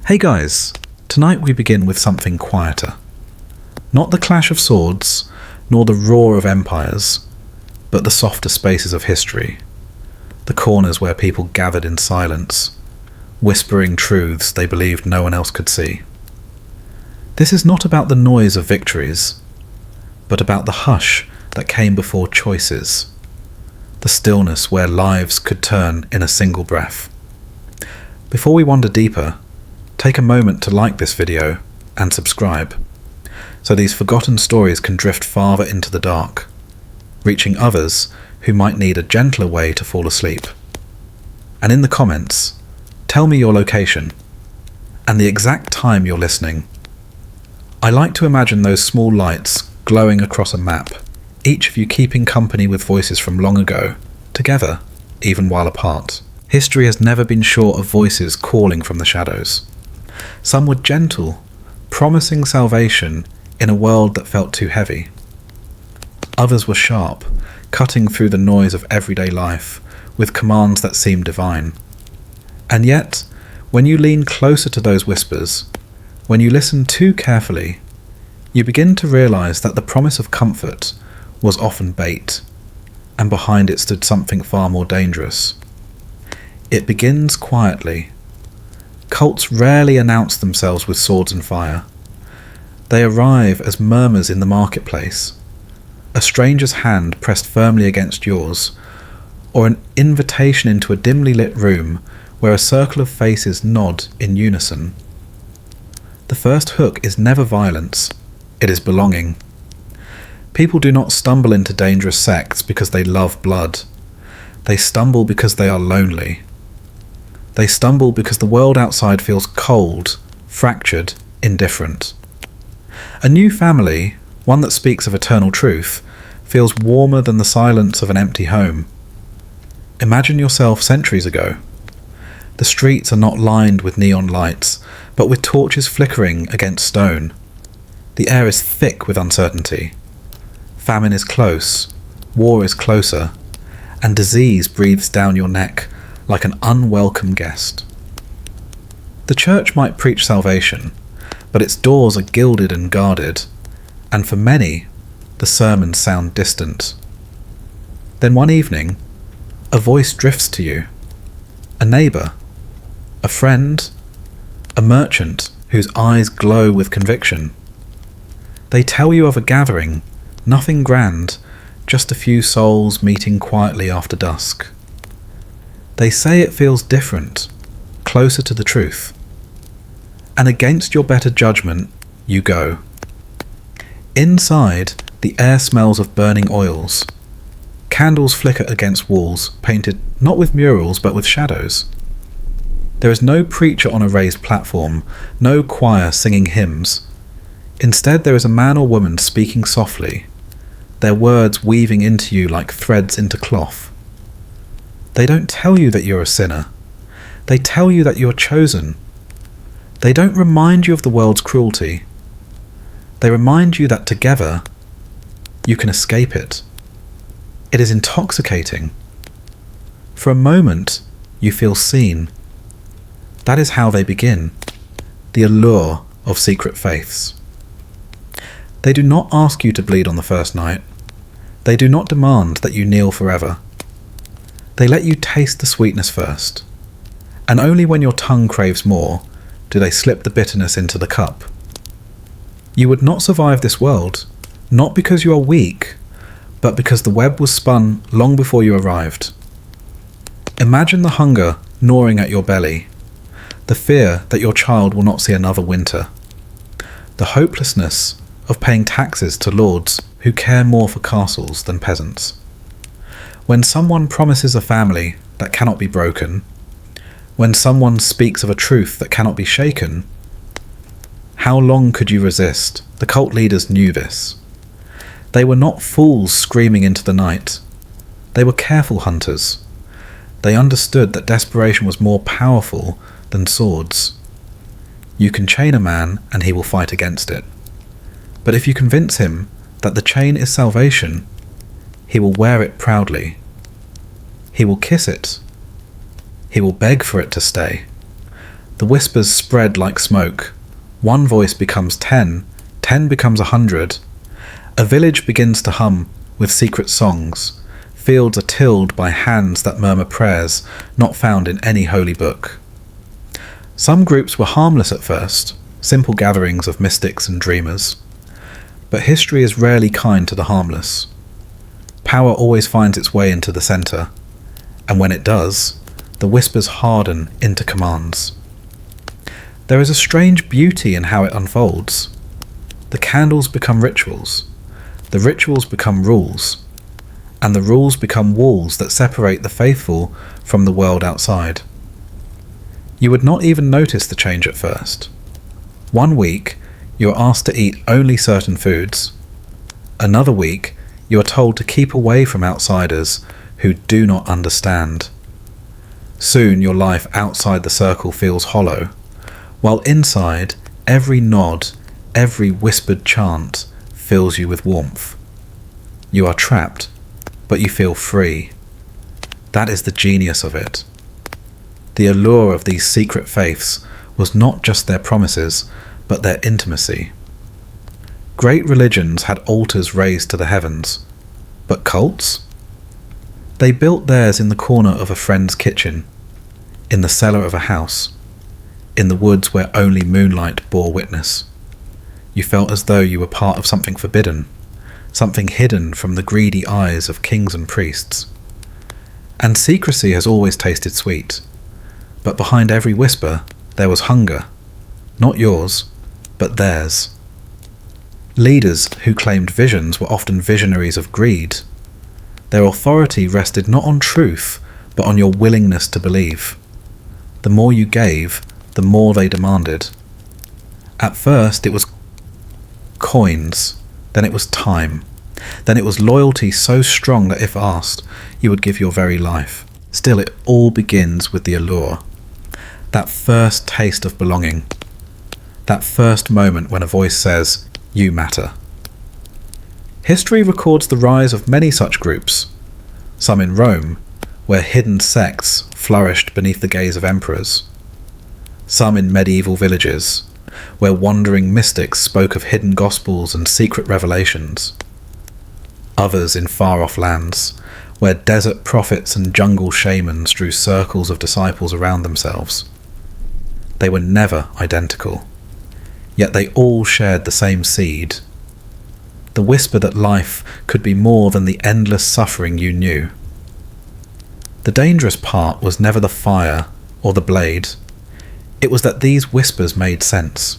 Hey guys, tonight we begin with something quieter. Not the clash of swords, nor the roar of empires, but the softer spaces of history, the corners where people gathered in silence, whispering truths they believed no one else could see. This is not about the noise of victories, but about the hush that came before choices, the stillness where lives could turn in a single breath. Before we wander deeper, take a moment to like this video and subscribe, so these forgotten stories can drift farther into the dark, reaching others who might need a gentler way to fall asleep. And in the comments, tell me your location and the exact time you're listening. I like to imagine those small lights glowing across a map, each of you keeping company with voices from long ago, together, even while apart. History has never been short of voices calling from the shadows. Some were gentle, promising salvation in a world that felt too heavy. Others were sharp, cutting through the noise of everyday life with commands that seemed divine. And yet, when you lean closer to those whispers, when you listen too carefully, you begin to realize that the promise of comfort was often bait, and behind it stood something far more dangerous. It begins quietly. Cults rarely announce themselves with swords and fire. They arrive as murmurs in the marketplace, a stranger's hand pressed firmly against yours, or an invitation into a dimly lit room where a circle of faces nod in unison. The first hook is never violence, it is belonging. People do not stumble into dangerous sects because they love blood. They stumble because they are lonely. They stumble because the world outside feels cold, fractured, indifferent. A new family, one that speaks of eternal truth, feels warmer than the silence of an empty home. Imagine yourself centuries ago. The streets are not lined with neon lights, but with torches flickering against stone. The air is thick with uncertainty. Famine is close, war is closer, and disease breathes down your neck like an unwelcome guest. The church might preach salvation, but its doors are gilded and guarded, and for many, the sermons sound distant. Then one evening, a voice drifts to you, a neighbour, a friend, a merchant whose eyes glow with conviction. They tell you of a gathering, nothing grand, just a few souls meeting quietly after dusk. They say it feels different, closer to the truth. And against your better judgment, you go. Inside, the air smells of burning oils. Candles flicker against walls, painted not with murals but with shadows. There is no preacher on a raised platform, no choir singing hymns. Instead, there is a man or woman speaking softly, their words weaving into you like threads into cloth. They don't tell you that you're a sinner. They tell you that you're chosen. They don't remind you of the world's cruelty. They remind you that together, you can escape it. It is intoxicating. For a moment, you feel seen. That is how they begin, the allure of secret faiths. They do not ask you to bleed on the first night. They do not demand that you kneel forever. They let you taste the sweetness first, and only when your tongue craves more do they slip the bitterness into the cup. You would not survive this world, not because you are weak, but because the web was spun long before you arrived. Imagine the hunger gnawing at your belly, the fear that your child will not see another winter, the hopelessness of paying taxes to lords who care more for castles than peasants. When someone promises a family that cannot be broken, when someone speaks of a truth that cannot be shaken, how long could you resist? The cult leaders knew this. They were not fools screaming into the night. They were careful hunters. They understood that desperation was more powerful than swords. You can chain a man and he will fight against it. But if you convince him that the chain is salvation, he will wear it proudly. He will kiss it. He will beg for it to stay. The whispers spread like smoke. One voice becomes 10, 10 becomes 100. A village begins to hum with secret songs. Fields are tilled by hands that murmur prayers not found in any holy book. Some groups were harmless at first, simple gatherings of mystics and dreamers. But history is rarely kind to the harmless. Power always finds its way into the centre, and when it does, the whispers harden into commands. There is a strange beauty in how it unfolds. The candles become rituals, the rituals become rules, and the rules become walls that separate the faithful from the world outside. You would not even notice the change at first. One week, you are asked to eat only certain foods. Another week, you are told to keep away from outsiders who do not understand. Soon your life outside the circle feels hollow, while inside, every nod, every whispered chant fills you with warmth. You are trapped, but you feel free. That is the genius of it. The allure of these secret faiths was not just their promises, but their intimacy. Great religions had altars raised to the heavens, but cults? They built theirs in the corner of a friend's kitchen, in the cellar of a house, in the woods where only moonlight bore witness. You felt as though you were part of something forbidden, something hidden from the greedy eyes of kings and priests. And secrecy has always tasted sweet, but behind every whisper there was hunger, not yours, but theirs. Leaders who claimed visions were often visionaries of greed. Their authority rested not on truth, but on your willingness to believe. The more you gave, the more they demanded. At first it was coins, then it was time, then it was loyalty so strong that if asked, you would give your very life. Still, it all begins with the allure. That first taste of belonging. That first moment when a voice says, "You matter." History records the rise of many such groups, some in Rome, where hidden sects flourished beneath the gaze of emperors, some in medieval villages, where wandering mystics spoke of hidden gospels and secret revelations, others in far-off lands, where desert prophets and jungle shamans drew circles of disciples around themselves. They were never identical, yet they all shared the same seed, the whisper that life could be more than the endless suffering you knew. The dangerous part was never the fire or the blade, it was that these whispers made sense.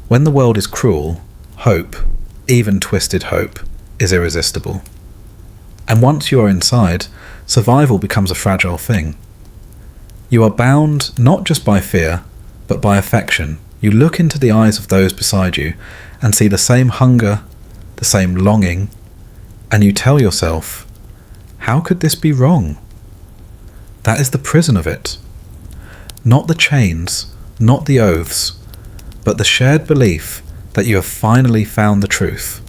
When the world is cruel, hope, even twisted hope, is irresistible. And once you are inside, survival becomes a fragile thing. You are bound not just by fear, but by affection. You look into the eyes of those beside you and see the same hunger, the same longing, and you tell yourself, how could this be wrong? That is the prison of it. Not the chains, not the oaths, but the shared belief that you have finally found the truth.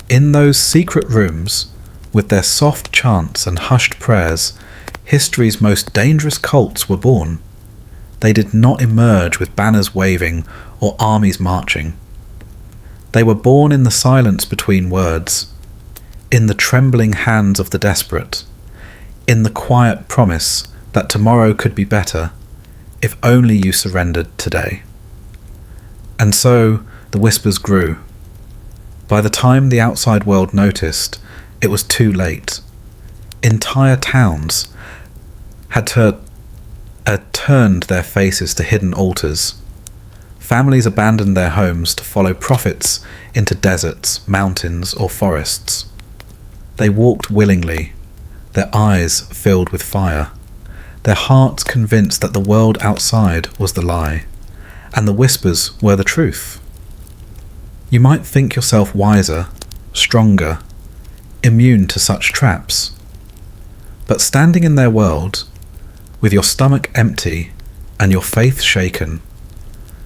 In those secret rooms, with their soft chants and hushed prayers, history's most dangerous cults were born. They did not emerge with banners waving or armies marching. They were born in the silence between words, in the trembling hands of the desperate, in the quiet promise that tomorrow could be better if only you surrendered today. And so the whispers grew. By the time the outside world noticed, it was too late. Entire towns had turned their faces to hidden altars. Families abandoned their homes to follow prophets into deserts, mountains, or forests. They walked willingly, their eyes filled with fire, their hearts convinced that the world outside was the lie, and the whispers were the truth. You might think yourself wiser, stronger, immune to such traps. But standing in their world, with your stomach empty and your faith shaken,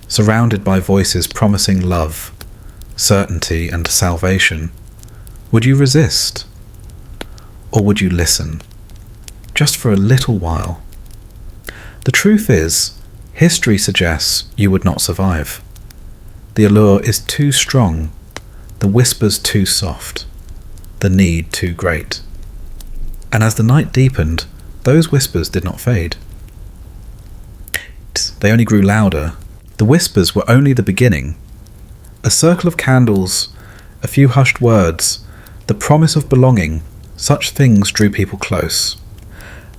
surrounded by voices promising love, certainty, and salvation, would you resist? Or would you listen, just for a little while? The truth is, history suggests you would not survive. The allure is too strong, the whispers too soft, the need too great. And as the night deepened, those whispers did not fade. They only grew louder. The whispers were only the beginning. A circle of candles, a few hushed words, the promise of belonging, such things drew people close.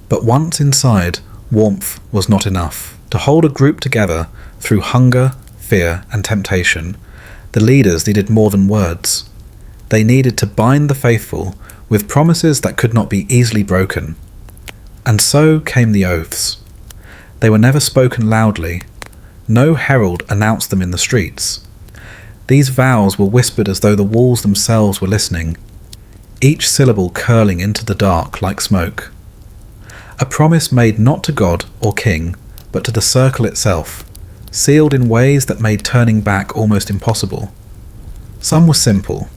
But once inside, warmth was not enough. To hold a group together through hunger, fear, and temptation, the leaders needed more than words. They needed to bind the faithful with promises that could not be easily broken. And so came the oaths. They were never spoken loudly. No herald announced them in the streets. These vows were whispered as though the walls themselves were listening, each syllable curling into the dark like smoke. A promise made not to God or king, but to the circle itself, sealed in ways that made turning back almost impossible. Some were simple.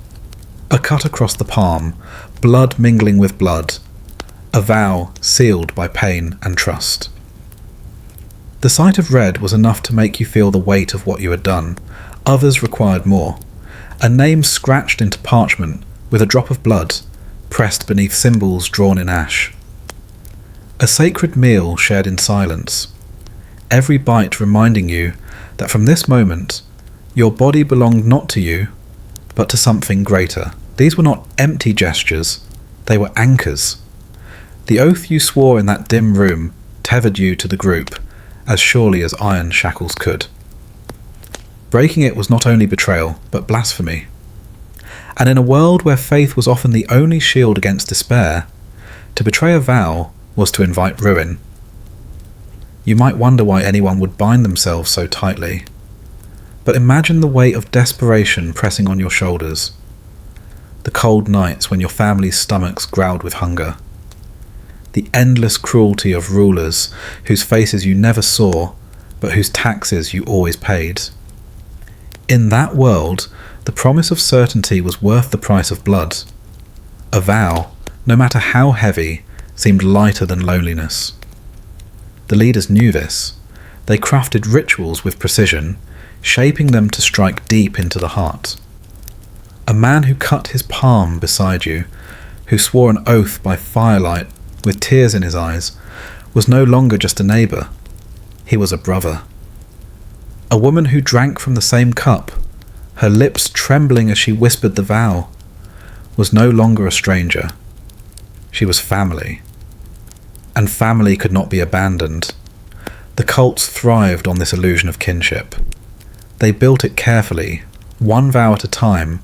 A cut across the palm, blood mingling with blood, a vow sealed by pain and trust. The sight of red was enough to make you feel the weight of what you had done. Others required more. A name scratched into parchment with a drop of blood, pressed beneath symbols drawn in ash. A sacred meal shared in silence, every bite reminding you that from this moment, your body belonged not to you, but to something greater. These were not empty gestures, they were anchors. The oath you swore in that dim room tethered you to the group, as surely as iron shackles could. Breaking it was not only betrayal, but blasphemy. And in a world where faith was often the only shield against despair, to betray a vow was to invite ruin. You might wonder why anyone would bind themselves so tightly. But imagine the weight of desperation pressing on your shoulders. The cold nights when your family's stomachs growled with hunger. The endless cruelty of rulers whose faces you never saw, but whose taxes you always paid. In that world, the promise of certainty was worth the price of blood. A vow, no matter how heavy, seemed lighter than loneliness. The leaders knew this. They crafted rituals with precision, shaping them to strike deep into the heart. A man who cut his palm beside you, who swore an oath by firelight with tears in his eyes, was no longer just a neighbour. He was a brother. A woman who drank from the same cup, her lips trembling as she whispered the vow, was no longer a stranger. She was family. And family could not be abandoned. The cults thrived on this illusion of kinship. They built it carefully, one vow at a time,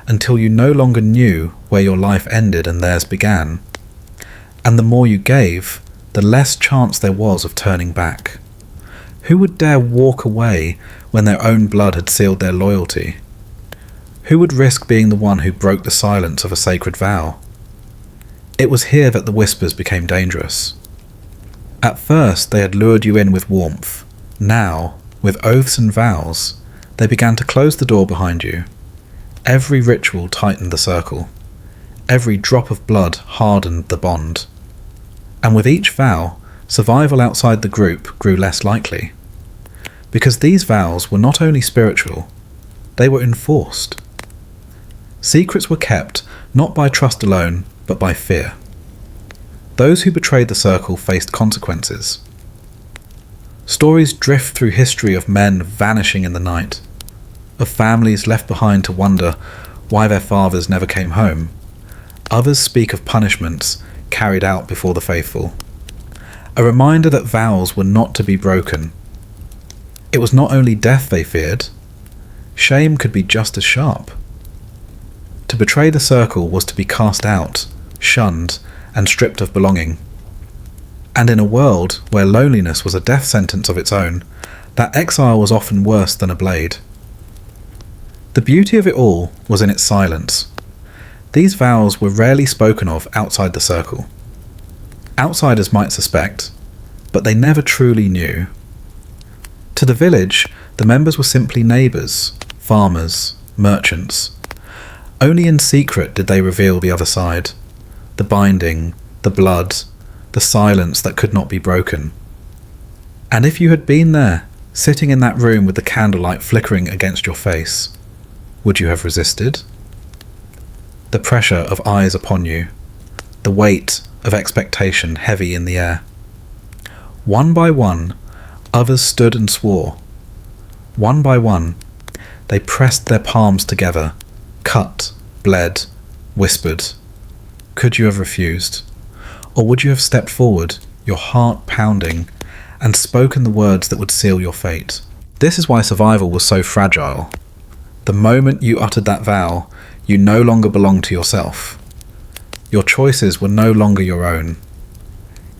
until you no longer knew where your life ended and theirs began. And the more you gave, the less chance there was of turning back. Who would dare walk away when their own blood had sealed their loyalty? Who would risk being the one who broke the silence of a sacred vow? It was here that the whispers became dangerous. At first they had lured you in with warmth. Now, with oaths and vows, they began to close the door behind you. Every ritual tightened the circle. Every drop of blood hardened the bond. And with each vow, survival outside the group grew less likely. Because these vows were not only spiritual, they were enforced. Secrets were kept not by trust alone, but by fear. Those who betrayed the circle faced consequences. Stories drift through history of men vanishing in the night, of families left behind to wonder why their fathers never came home. Others speak of punishments carried out before the faithful. A reminder that vows were not to be broken. It was not only death they feared, shame could be just as sharp. To betray the circle was to be cast out, shunned, and stripped of belonging. And in a world where loneliness was a death sentence of its own, that exile was often worse than a blade. The beauty of it all was in its silence. These vows were rarely spoken of outside the circle. Outsiders might suspect, but they never truly knew. To the village, the members were simply neighbours, farmers, merchants. Only in secret did they reveal the other side. The binding, the blood, the silence that could not be broken. And if you had been there, sitting in that room with the candlelight flickering against your face, would you have resisted? The pressure of eyes upon you, the weight of expectation heavy in the air. One by one, others stood and swore. One by one, they pressed their palms together, cut, bled, whispered. Could you have refused? Or would you have stepped forward, your heart pounding, and spoken the words that would seal your fate? This is why survival was so fragile. The moment you uttered that vow, you no longer belonged to yourself. Your choices were no longer your own.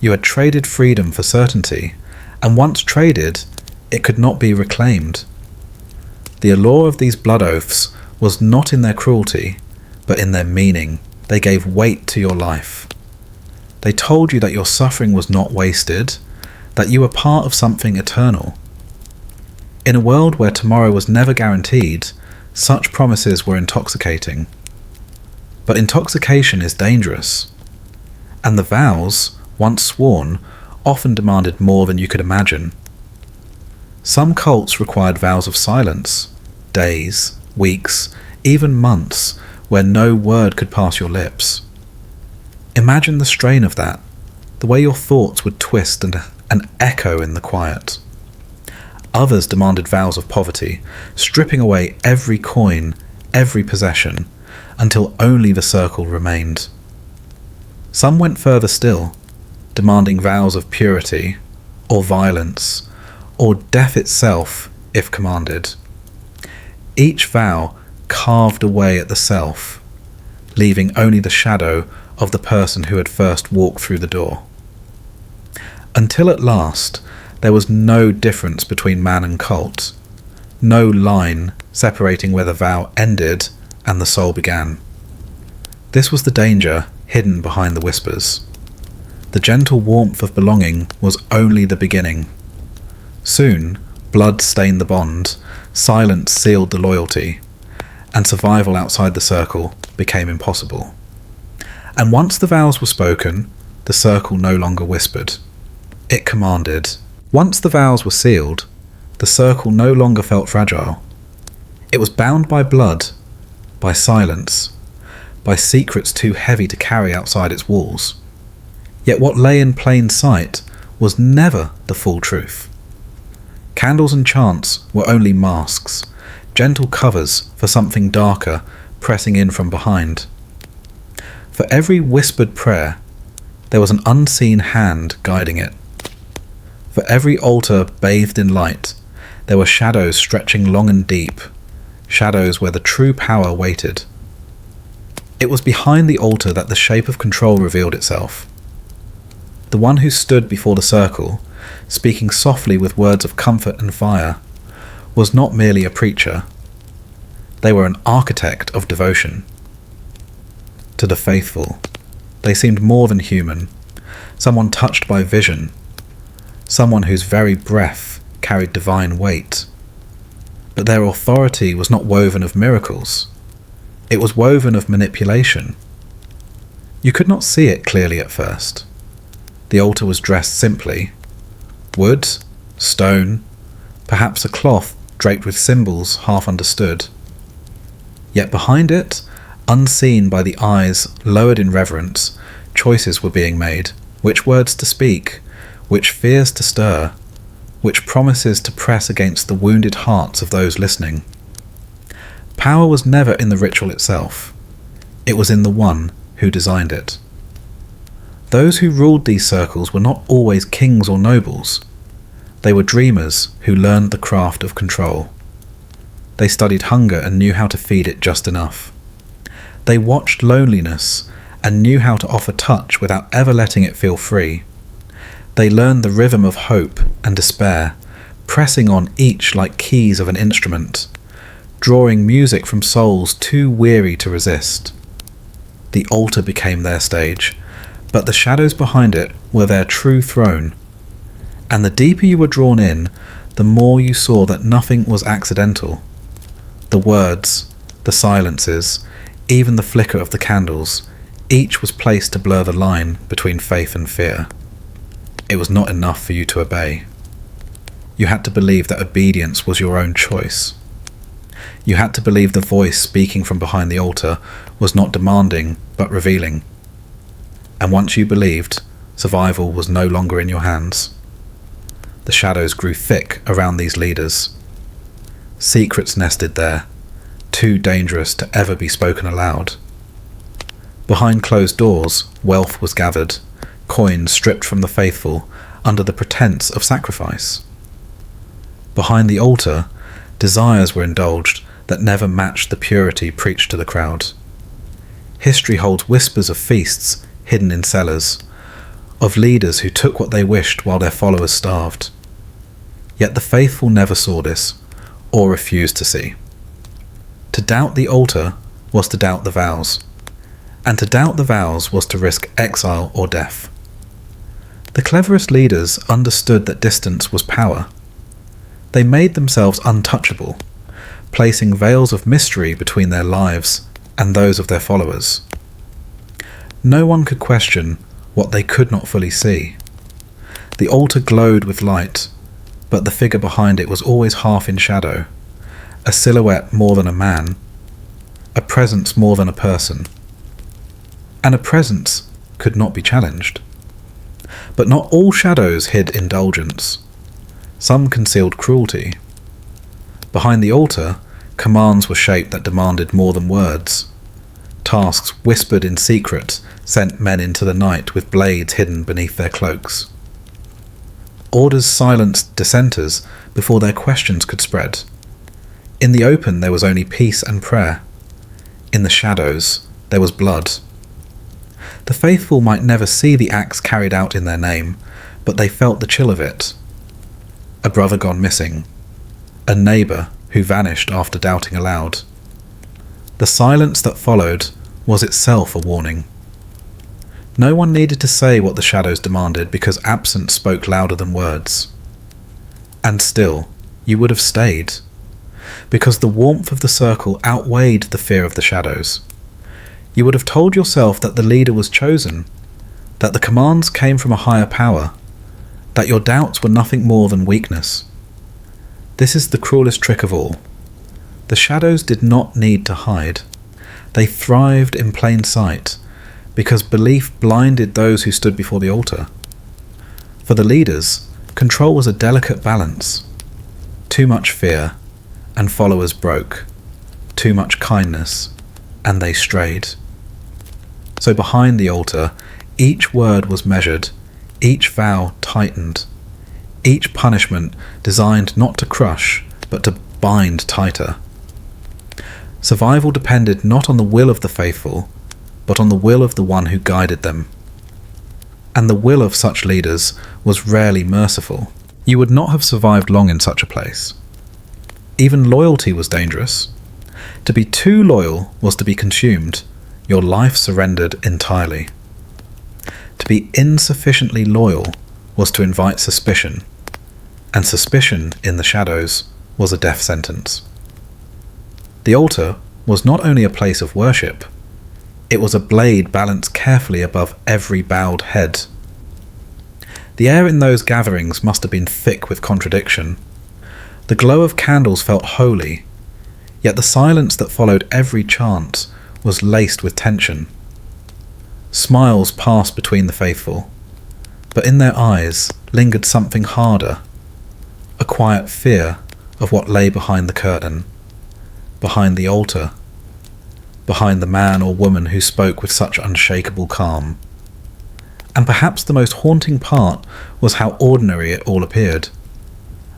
You had traded freedom for certainty, and once traded, it could not be reclaimed. The allure of these blood oaths was not in their cruelty, but in their meaning. They gave weight to your life. They told you that your suffering was not wasted, that you were part of something eternal. In a world where tomorrow was never guaranteed, such promises were intoxicating. But intoxication is dangerous, and the vows, once sworn, often demanded more than you could imagine. Some cults required vows of silence, days, weeks, even months, where no word could pass your lips. Imagine the strain of that, the way your thoughts would twist and echo in the quiet. Others demanded vows of poverty, stripping away every coin, every possession, until only the circle remained. Some went further still, demanding vows of purity, or violence, or death itself if commanded. Each vow carved away at the self, leaving only the shadow of the person who had first walked through the door. Until at last, there was no difference between man and cult, no line separating where the vow ended and the soul began. This was the danger hidden behind the whispers. The gentle warmth of belonging was only the beginning. Soon, blood stained the bond, silence sealed the loyalty, and survival outside the circle became impossible. And once the vows were spoken, the circle no longer whispered. It commanded. Once the vows were sealed, the circle no longer felt fragile. It was bound by blood, by silence, by secrets too heavy to carry outside its walls. Yet what lay in plain sight was never the full truth. Candles and chants were only masks, gentle covers for something darker pressing in from behind. For every whispered prayer, there was an unseen hand guiding it. For every altar bathed in light, there were shadows stretching long and deep, shadows where the true power waited. It was behind the altar that the shape of control revealed itself. The one who stood before the circle, speaking softly with words of comfort and fire, was not merely a preacher. They were an architect of devotion. To the faithful, they seemed more than human, someone touched by vision, someone whose very breath carried divine weight. But their authority was not woven of miracles. It was woven of manipulation. You could not see it clearly at first. The altar was dressed simply. Wood, stone, perhaps a cloth draped with symbols half understood. Yet behind it, unseen by the eyes lowered in reverence, choices were being made, which words to speak, which fears to stir, which promises to press against the wounded hearts of those listening. Power was never in the ritual itself. It was in the one who designed it. Those who ruled these circles were not always kings or nobles. They were dreamers who learned the craft of control. They studied hunger and knew how to feed it just enough. They watched loneliness and knew how to offer touch without ever letting it feel free. They learned the rhythm of hope and despair, pressing on each like keys of an instrument, drawing music from souls too weary to resist. The altar became their stage, but the shadows behind it were their true throne. And the deeper you were drawn in, the more you saw that nothing was accidental. The words, the silences, even the flicker of the candles, each was placed to blur the line between faith and fear. It was not enough for you to obey. You had to believe that obedience was your own choice. You had to believe the voice speaking from behind the altar was not demanding, but revealing. And once you believed, survival was no longer in your hands. The shadows grew thick around these leaders. Secrets nested there, too dangerous to ever be spoken aloud. Behind closed doors, wealth was gathered, coins stripped from the faithful under the pretense of sacrifice. Behind the altar, desires were indulged that never matched the purity preached to the crowd. History holds whispers of feasts hidden in cellars, of leaders who took what they wished while their followers starved. Yet the faithful never saw this, or refused to see. To doubt the altar was to doubt the vows, and to doubt the vows was to risk exile or death. The cleverest leaders understood that distance was power. They made themselves untouchable, placing veils of mystery between their lives and those of their followers. No one could question what they could not fully see. The altar glowed with light, but the figure behind it was always half in shadow, a silhouette more than a man, a presence more than a person. And a presence could not be challenged. But not all shadows hid indulgence. Some concealed cruelty. Behind the altar, commands were shaped that demanded more than words. Tasks whispered in secret sent men into the night with blades hidden beneath their cloaks. Orders silenced dissenters before their questions could spread. In the open there was only peace and prayer. In the shadows there was blood. The faithful might never see the acts carried out in their name, but they felt the chill of it. A brother gone missing. A neighbour who vanished after doubting aloud. The silence that followed was itself a warning. No one needed to say what the shadows demanded because absence spoke louder than words. And still, you would have stayed, because the warmth of the circle outweighed the fear of the shadows. You would have told yourself that the leader was chosen, that the commands came from a higher power, that your doubts were nothing more than weakness. This is the cruelest trick of all. The shadows did not need to hide. They thrived in plain sight, because belief blinded those who stood before the altar. For the leaders, control was a delicate balance. Too much fear, and followers broke. Too much kindness, and they strayed. So behind the altar, each word was measured, each vow tightened, each punishment designed not to crush, but to bind tighter. Survival depended not on the will of the faithful, but on the will of the one who guided them. And the will of such leaders was rarely merciful. You would not have survived long in such a place. Even loyalty was dangerous. To be too loyal was to be consumed, your life surrendered entirely. To be insufficiently loyal was to invite suspicion, and suspicion in the shadows was a death sentence. The altar was not only a place of worship, it was a blade balanced carefully above every bowed head. The air in those gatherings must have been thick with contradiction. The glow of candles felt holy, yet the silence that followed every chant was laced with tension. Smiles passed between the faithful, but in their eyes lingered something harder, a quiet fear of what lay behind the curtain, behind the altar, behind the man or woman who spoke with such unshakable calm. And perhaps the most haunting part was how ordinary it all appeared.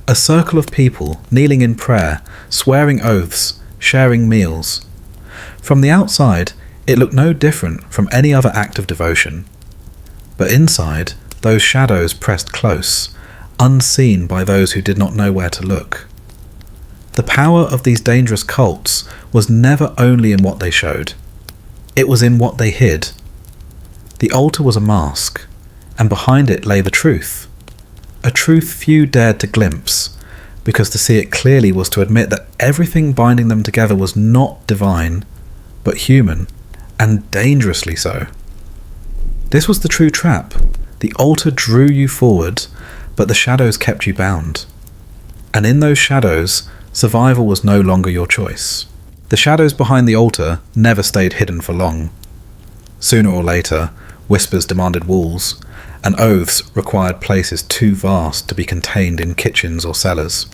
A circle of people kneeling in prayer, swearing oaths, sharing meals. From the outside, it looked no different from any other act of devotion. But inside, those shadows pressed close, unseen by those who did not know where to look. The power of these dangerous cults was never only in what they showed. It was in what they hid. The altar was a mask, and behind it lay the truth. A truth few dared to glimpse, because to see it clearly was to admit that everything binding them together was not divine, but human, and dangerously so. This was the true trap. The altar drew you forward, but the shadows kept you bound. And in those shadows, survival was no longer your choice. The shadows behind the altar never stayed hidden for long. Sooner or later, whispers demanded walls, and oaths required places too vast to be contained in kitchens or cellars.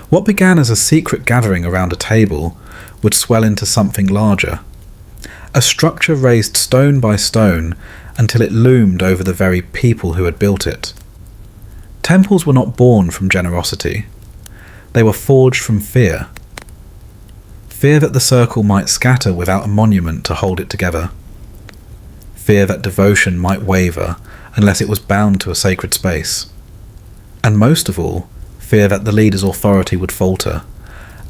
What began as a secret gathering around a table would swell into something larger. A structure raised stone by stone until it loomed over the very people who had built it. Temples were not born from generosity. They were forged from fear. Fear that the circle might scatter without a monument to hold it together. Fear that devotion might waver unless it was bound to a sacred space. And most of all, fear that the leader's authority would falter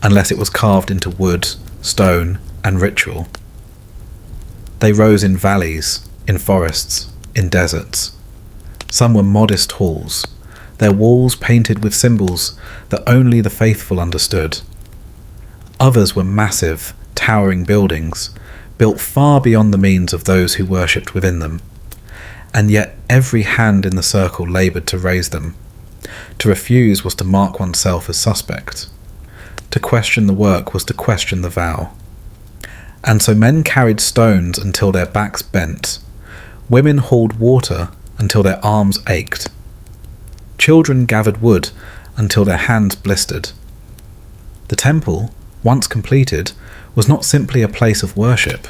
unless it was carved into wood, stone, and ritual. They rose in valleys, in forests, in deserts. Some were modest halls, their walls painted with symbols that only the faithful understood. Others were massive, towering buildings, built far beyond the means of those who worshipped within them. And yet every hand in the circle laboured to raise them. To refuse was to mark oneself as suspect. To question the work was to question the vow. And so men carried stones until their backs bent. Women hauled water until their arms ached. Children gathered wood until their hands blistered. The temple, once completed, was not simply a place of worship.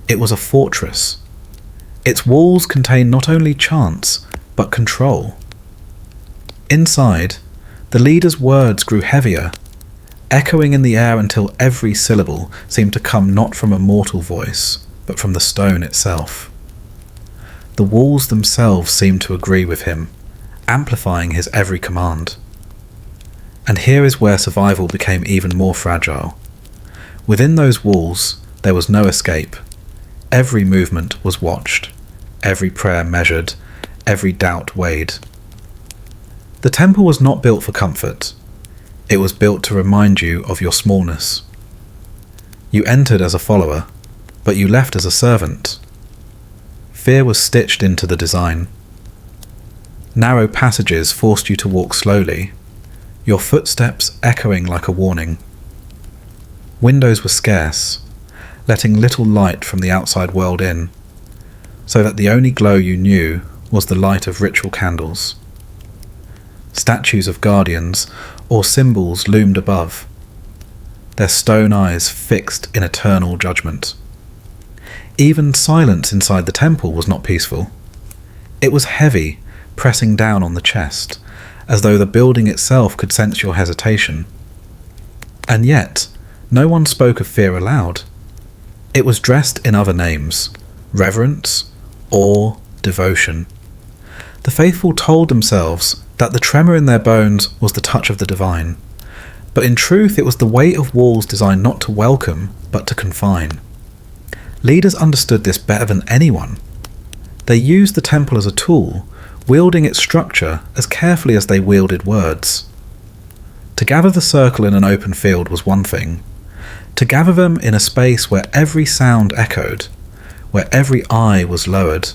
It was a fortress. Its walls contained not only chants, but control. Inside, the leader's words grew heavier, echoing in the air until every syllable seemed to come not from a mortal voice, but from the stone itself. The walls themselves seemed to agree with him, amplifying his every command. And here is where survival became even more fragile. Within those walls, there was no escape. Every movement was watched, every prayer measured, every doubt weighed. The temple was not built for comfort. It was built to remind you of your smallness. You entered as a follower, but you left as a servant. Fear was stitched into the design. Narrow passages forced you to walk slowly, your footsteps echoing like a warning. Windows were scarce, letting little light from the outside world in, so that the only glow you knew was the light of ritual candles. Statues of guardians or symbols loomed above, their stone eyes fixed in eternal judgment. Even silence inside the temple was not peaceful. It was heavy, pressing down on the chest, as though the building itself could sense your hesitation. And yet, no one spoke of fear aloud. It was dressed in other names: reverence, awe, devotion. The faithful told themselves that the tremor in their bones was the touch of the divine, but in truth it was the weight of walls designed not to welcome, but to confine. Leaders understood this better than anyone. They used the temple as a tool, wielding its structure as carefully as they wielded words. To gather the circle in an open field was one thing. To gather them in a space where every sound echoed, where every eye was lowered,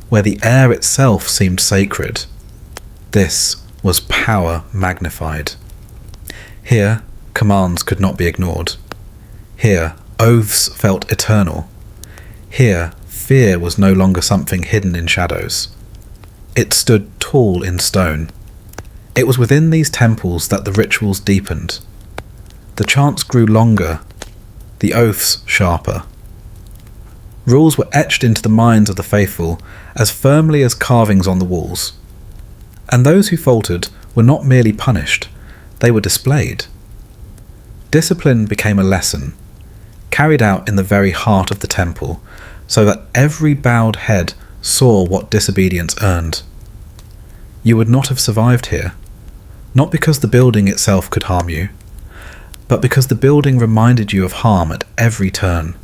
where the air itself seemed sacred, this was power magnified. Here, commands could not be ignored. Here, oaths felt eternal. Here, fear was no longer something hidden in shadows. It stood tall in stone. It was within these temples that the rituals deepened. The chants grew longer, the oaths sharper. Rules were etched into the minds of the faithful as firmly as carvings on the walls. And those who faltered were not merely punished, they were displayed. Discipline became a lesson, carried out in the very heart of the temple, so that every bowed head saw what disobedience earned. You would not have survived here, not because the building itself could harm you, but because the building reminded you of harm at every turn.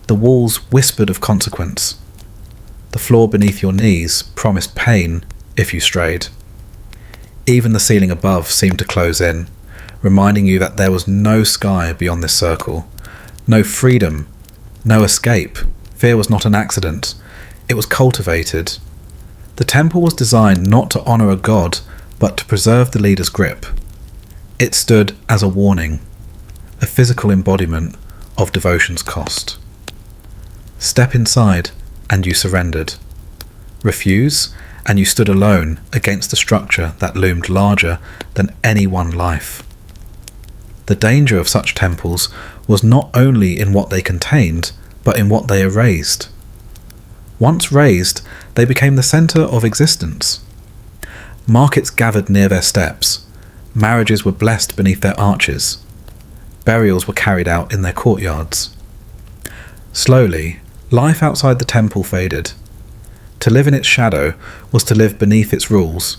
The walls whispered of consequence. The floor beneath your knees promised pain if you strayed. Even the ceiling above seemed to close in, reminding you that there was no sky beyond this circle, no freedom, no escape. Fear was not an accident, it was cultivated. The temple was designed not to honour a god, but to preserve the leader's grip. It stood as a warning, a physical embodiment of devotion's cost. Step inside and you surrendered. Refuse and you stood alone against a structure that loomed larger than any one life. The danger of such temples was not only in what they contained, but in what they erased. Once raised, they became the centre of existence. Markets gathered near their steps, marriages were blessed beneath their arches, burials were carried out in their courtyards. Slowly, life outside the temple faded. To live in its shadow was to live beneath its rules,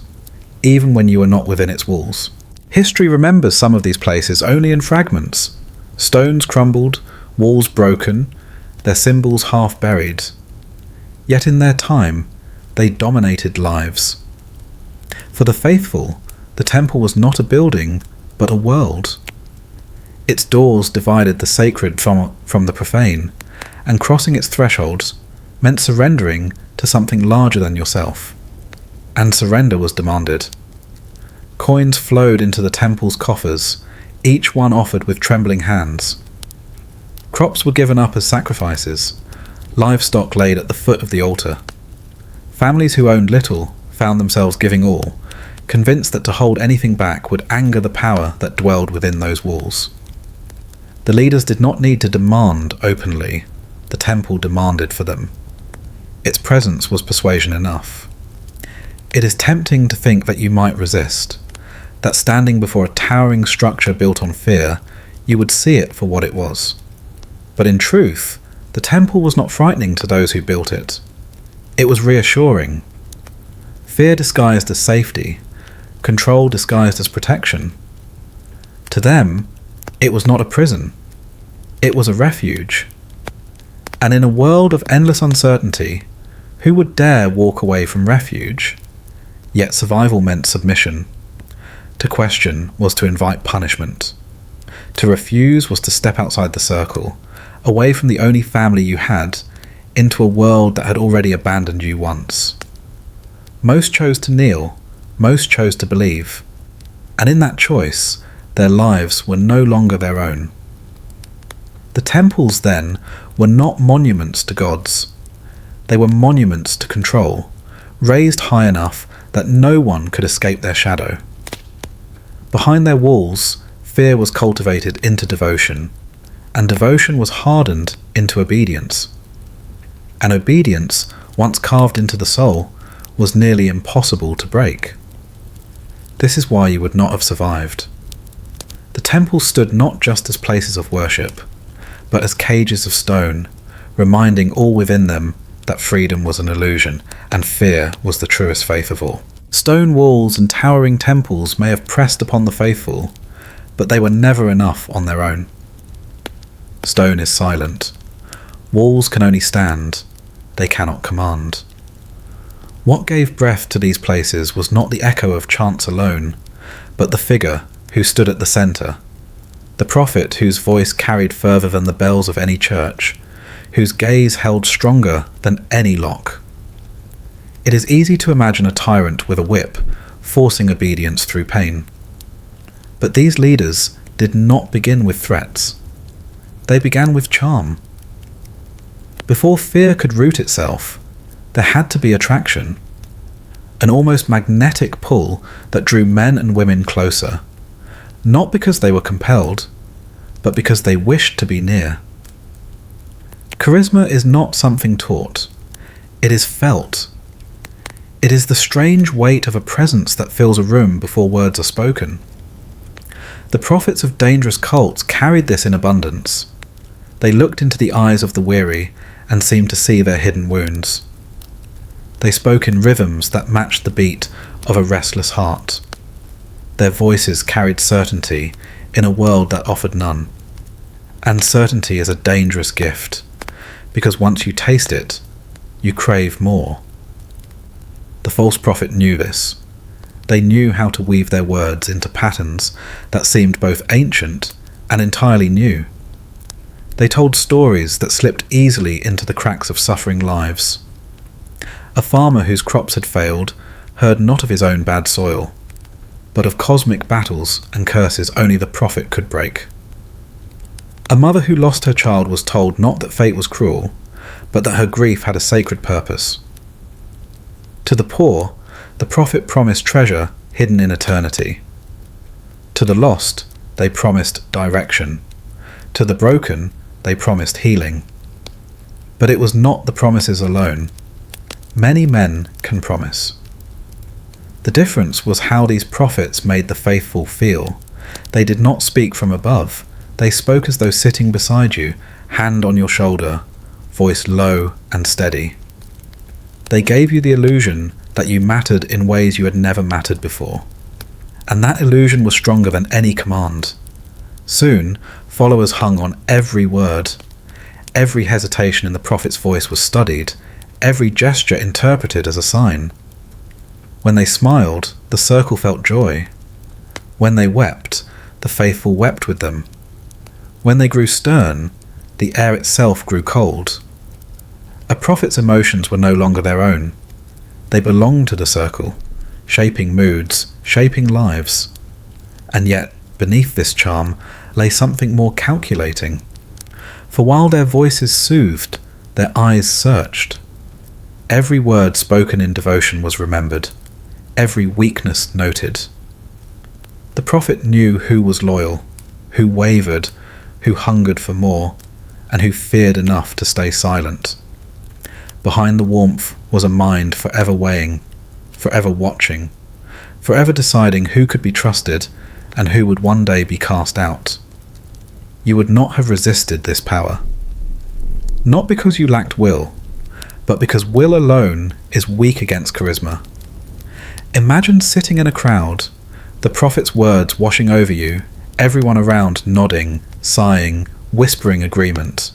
even when you were not within its walls. History remembers some of these places only in fragments. Stones crumbled, walls broken, their symbols half buried. Yet in their time, they dominated lives. For the faithful, the temple was not a building, but a world. Its doors divided the sacred from the profane, and crossing its thresholds meant surrendering to something larger than yourself. And surrender was demanded. Coins flowed into the temple's coffers, each one offered with trembling hands. Crops were given up as sacrifices, livestock laid at the foot of the altar. Families who owned little found themselves giving all, convinced that to hold anything back would anger the power that dwelled within those walls. The leaders did not need to demand openly, the temple demanded for them. Its presence was persuasion enough. It is tempting to think that you might resist, that standing before a towering structure built on fear, you would see it for what it was. But in truth, the temple was not frightening to those who built it. It was reassuring. Fear disguised as safety, control disguised as protection. To them, it was not a prison. It was a refuge. And in a world of endless uncertainty, who would dare walk away from refuge? Yet survival meant submission. To question was to invite punishment. To refuse was to step outside the circle, away from the only family you had, into a world that had already abandoned you once. Most chose to kneel, most chose to believe, and in that choice, their lives were no longer their own. The temples, then, were not monuments to gods. They were monuments to control, raised high enough that no one could escape their shadow. Behind their walls, fear was cultivated into devotion, and devotion was hardened into obedience. And obedience, once carved into the soul, was nearly impossible to break. This is why you would not have survived. The temples stood not just as places of worship, but as cages of stone, reminding all within them that freedom was an illusion and fear was the truest faith of all. Stone walls and towering temples may have pressed upon the faithful, but they were never enough on their own. Stone is silent. Walls can only stand, they cannot command. What gave breath to these places was not the echo of chants alone, but the figure who stood at the centre, the prophet whose voice carried further than the bells of any church, whose gaze held stronger than any lock. It is easy to imagine a tyrant with a whip, forcing obedience through pain. But these leaders did not begin with threats. They began with charm. Before fear could root itself, there had to be attraction, an almost magnetic pull that drew men and women closer, not because they were compelled, but because they wished to be near. Charisma is not something taught. It is felt. It is the strange weight of a presence that fills a room before words are spoken. The prophets of dangerous cults carried this in abundance. They looked into the eyes of the weary and seemed to see their hidden wounds. They spoke in rhythms that matched the beat of a restless heart. Their voices carried certainty in a world that offered none. And certainty is a dangerous gift, because once you taste it, you crave more. The false prophet knew this. They knew how to weave their words into patterns that seemed both ancient and entirely new. They told stories that slipped easily into the cracks of suffering lives. A farmer whose crops had failed heard not of his own bad soil, but of cosmic battles and curses only the prophet could break. A mother who lost her child was told not that fate was cruel, but that her grief had a sacred purpose. To the poor, the prophet promised treasure hidden in eternity. To the lost, they promised direction. To the broken, they promised healing. But it was not the promises alone. Many men can promise. The difference was how these prophets made the faithful feel. They did not speak from above. They spoke as though sitting beside you, hand on your shoulder, voice low and steady. They gave you the illusion that you mattered in ways you had never mattered before. And that illusion was stronger than any command. Soon, followers hung on every word. Every hesitation in the prophet's voice was studied, every gesture interpreted as a sign. When they smiled, the circle felt joy. When they wept, the faithful wept with them. When they grew stern, the air itself grew cold. A prophet's emotions were no longer their own. They belonged to the circle, shaping moods, shaping lives. And yet, beneath this charm, lay something more calculating. For while their voices soothed, their eyes searched. Every word spoken in devotion was remembered, every weakness noted. The prophet knew who was loyal, who wavered, who hungered for more, and who feared enough to stay silent. Behind the warmth was a mind forever weighing, forever watching, forever deciding who could be trusted and who would one day be cast out. You would not have resisted this power. Not because you lacked will, but because will alone is weak against charisma. Imagine sitting in a crowd, the prophet's words washing over you, everyone around nodding, sighing, whispering agreement.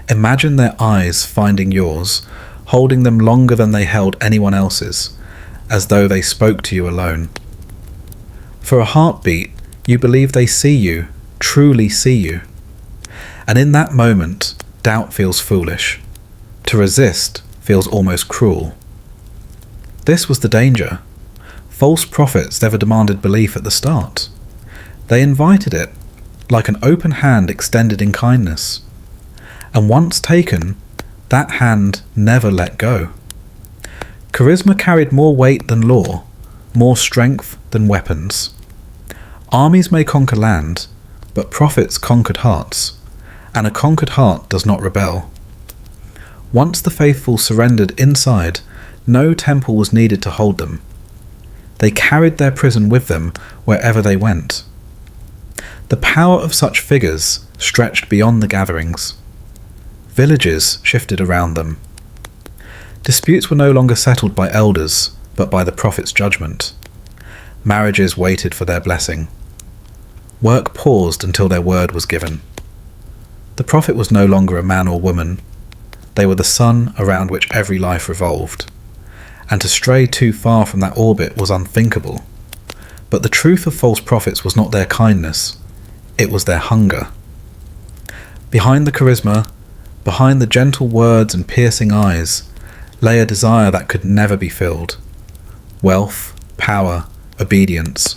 Imagine their eyes finding yours, holding them longer than they held anyone else's, as though they spoke to you alone. For a heartbeat, you believe they see you, truly see you. And in that moment, doubt feels foolish. To resist feels almost cruel. This was the danger. False prophets never demanded belief at the start. They invited it, like an open hand extended in kindness. And once taken, that hand never let go. Charisma carried more weight than law, more strength than weapons. Armies may conquer land, but prophets conquered hearts, and a conquered heart does not rebel. Once the faithful surrendered inside, no temple was needed to hold them. They carried their prison with them wherever they went. The power of such figures stretched beyond the gatherings. Villages shifted around them. Disputes were no longer settled by elders, but by the prophet's judgment. Marriages waited for their blessing. Work paused until their word was given. The prophet was no longer a man or woman. They were the sun around which every life revolved. And to stray too far from that orbit was unthinkable. But the truth of false prophets was not their kindness, it was their hunger. Behind the charisma, behind the gentle words and piercing eyes, lay a desire that could never be filled. Wealth, power, obedience,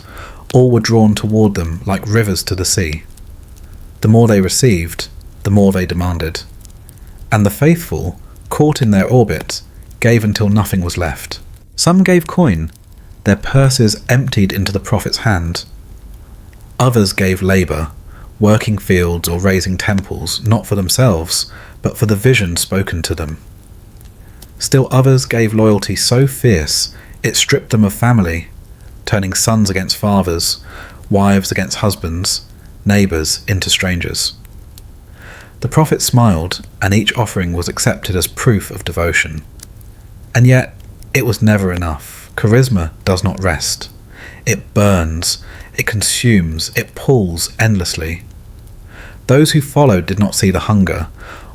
all were drawn toward them like rivers to the sea. The more they received, the more they demanded. And the faithful, caught in their orbit, gave until nothing was left. Some gave coin, their purses emptied into the prophet's hand. Others gave labour, working fields or raising temples, not for themselves, but for the vision spoken to them. Still others gave loyalty so fierce it stripped them of family, turning sons against fathers, wives against husbands, neighbours into strangers. The prophet smiled, and each offering was accepted as proof of devotion. And yet, it was never enough. Charisma does not rest. It burns, it consumes, it pulls endlessly. Those who followed did not see the hunger,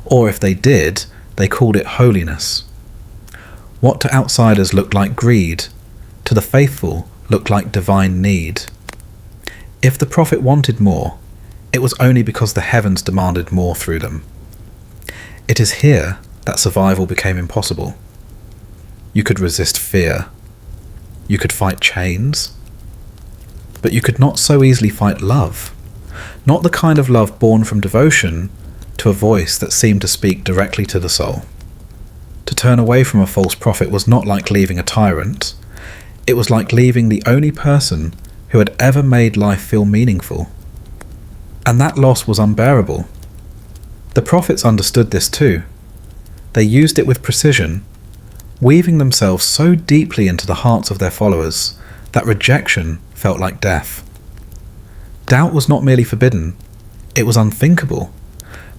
or if they did, they called it holiness. What to outsiders looked like greed, to the faithful looked like divine need. If the prophet wanted more, it was only because the heavens demanded more through them. It is here that survival became impossible. You could resist fear. You could fight chains. but you could not so easily fight love. Not the kind of love born from devotion to a voice that seemed to speak directly to the soul. To turn away from a false prophet was not like leaving a tyrant. It was like leaving the only person who had ever made life feel meaningful. And that loss was unbearable. The prophets understood this too. They used it with precision, weaving themselves so deeply into the hearts of their followers that rejection felt like death. Doubt was not merely forbidden, it was unthinkable,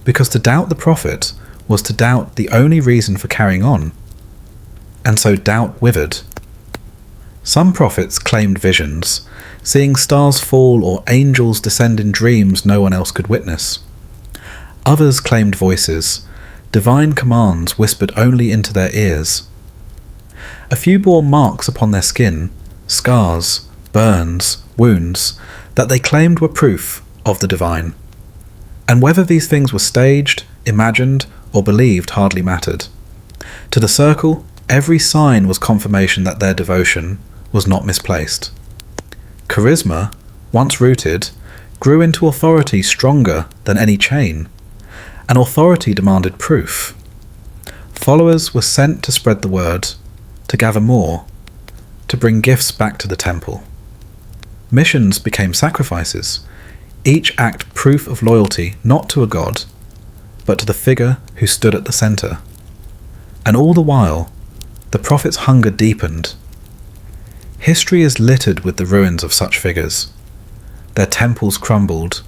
because to doubt the prophet was to doubt the only reason for carrying on, and so doubt withered. Some prophets claimed visions, seeing stars fall or angels descend in dreams no one else could witness. Others claimed voices, divine commands whispered only into their ears. A few bore marks upon their skin, scars, burns, wounds, that they claimed were proof of the divine. And whether these things were staged, imagined, or believed hardly mattered. To the circle, every sign was confirmation that their devotion was not misplaced. Charisma, once rooted, grew into authority stronger than any chain, and authority demanded proof. Followers were sent to spread the word, to gather more, to bring gifts back to the temple. Missions became sacrifices, each act proof of loyalty not to a god, but to the figure who stood at the centre. And all the while, the prophet's hunger deepened. History is littered with the ruins of such figures. Their temples crumbled,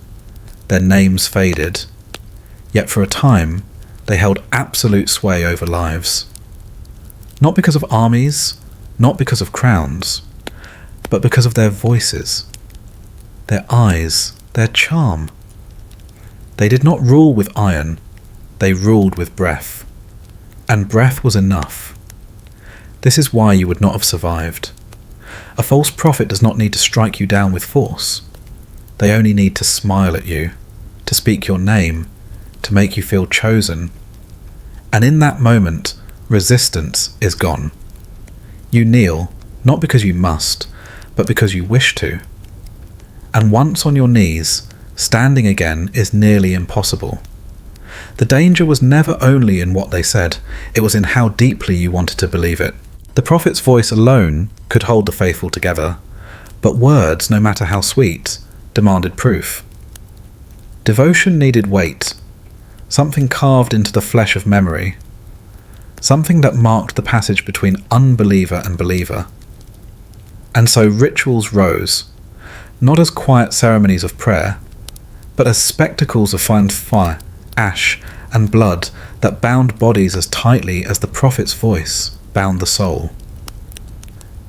their names faded, yet for a time they held absolute sway over lives. Not because of armies, not because of crowns, but because of their voices, their eyes, their charm. They did not rule with iron, they ruled with breath. And breath was enough. This is why you would not have survived. A false prophet does not need to strike you down with force. They only need to smile at you, to speak your name, to make you feel chosen. And in that moment, resistance is gone. You kneel, not because you must, but because you wish to. And once on your knees, standing again is nearly impossible. The danger was never only in what they said, it was in how deeply you wanted to believe it. The prophet's voice alone could hold the faithful together, but words, no matter how sweet, demanded proof. Devotion needed weight, something carved into the flesh of memory, something that marked the passage between unbeliever and believer. And so rituals rose, not as quiet ceremonies of prayer, but as spectacles of fire, ash, and blood that bound bodies as tightly as the prophet's voice bound the soul.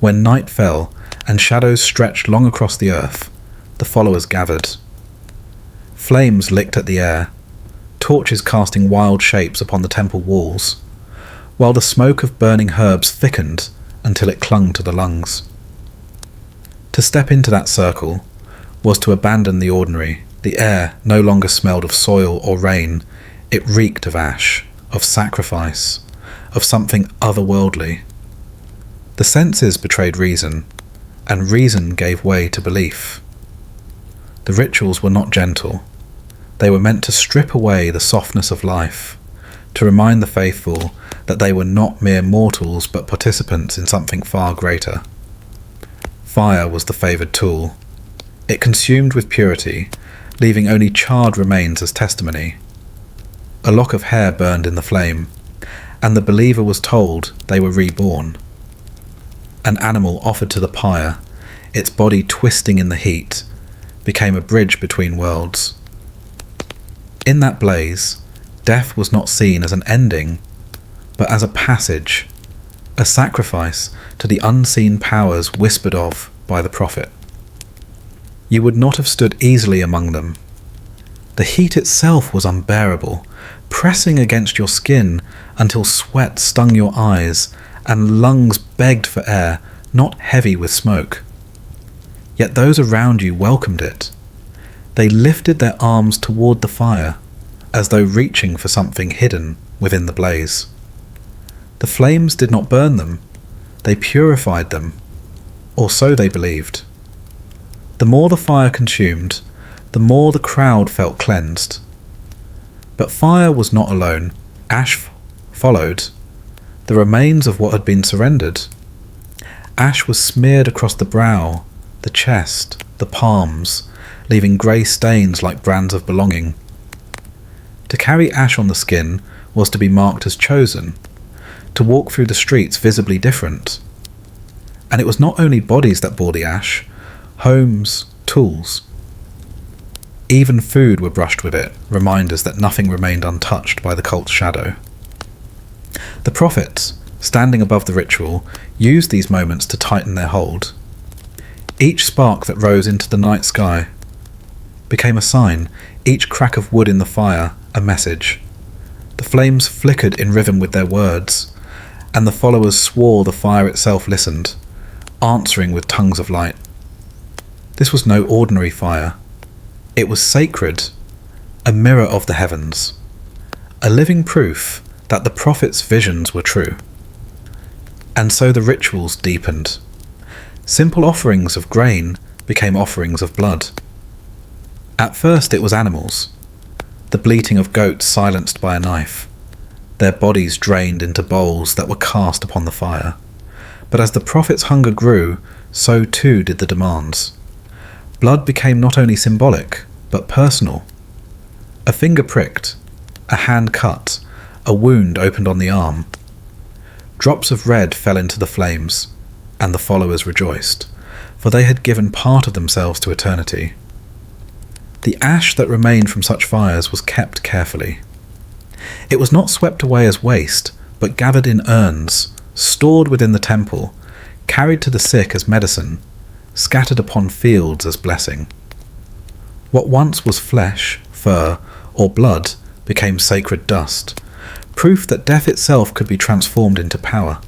When night fell and shadows stretched long across the earth, the followers gathered. Flames licked at the air, torches casting wild shapes upon the temple walls, while the smoke of burning herbs thickened until it clung to the lungs. To step into that circle was to abandon the ordinary. The air no longer smelled of soil or rain, it reeked of ash, of sacrifice, of something otherworldly. The senses betrayed reason, and reason gave way to belief. The rituals were not gentle. They were meant to strip away the softness of life, to remind the faithful that they were not mere mortals but participants in something far greater. Fire was the favoured tool. It consumed with purity, leaving only charred remains as testimony. A lock of hair burned in the flame, and the believer was told they were reborn. An animal offered to the pyre, its body twisting in the heat, became a bridge between worlds. In that blaze, death was not seen as an ending, but as a passage, a sacrifice to the unseen powers whispered of by the prophet. You would not have stood easily among them. The heat itself was unbearable, pressing against your skin until sweat stung your eyes and lungs begged for air, not heavy with smoke. Yet those around you welcomed it. They lifted their arms toward the fire, as though reaching for something hidden within the blaze. The flames did not burn them, they purified them, or so they believed. The more the fire consumed, the more the crowd felt cleansed. But fire was not alone. Ash followed, the remains of what had been surrendered. Ash was smeared across the brow, the chest, the palms, leaving grey stains like brands of belonging. To carry ash on the skin was to be marked as chosen, to walk through the streets visibly different. And it was not only bodies that bore the ash, homes, tools. Even food were brushed with it, reminders that nothing remained untouched by the cult's shadow. The prophets, standing above the ritual, used these moments to tighten their hold. Each spark that rose into the night sky became a sign, each crack of wood in the fire a message. The flames flickered in rhythm with their words, and the followers swore the fire itself listened, answering with tongues of light. This was no ordinary fire. It was sacred, a mirror of the heavens, a living proof that the prophets' visions were true. And so the rituals deepened. Simple offerings of grain became offerings of blood. At first it was animals, the bleating of goats silenced by a knife, their bodies drained into bowls that were cast upon the fire. But as the prophets' hunger grew, so too did the demands. Blood became not only symbolic, but personal. A finger pricked, a hand cut, a wound opened on the arm. Drops of red fell into the flames, and the followers rejoiced, for they had given part of themselves to eternity. The ash that remained from such fires was kept carefully. It was not swept away as waste, but gathered in urns, stored within the temple, carried to the sick as medicine, scattered upon fields as blessing. What once was flesh, fur, or blood became sacred dust, proof that death itself could be transformed into power.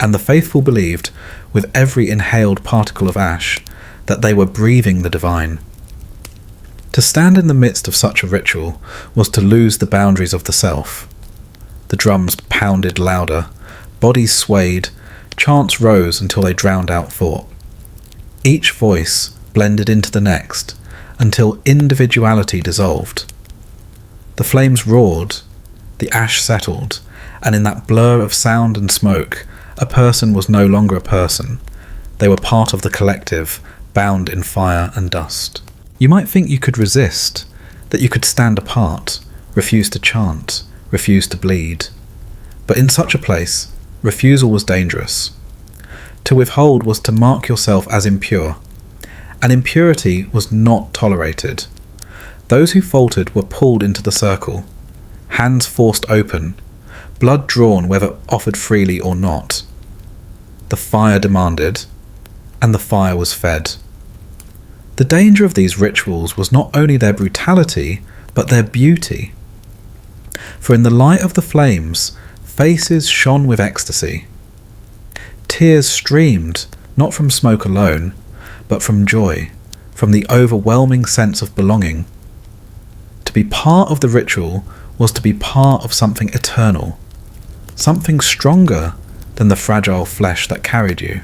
And the faithful believed, with every inhaled particle of ash, that they were breathing the divine. To stand in the midst of such a ritual was to lose the boundaries of the self. The drums pounded louder, bodies swayed, chants rose until they drowned out thought. Each voice blended into the next, until individuality dissolved. The flames roared, the ash settled, and in that blur of sound and smoke, a person was no longer a person. They were part of the collective, bound in fire and dust. You might think you could resist, that you could stand apart, refuse to chant, refuse to bleed. But in such a place, refusal was dangerous. To withhold was to mark yourself as impure, and impurity was not tolerated. Those who faltered were pulled into the circle, hands forced open, blood drawn whether offered freely or not. The fire demanded, and the fire was fed. The danger of these rituals was not only their brutality, but their beauty. For in the light of the flames, faces shone with ecstasy. Tears streamed, not from smoke alone, but from joy, from the overwhelming sense of belonging. To be part of the ritual was to be part of something eternal, something stronger than the fragile flesh that carried you.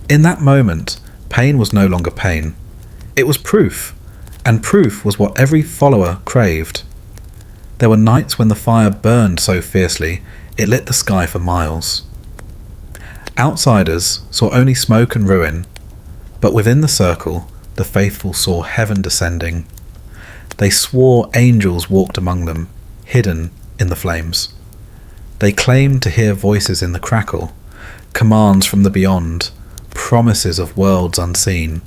In that moment, pain was no longer pain. It was proof, and proof was what every follower craved. There were nights when the fire burned so fiercely it lit the sky for miles. Outsiders saw only smoke and ruin, but within the circle, the faithful saw heaven descending. They swore angels walked among them, hidden in the flames. They claimed to hear voices in the crackle, commands from the beyond, promises of worlds unseen.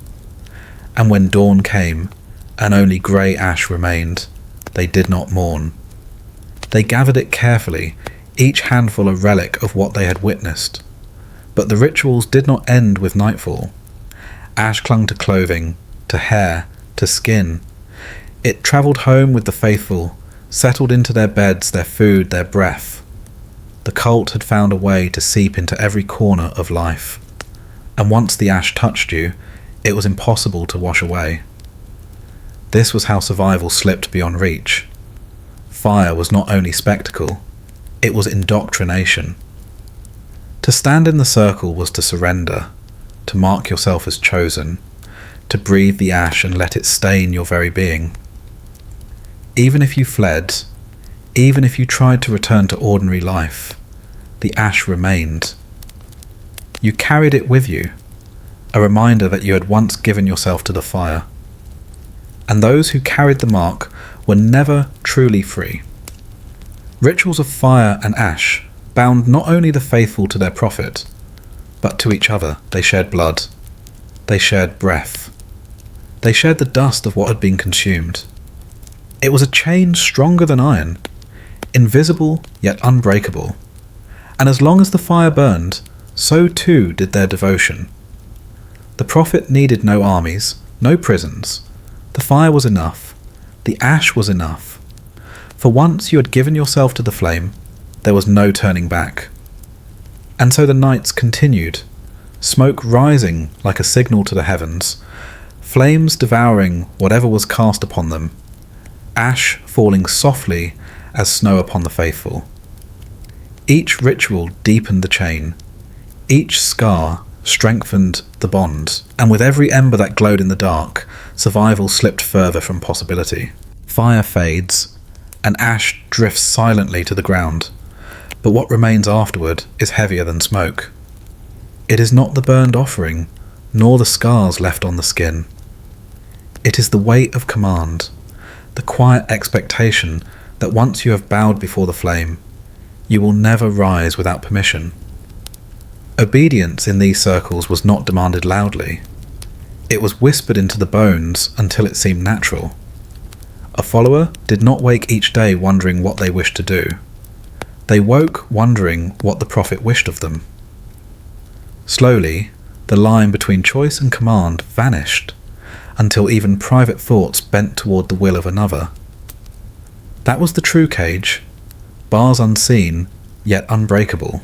And when dawn came, and only grey ash remained, they did not mourn. They gathered it carefully, each handful a relic of what they had witnessed. But the rituals did not end with nightfall. Ash clung to clothing, to hair, to skin. It travelled home with the faithful, settled into their beds, their food, their breath. The cult had found a way to seep into every corner of life. And once the ash touched you, it was impossible to wash away. This was how survival slipped beyond reach. Fire was not only spectacle, it was indoctrination. To stand in the circle was to surrender, to mark yourself as chosen, to breathe the ash and let it stain your very being. Even if you fled, even if you tried to return to ordinary life, the ash remained. You carried it with you, a reminder that you had once given yourself to the fire. And those who carried the mark were never truly free. Rituals of fire and ash bound not only the faithful to their prophet, but to each other. They shared blood. They shared breath. They shared the dust of what had been consumed. It was a chain stronger than iron, invisible yet unbreakable. And as long as the fire burned, so too did their devotion. The prophet needed no armies, no prisons. The fire was enough. The ash was enough. For once you had given yourself to the flame, there was no turning back. And so the nights continued, smoke rising like a signal to the heavens, flames devouring whatever was cast upon them, ash falling softly as snow upon the faithful. Each ritual deepened the chain. Each scar strengthened the bond, and with every ember that glowed in the dark, survival slipped further from possibility. Fire fades, and ash drifts silently to the ground, but what remains afterward is heavier than smoke. It is not the burned offering, nor the scars left on the skin. It is the weight of command, the quiet expectation that once you have bowed before the flame, you will never rise without permission. Obedience in these circles was not demanded loudly. It was whispered into the bones until it seemed natural. A follower did not wake each day wondering what they wished to do. They woke wondering what the prophet wished of them. Slowly, the line between choice and command vanished, until even private thoughts bent toward the will of another. That was the true cage, bars unseen, yet unbreakable.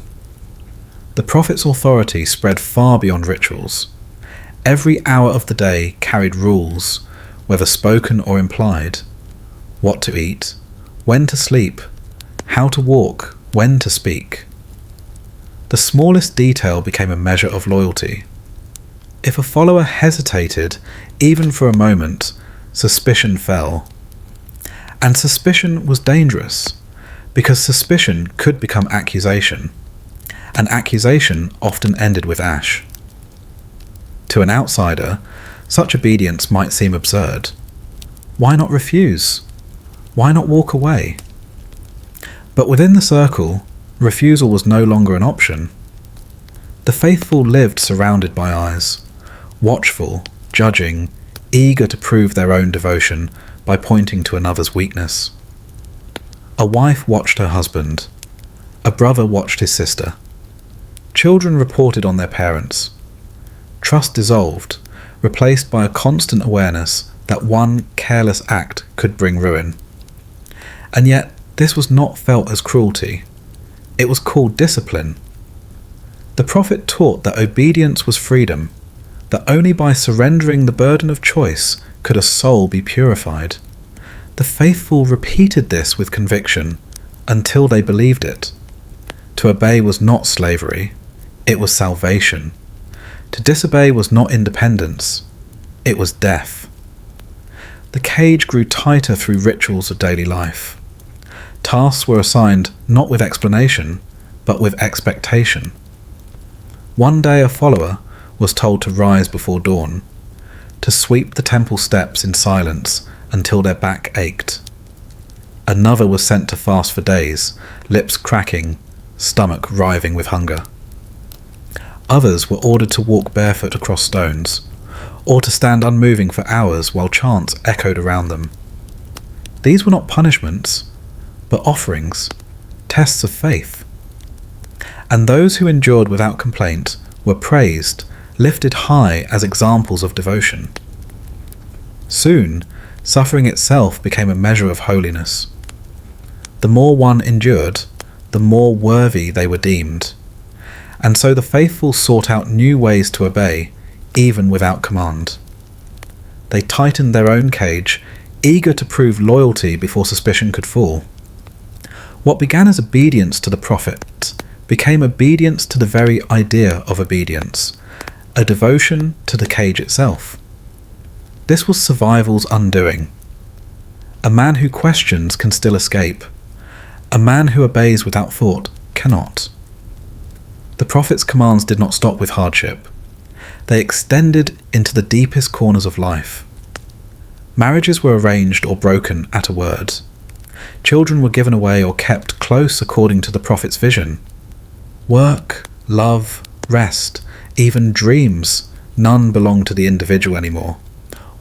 The prophet's authority spread far beyond rituals. Every hour of the day carried rules, whether spoken or implied. What to eat, when to sleep, how to walk, when to speak. The smallest detail became a measure of loyalty. If a follower hesitated, even for a moment, suspicion fell. And suspicion was dangerous, because suspicion could become accusation. An accusation often ended with ash. To an outsider, such obedience might seem absurd. Why not refuse? Why not walk away? But within the circle, refusal was no longer an option. The faithful lived surrounded by eyes, watchful, judging, eager to prove their own devotion by pointing to another's weakness. A wife watched her husband. A brother watched his sister. Children reported on their parents. Trust dissolved, replaced by a constant awareness that one careless act could bring ruin. And yet, this was not felt as cruelty. It was called discipline. The prophet taught that obedience was freedom, that only by surrendering the burden of choice could a soul be purified. The faithful repeated this with conviction until they believed it. To obey was not slavery, it was salvation. To disobey was not independence, it was death. The cage grew tighter through rituals of daily life. Tasks were assigned not with explanation, but with expectation. One day a follower was told to rise before dawn, to sweep the temple steps in silence until their back ached. Another was sent to fast for days, lips cracking, stomach writhing with hunger. Others were ordered to walk barefoot across stones, or to stand unmoving for hours while chants echoed around them. These were not punishments, but offerings, tests of faith. And those who endured without complaint were praised, lifted high as examples of devotion. Soon, suffering itself became a measure of holiness. The more one endured, the more worthy they were deemed. And so the faithful sought out new ways to obey, even without command. They tightened their own cage, eager to prove loyalty before suspicion could fall. What began as obedience to the prophet became obedience to the very idea of obedience, a devotion to the cage itself. This was survival's undoing. A man who questions can still escape. A man who obeys without thought cannot. The Prophet's commands did not stop with hardship. They extended into the deepest corners of life. Marriages were arranged or broken at a word. Children were given away or kept close according to the Prophet's vision. Work, love, rest, even dreams, none belonged to the individual anymore.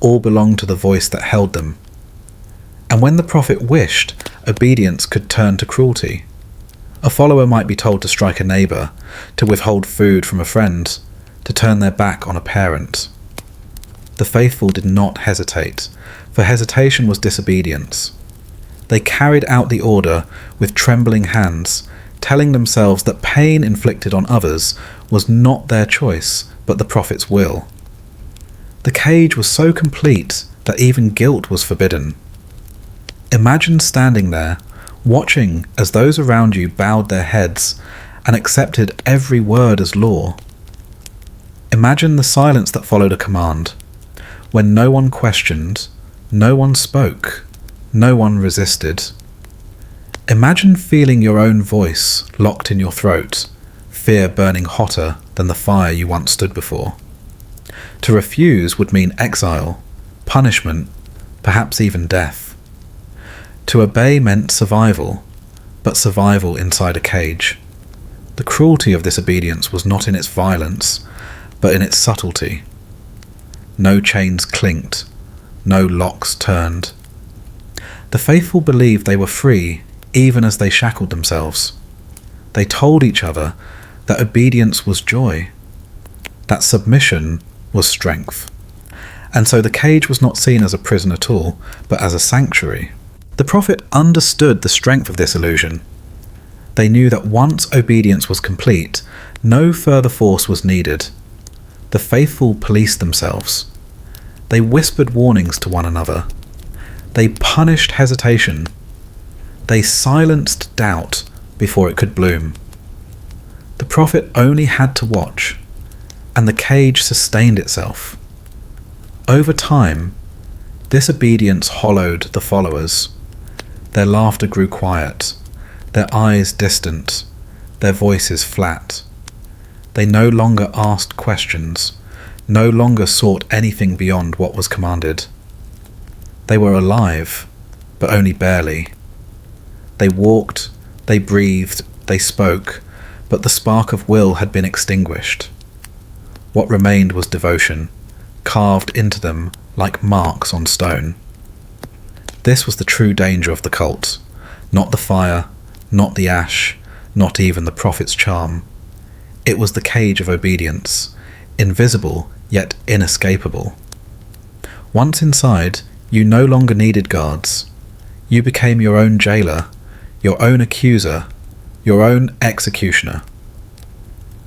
All belonged to the voice that held them. And when the Prophet wished, obedience could turn to cruelty. A follower might be told to strike a neighbour, to withhold food from a friend, to turn their back on a parent. The faithful did not hesitate, for hesitation was disobedience. They carried out the order with trembling hands, telling themselves that pain inflicted on others was not their choice, but the Prophet's will. The cage was so complete that even guilt was forbidden. Imagine standing there, watching as those around you bowed their heads and accepted every word as law. Imagine the silence that followed a command, when no one questioned, no one spoke, no one resisted. Imagine feeling your own voice locked in your throat, fear burning hotter than the fire you once stood before. To refuse would mean exile, punishment, perhaps even death. To obey meant survival, but survival inside a cage. The cruelty of this obedience was not in its violence, but in its subtlety. No chains clinked, no locks turned. The faithful believed they were free even as they shackled themselves. They told each other that obedience was joy, that submission was strength. And so the cage was not seen as a prison at all, but as a sanctuary. The Prophet understood the strength of this illusion. They knew that once obedience was complete, no further force was needed. The faithful policed themselves. They whispered warnings to one another. They punished hesitation. They silenced doubt before it could bloom. The Prophet only had to watch, and the cage sustained itself. Over time, this obedience hollowed the followers. Their laughter grew quiet, their eyes distant, their voices flat. They no longer asked questions, no longer sought anything beyond what was commanded. They were alive, but only barely. They walked, they breathed, they spoke, but the spark of will had been extinguished. What remained was devotion, carved into them like marks on stone. This was the true danger of the cult, not the fire, not the ash, not even the Prophet's charm. It was the cage of obedience, invisible yet inescapable. Once inside, you no longer needed guards. You became your own jailer, your own accuser, your own executioner.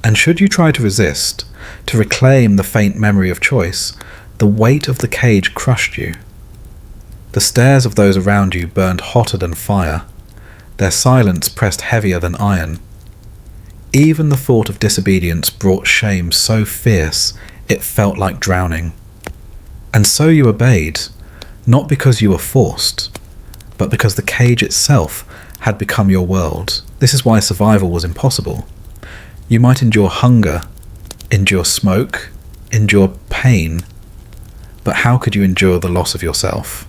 And should you try to resist, to reclaim the faint memory of choice, the weight of the cage crushed you. The stares of those around you burned hotter than fire. Their silence pressed heavier than iron. Even the thought of disobedience brought shame so fierce it felt like drowning. And so you obeyed, not because you were forced, but because the cage itself had become your world. This is why survival was impossible. You might endure hunger, endure smoke, endure pain, but how could you endure the loss of yourself?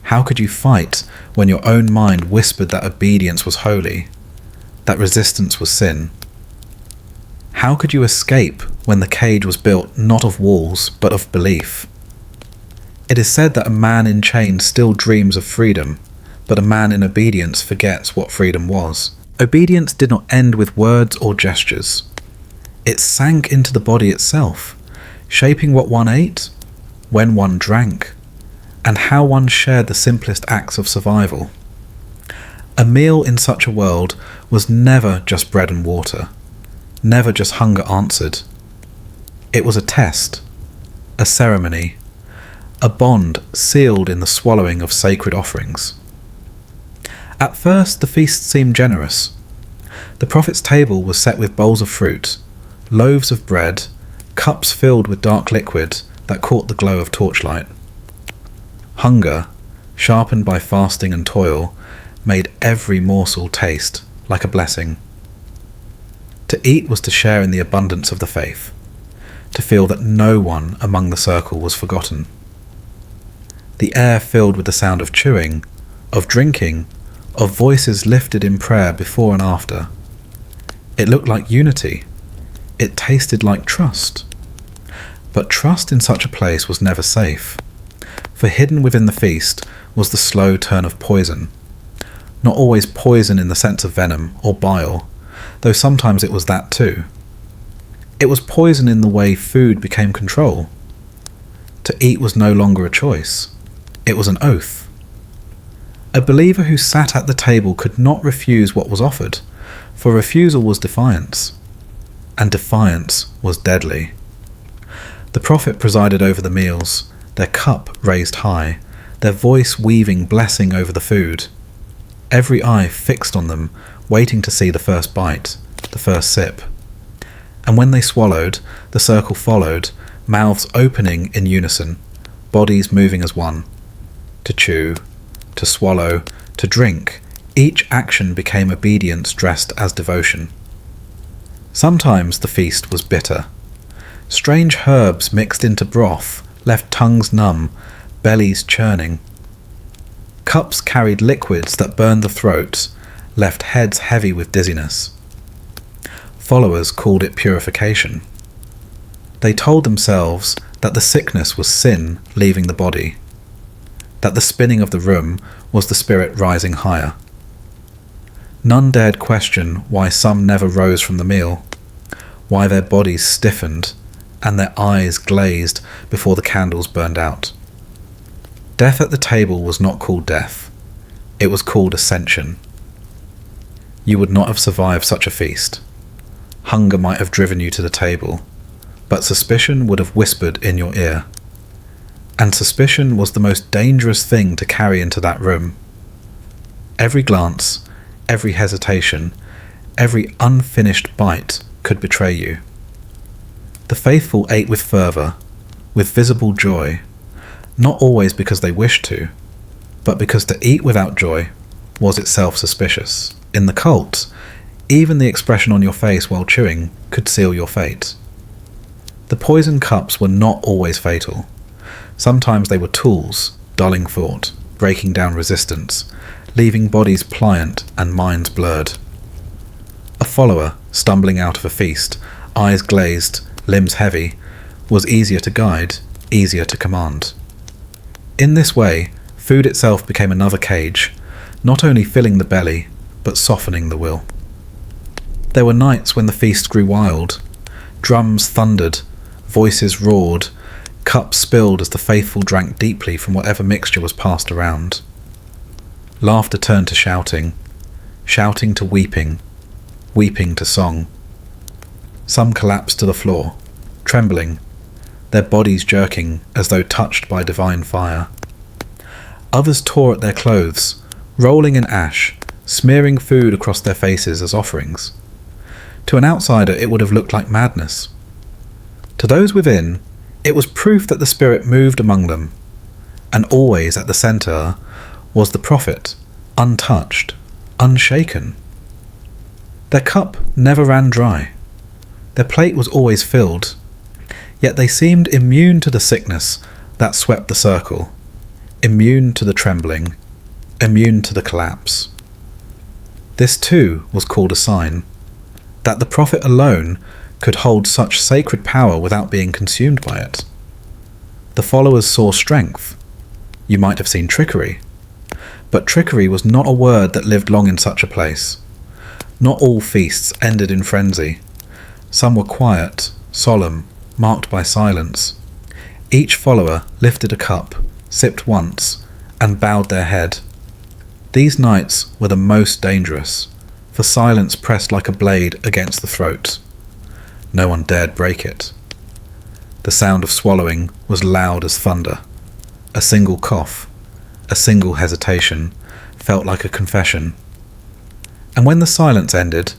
How could you fight when your own mind whispered that obedience was holy, that resistance was sin? How could you escape when the cage was built not of walls, but of belief? It is said that a man in chains still dreams of freedom, but a man in obedience forgets what freedom was. Obedience did not end with words or gestures. It sank into the body itself, shaping what one ate, when one drank, and how one shared the simplest acts of survival. A meal in such a world was never just bread and water, never just hunger answered. It was a test, a ceremony, a bond sealed in the swallowing of sacred offerings. At first the feast seemed generous. The Prophet's table was set with bowls of fruit, loaves of bread, cups filled with dark liquid that caught the glow of torchlight. Hunger, sharpened by fasting and toil, made every morsel taste like a blessing. To eat was to share in the abundance of the faith, to feel that no one among the circle was forgotten. The air filled with the sound of chewing, of drinking, of voices lifted in prayer before and after. It looked like unity. It tasted like trust. But trust in such a place was never safe, for hidden within the feast was the slow turn of poison. Not always poison in the sense of venom or bile, though sometimes it was that too. It was poison in the way food became control. To eat was no longer a choice. It was an oath. A believer who sat at the table could not refuse what was offered, for refusal was defiance, and defiance was deadly. The prophet presided over the meals, their cup raised high, their voice weaving blessing over the food. Every eye fixed on them, waiting to see the first bite, the first sip. And when they swallowed, the circle followed, mouths opening in unison, bodies moving as one. To chew, to swallow, to drink, each action became obedience dressed as devotion. Sometimes the feast was bitter. Strange herbs mixed into broth left tongues numb, bellies churning. Cups carried liquids that burned the throat, left heads heavy with dizziness. Followers called it purification. They told themselves that the sickness was sin leaving the body, that the spinning of the room was the spirit rising higher. None dared question why some never rose from the meal, why their bodies stiffened and their eyes glazed before the candles burned out. Death at the table was not called death. It was called ascension. You would not have survived such a feast. Hunger might have driven you to the table, but suspicion would have whispered in your ear. And suspicion was the most dangerous thing to carry into that room. Every glance, every hesitation, every unfinished bite could betray you. The faithful ate with fervour, with visible joy, not always because they wished to, but because to eat without joy was itself suspicious. In the cult, even the expression on your face while chewing could seal your fate. The poison cups were not always fatal. Sometimes they were tools, dulling thought, breaking down resistance, leaving bodies pliant and minds blurred. A follower, stumbling out of a feast, eyes glazed, limbs heavy, was easier to guide, easier to command. In this way, food itself became another cage, not only filling the belly, but softening the will. There were nights when the feast grew wild. Drums thundered, voices roared, cups spilled as the faithful drank deeply from whatever mixture was passed around. Laughter turned to shouting, shouting to weeping, weeping to song. Some collapsed to the floor, trembling, their bodies jerking as though touched by divine fire. Others tore at their clothes, rolling in ash, smearing food across their faces as offerings. To an outsider it would have looked like madness. To those within, it was proof that the Spirit moved among them, and always at the centre was the prophet, untouched, unshaken. Their cup never ran dry. Their plate was always filled, yet they seemed immune to the sickness that swept the circle, immune to the trembling, immune to the collapse. This too was called a sign, that the prophet alone could hold such sacred power without being consumed by it. The followers saw strength. You might have seen trickery, but trickery was not a word that lived long in such a place. Not all feasts ended in frenzy. Some were quiet, solemn, marked by silence. Each follower lifted a cup, sipped once, and bowed their head. These nights were the most dangerous, for silence pressed like a blade against the throat. No one dared break it. The sound of swallowing was loud as thunder. A single cough, a single hesitation, felt like a confession. And when the silence ended,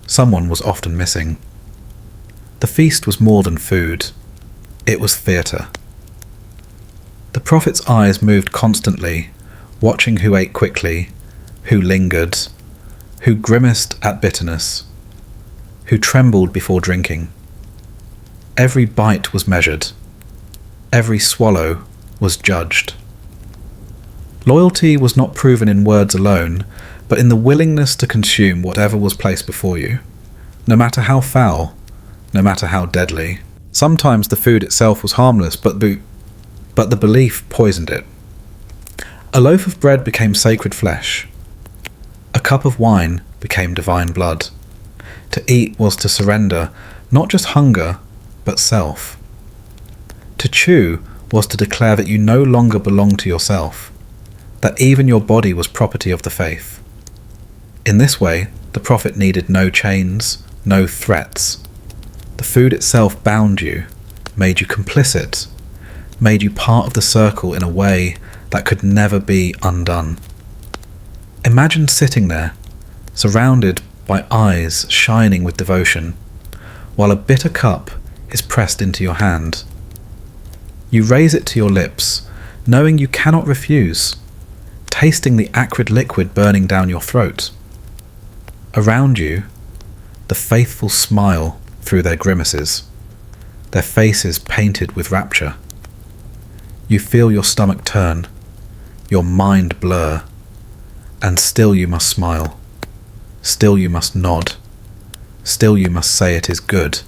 someone was often missing. The feast was more than food. It was theatre. The prophet's eyes moved constantly, watching who ate quickly, who lingered, who grimaced at bitterness, who trembled before drinking. Every bite was measured. Every swallow was judged. Loyalty was not proven in words alone, but in the willingness to consume whatever was placed before you, no matter how foul, no matter how deadly. Sometimes the food itself was harmless, but the belief poisoned it. A loaf of bread became sacred flesh. A cup of wine became divine blood. To eat was to surrender not just hunger, but self. To chew was to declare that you no longer belonged to yourself, that even your body was property of the faith. In this way, the prophet needed no chains, no threats. The food itself bound you, made you complicit, made you part of the circle in a way that could never be undone. Imagine sitting there, surrounded by eyes shining with devotion, while a bitter cup is pressed into your hand. You raise it to your lips, knowing you cannot refuse, tasting the acrid liquid burning down your throat. Around you, the faithful smile through their grimaces, their faces painted with rapture. You feel your stomach turn, your mind blur, and still you must smile, still you must nod, still you must say it is good,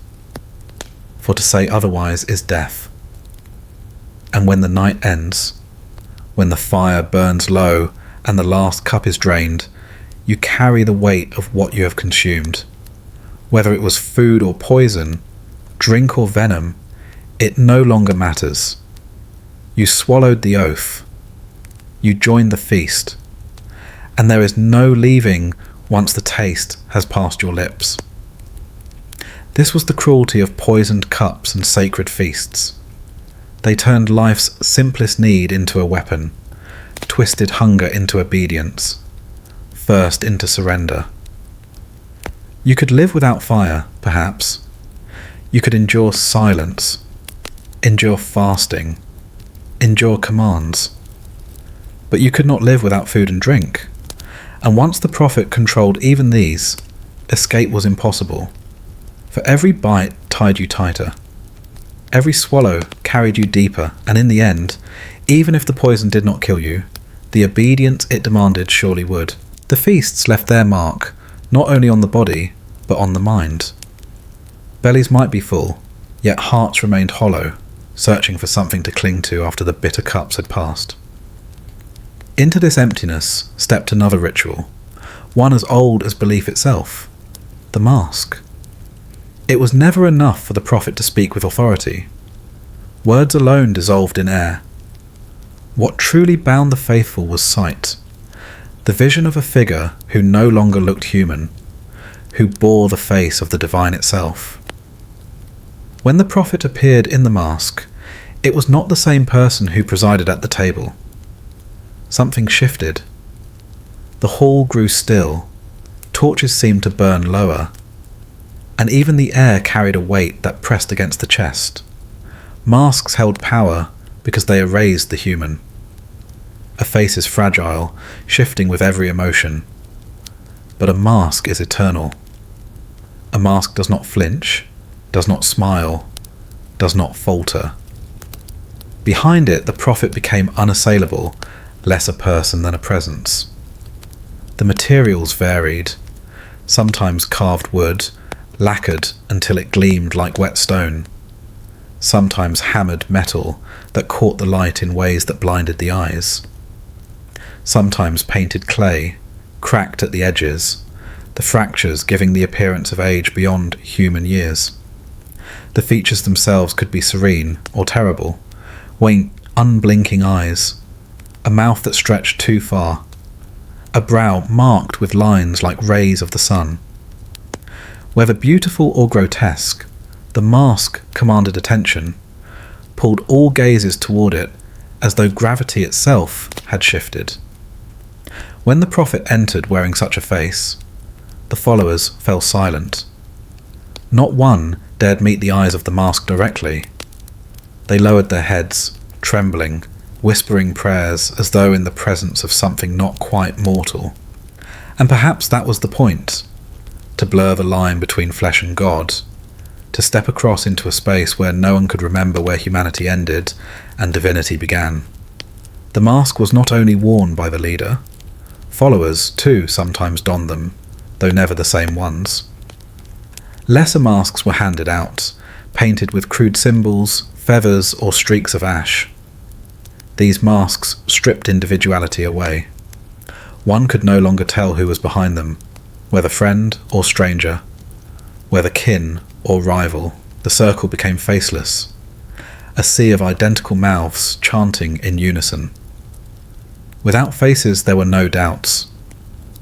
for to say otherwise is death. And when the night ends, when the fire burns low and the last cup is drained, you carry the weight of what you have consumed. Whether it was food or poison, drink or venom, it no longer matters. You swallowed the oath. You joined the feast. And there is no leaving once the taste has passed your lips. This was the cruelty of poisoned cups and sacred feasts. They turned life's simplest need into a weapon, twisted hunger into obedience, thirst into surrender. You could live without fire, perhaps. You could endure silence, endure fasting, endure commands. But you could not live without food and drink. And once the prophet controlled even these, escape was impossible. For every bite tied you tighter. Every swallow carried you deeper, and in the end, even if the poison did not kill you, the obedience it demanded surely would. The feasts left their mark, not only on the body, but on the mind. Bellies might be full, yet hearts remained hollow, searching for something to cling to after the bitter cups had passed. Into this emptiness stepped another ritual, one as old as belief itself, the mask. It was never enough for the prophet to speak with authority. Words alone dissolved in air. What truly bound the faithful was sight, the vision of a figure who no longer looked human, who bore the face of the divine itself. When the prophet appeared in the mask, it was not the same person who presided at the table. Something shifted. The hall grew still, torches seemed to burn lower, and even the air carried a weight that pressed against the chest. Masks held power because they erased the human. A face is fragile, shifting with every emotion. But a mask is eternal. A mask does not flinch, does not smile, does not falter. Behind it, the prophet became unassailable, less a person than a presence. The materials varied, sometimes carved wood, lacquered until it gleamed like wet stone, sometimes hammered metal that caught the light in ways that blinded the eyes, sometimes painted clay, cracked at the edges, the fractures giving the appearance of age beyond human years. The features themselves could be serene or terrible, unblinking eyes, a mouth that stretched too far, a brow marked with lines like rays of the sun. Whether beautiful or grotesque, the mask commanded attention, pulled all gazes toward it as though gravity itself had shifted. When the prophet entered wearing such a face, the followers fell silent. Not one dared meet the eyes of the mask directly. They lowered their heads, trembling, whispering prayers as though in the presence of something not quite mortal. And perhaps that was the point, to blur the line between flesh and God, to step across into a space where no one could remember where humanity ended and divinity began. The mask was not only worn by the leader, followers too sometimes donned them, though never the same ones. Lesser masks were handed out, painted with crude symbols, feathers or streaks of ash. These masks stripped individuality away. One could no longer tell who was behind them, whether friend or stranger, whether kin or rival. The circle became faceless, a sea of identical mouths chanting in unison. Without faces there were no doubts.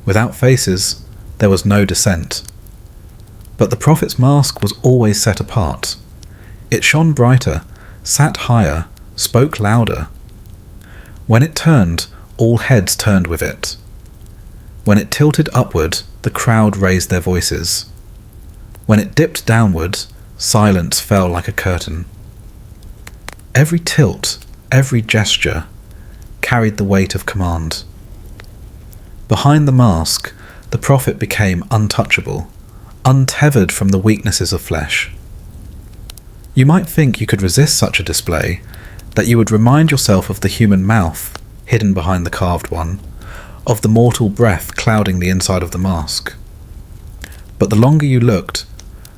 Without faces there was no dissent. But the prophet's mask was always set apart. It shone brighter, sat higher, spoke louder. When it turned, all heads turned with it. When it tilted upward, the crowd raised their voices. When it dipped downward, silence fell like a curtain. Every tilt, every gesture, carried the weight of command. Behind the mask, the prophet became untouchable, untethered from the weaknesses of flesh. You might think you could resist such a display, that you would remind yourself of the human mouth hidden behind the carved one, of the mortal breath clouding the inside of the mask. But the longer you looked,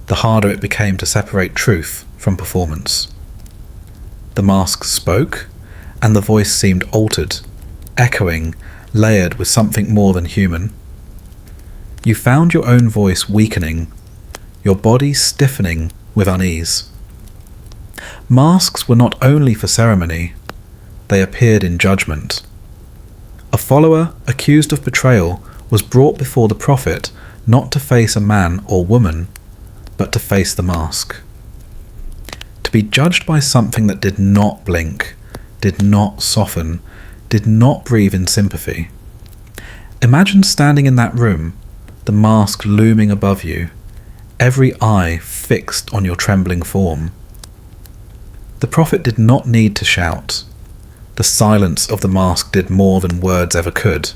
the harder it became to separate truth from performance. The mask spoke, and the voice seemed altered, echoing, layered with something more than human. You found your own voice weakening, your body stiffening with unease. Masks were not only for ceremony, they appeared in judgment. A follower accused of betrayal was brought before the prophet not to face a man or woman, but to face the mask. To be judged by something that did not blink, did not soften, did not breathe in sympathy. Imagine standing in that room, the mask looming above you, every eye fixed on your trembling form. The prophet did not need to shout. The silence of the mask did more than words ever could.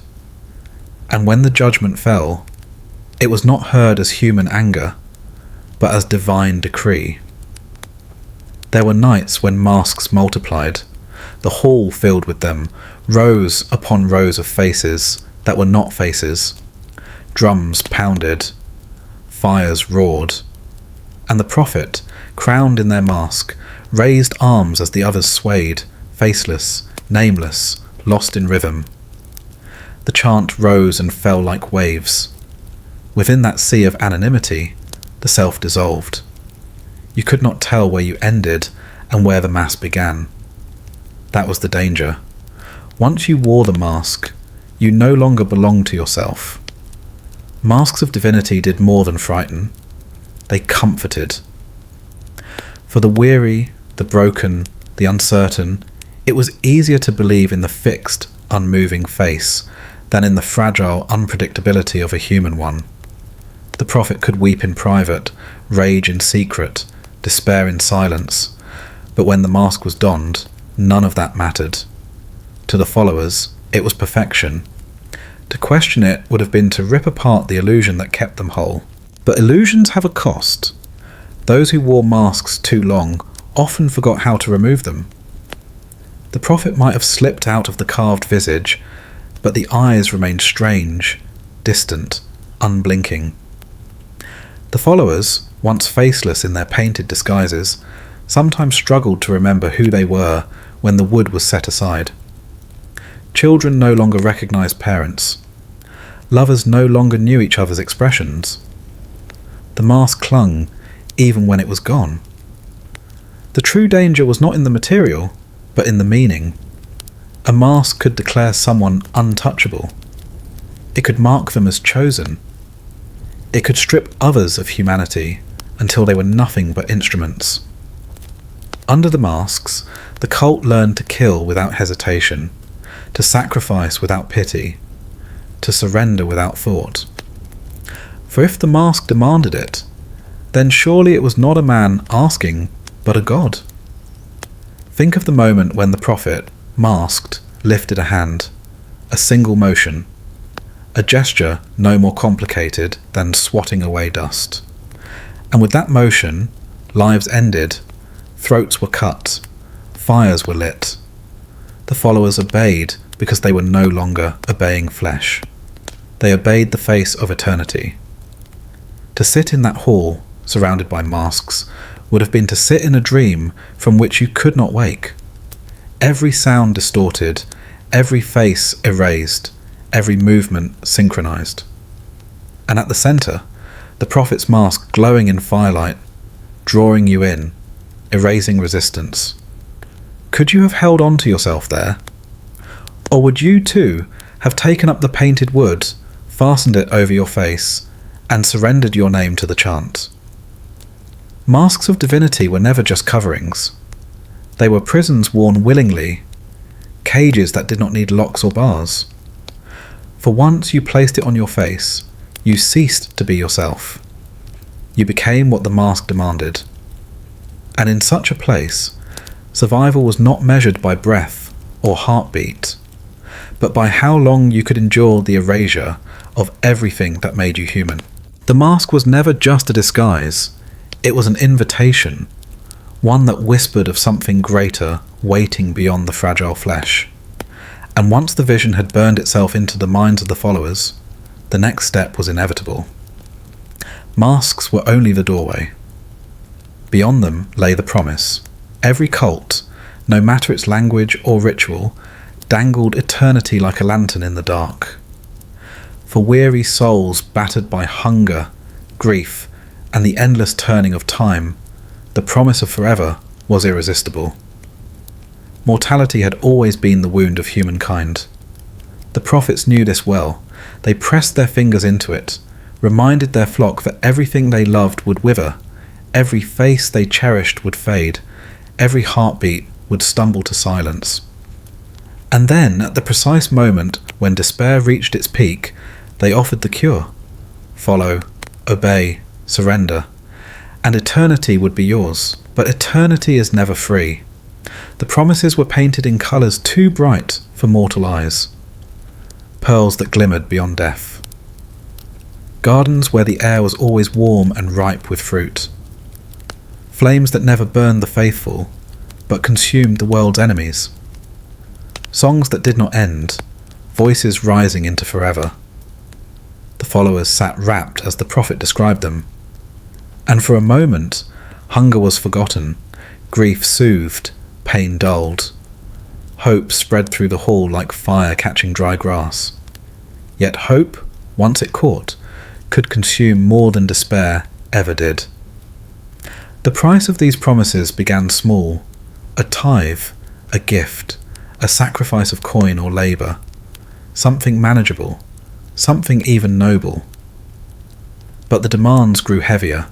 And when the judgment fell, it was not heard as human anger, but as divine decree. There were nights when masks multiplied, the hall filled with them, rows upon rows of faces that were not faces. Drums pounded, fires roared, and the prophet, crowned in their mask, raised arms as the others swayed, faceless, nameless, lost in rhythm. The chant rose and fell like waves. Within that sea of anonymity, the self dissolved. You could not tell where you ended and where the mass began. That was the danger. Once you wore the mask, you no longer belonged to yourself. Masks of divinity did more than frighten. They comforted. For the weary, the broken, the uncertain, it was easier to believe in the fixed, unmoving face than in the fragile unpredictability of a human one. The prophet could weep in private, rage in secret, despair in silence, but when the mask was donned, none of that mattered. To the followers, it was perfection. To question it would have been to rip apart the illusion that kept them whole. But illusions have a cost. Those who wore masks too long often forgot how to remove them. The prophet might have slipped out of the carved visage, but the eyes remained strange, distant, unblinking. The followers, once faceless in their painted disguises, sometimes struggled to remember who they were when the wood was set aside. Children no longer recognized parents. Lovers no longer knew each other's expressions. The mask clung, even when it was gone. The true danger was not in the material, but in the meaning. A mask could declare someone untouchable. It could mark them as chosen. It could strip others of humanity until they were nothing but instruments. Under the masks, the cult learned to kill without hesitation, to sacrifice without pity, to surrender without thought. For if the mask demanded it, then surely it was not a man asking, but a god. Think of the moment when the prophet, masked, lifted a hand, a single motion, a gesture no more complicated than swatting away dust. And with that motion, lives ended, throats were cut, fires were lit. The followers obeyed because they were no longer obeying flesh. They obeyed the face of eternity. To sit in that hall, surrounded by masks, would have been to sit in a dream from which you could not wake. Every sound distorted, every face erased, every movement synchronized. And at the center, the prophet's mask glowing in firelight, drawing you in, erasing resistance. Could you have held on to yourself there? Or would you too have taken up the painted wood, fastened it over your face, and surrendered your name to the chant? Masks of divinity were never just coverings. They were prisons worn willingly, cages that did not need locks or bars. For once you placed it on your face, you ceased to be yourself. You became what the mask demanded. And in such a place, survival was not measured by breath or heartbeat, but by how long you could endure the erasure of everything that made you human. The mask was never just a disguise, it was an invitation, one that whispered of something greater waiting beyond the fragile flesh. And once the vision had burned itself into the minds of the followers, the next step was inevitable. Masks were only the doorway. Beyond them lay the promise. Every cult, no matter its language or ritual, dangled eternity like a lantern in the dark. For weary souls battered by hunger, grief, and the endless turning of time, the promise of forever was irresistible. Mortality had always been the wound of humankind. The prophets knew this well. They pressed their fingers into it, reminded their flock that everything they loved would wither, every face they cherished would fade, every heartbeat would stumble to silence. And then, at the precise moment when despair reached its peak, they offered the cure. Follow, obey, surrender, and eternity would be yours. But eternity is never free. The promises were painted in colours too bright for mortal eyes. Pearls that glimmered beyond death. Gardens where the air was always warm and ripe with fruit. Flames that never burned the faithful, but consumed the world's enemies. Songs that did not end, voices rising into forever. The followers sat rapt as the prophet described them. And for a moment, hunger was forgotten, grief soothed, pain dulled. Hope spread through the hall like fire catching dry grass. Yet hope, once it caught, could consume more than despair ever did. The price of these promises began small, a tithe, a gift, a sacrifice of coin or labour, something manageable, something even noble. But the demands grew heavier.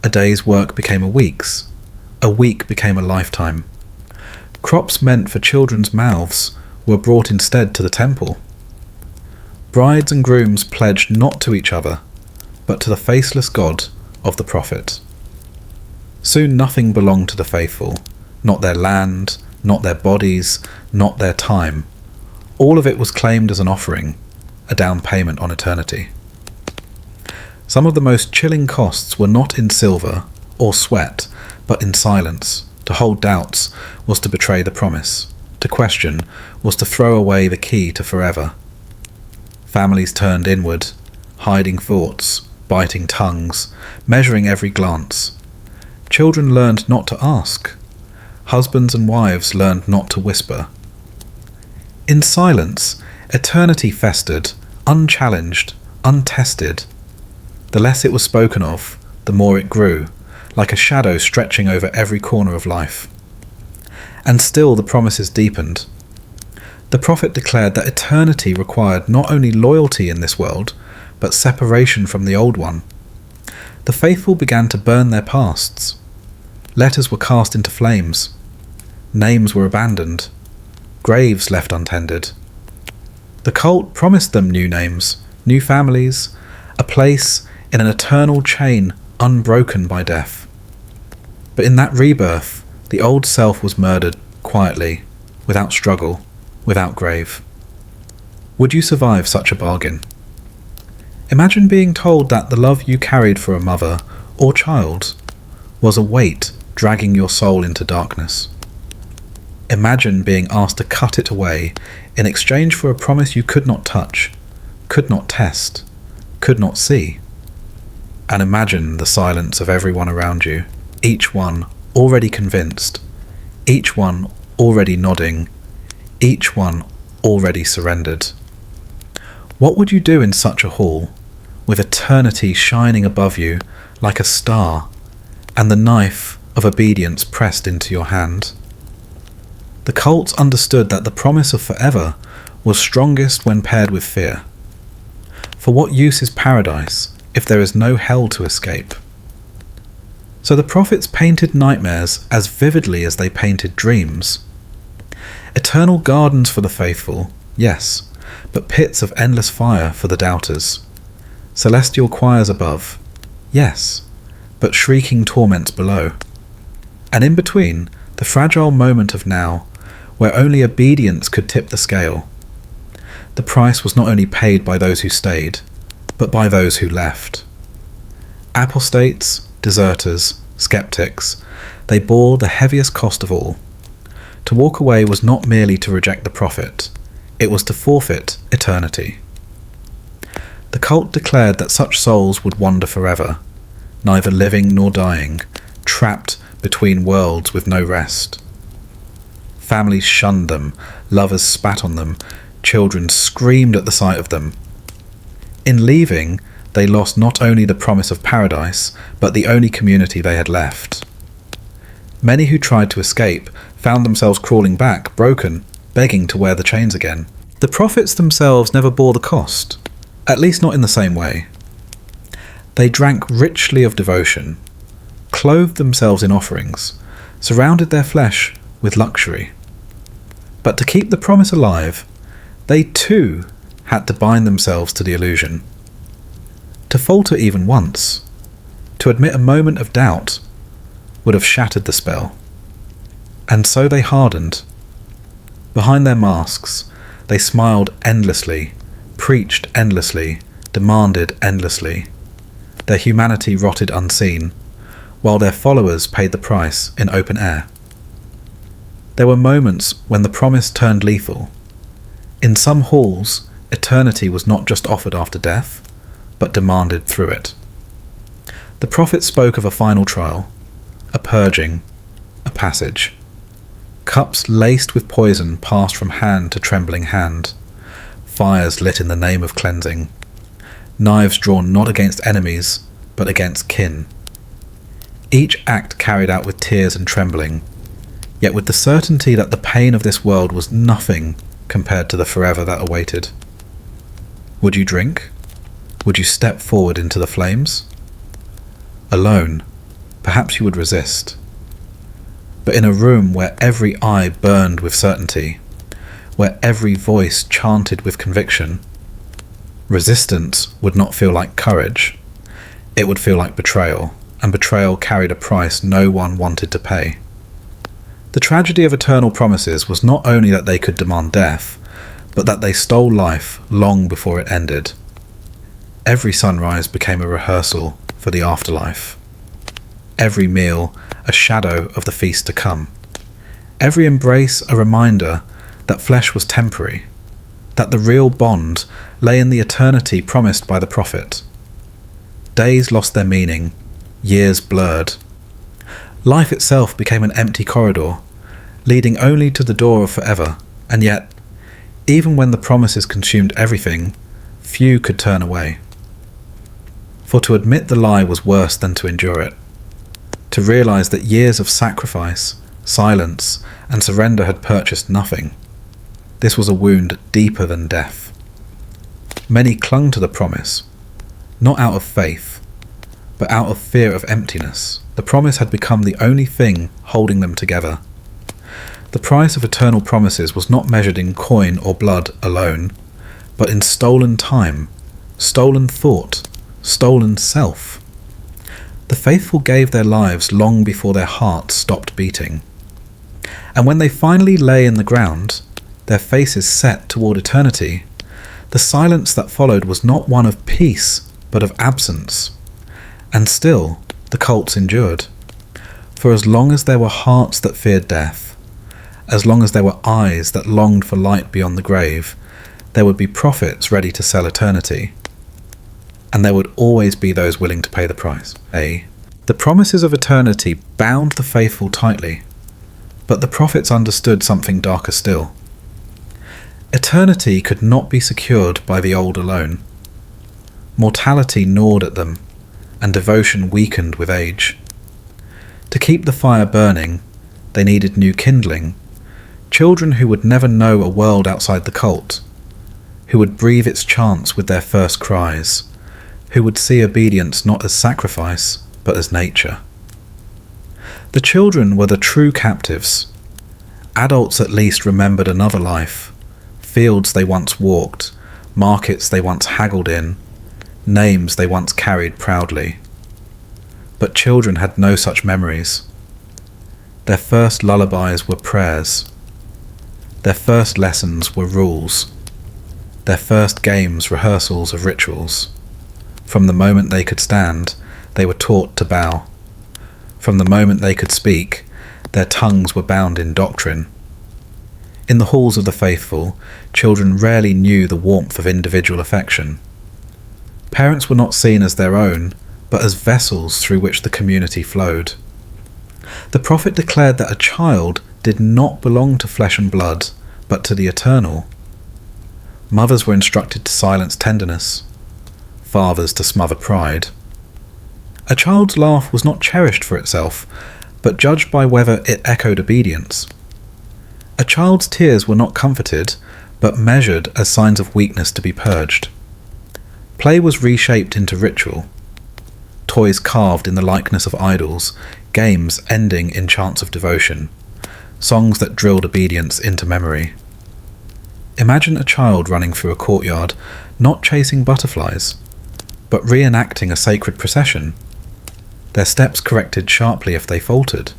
A day's work became a week's. A week became a lifetime. Crops meant for children's mouths were brought instead to the temple. Brides and grooms pledged not to each other, but to the faceless God of the prophet. Soon nothing belonged to the faithful, not their land, not their bodies, not their time. All of it was claimed as an offering, a down payment on eternity. Some of the most chilling costs were not in silver or sweat, but in silence. To hold doubts was to betray the promise. To question was to throw away the key to forever. Families turned inward, hiding thoughts, biting tongues, measuring every glance. Children learned not to ask. Husbands and wives learned not to whisper. In silence, eternity festered, unchallenged, untested. The less it was spoken of, the more it grew, like a shadow stretching over every corner of life. And still the promises deepened. The prophet declared that eternity required not only loyalty in this world, but separation from the old one. The faithful began to burn their pasts. Letters were cast into flames. Names were abandoned. Graves left untended. The cult promised them new names, new families, a place in an eternal chain unbroken by death. But in that rebirth, the old self was murdered quietly, without struggle, without grave. Would you survive such a bargain? Imagine being told that the love you carried for a mother or child was a weight dragging your soul into darkness. Imagine being asked to cut it away in exchange for a promise you could not touch, could not test, could not see. And imagine the silence of everyone around you, each one already convinced, each one already nodding, each one already surrendered. What would you do in such a hall, with eternity shining above you like a star, and the knife of obedience pressed into your hand? The cults understood that the promise of forever was strongest when paired with fear. For what use is paradise if there is no hell to escape? So the prophets painted nightmares as vividly as they painted dreams. Eternal gardens for the faithful, yes, but pits of endless fire for the doubters. Celestial choirs above, yes, but shrieking torments below. And in between, the fragile moment of now, where only obedience could tip the scale. The price was not only paid by those who stayed, but by those who left. Apostates, deserters, skeptics, they bore the heaviest cost of all. To walk away was not merely to reject the prophet, it was to forfeit eternity. The cult declared that such souls would wander forever, neither living nor dying, trapped between worlds with no rest. Families shunned them, lovers spat on them, children screamed at the sight of them. In leaving, they lost not only the promise of paradise, but the only community they had left. Many who tried to escape found themselves crawling back, broken, begging to wear the chains again. The prophets themselves never bore the cost, at least not in the same way. They drank richly of devotion, clothed themselves in offerings, surrounded their flesh with luxury. But to keep the promise alive, they too had to bind themselves to the illusion. To falter even once, to admit a moment of doubt, would have shattered the spell. And so they hardened. Behind their masks, they smiled endlessly, preached endlessly, demanded endlessly. Their humanity rotted unseen, while their followers paid the price in open air. There were moments when the promise turned lethal. In some halls, eternity was not just offered after death, but demanded through it. The prophet spoke of a final trial, a purging, a passage. Cups laced with poison passed from hand to trembling hand. Fires lit in the name of cleansing. Knives drawn not against enemies, but against kin. Each act carried out with tears and trembling, yet with the certainty that the pain of this world was nothing compared to the forever that awaited. Would you drink? Would you step forward into the flames? Alone, perhaps you would resist. But in a room where every eye burned with certainty, where every voice chanted with conviction, resistance would not feel like courage. It would feel like betrayal, and betrayal carried a price no one wanted to pay. The tragedy of eternal promises was not only that they could demand death, but that they stole life long before it ended. Every sunrise became a rehearsal for the afterlife. Every meal a shadow of the feast to come. Every embrace a reminder that flesh was temporary, that the real bond lay in the eternity promised by the prophet. Days lost their meaning, years blurred. Life itself became an empty corridor, leading only to the door of forever, and yet, even when the promises consumed everything, few could turn away. For to admit the lie was worse than to endure it. To realize that years of sacrifice, silence, and surrender had purchased nothing. This was a wound deeper than death. Many clung to the promise, not out of faith, but out of fear of emptiness. The promise had become the only thing holding them together. The price of eternal promises was not measured in coin or blood alone, but in stolen time, stolen thought, stolen self. The faithful gave their lives long before their hearts stopped beating. And when they finally lay in the ground, their faces set toward eternity, the silence that followed was not one of peace, but of absence. And still, the cults endured. For as long as there were hearts that feared death, as long as there were eyes that longed for light beyond the grave, there would be prophets ready to sell eternity. And there would always be those willing to pay the price. The promises of eternity bound the faithful tightly, but the prophets understood something darker still. Eternity could not be secured by the old alone. Mortality gnawed at them, and devotion weakened with age. To keep the fire burning, they needed new kindling, children who would never know a world outside the cult, who would breathe its chants with their first cries, who would see obedience not as sacrifice, but as nature. The children were the true captives. Adults at least remembered another life, fields they once walked, markets they once haggled in, names they once carried proudly. But children had no such memories. Their first lullabies were prayers. Their first lessons were rules. Their first games rehearsals of rituals. From the moment they could stand, they were taught to bow. From the moment they could speak, their tongues were bound in doctrine. In the halls of the faithful, children rarely knew the warmth of individual affection. Parents were not seen as their own, but as vessels through which the community flowed. The prophet declared that a child did not belong to flesh and blood, but to the eternal. Mothers were instructed to silence tenderness, fathers to smother pride. A child's laugh was not cherished for itself, but judged by whether it echoed obedience. A child's tears were not comforted, but measured as signs of weakness to be purged. Play was reshaped into ritual. Toys carved in the likeness of idols, games ending in chants of devotion, songs that drilled obedience into memory. Imagine a child running through a courtyard, not chasing butterflies, but reenacting a sacred procession. Their steps corrected sharply if they faltered.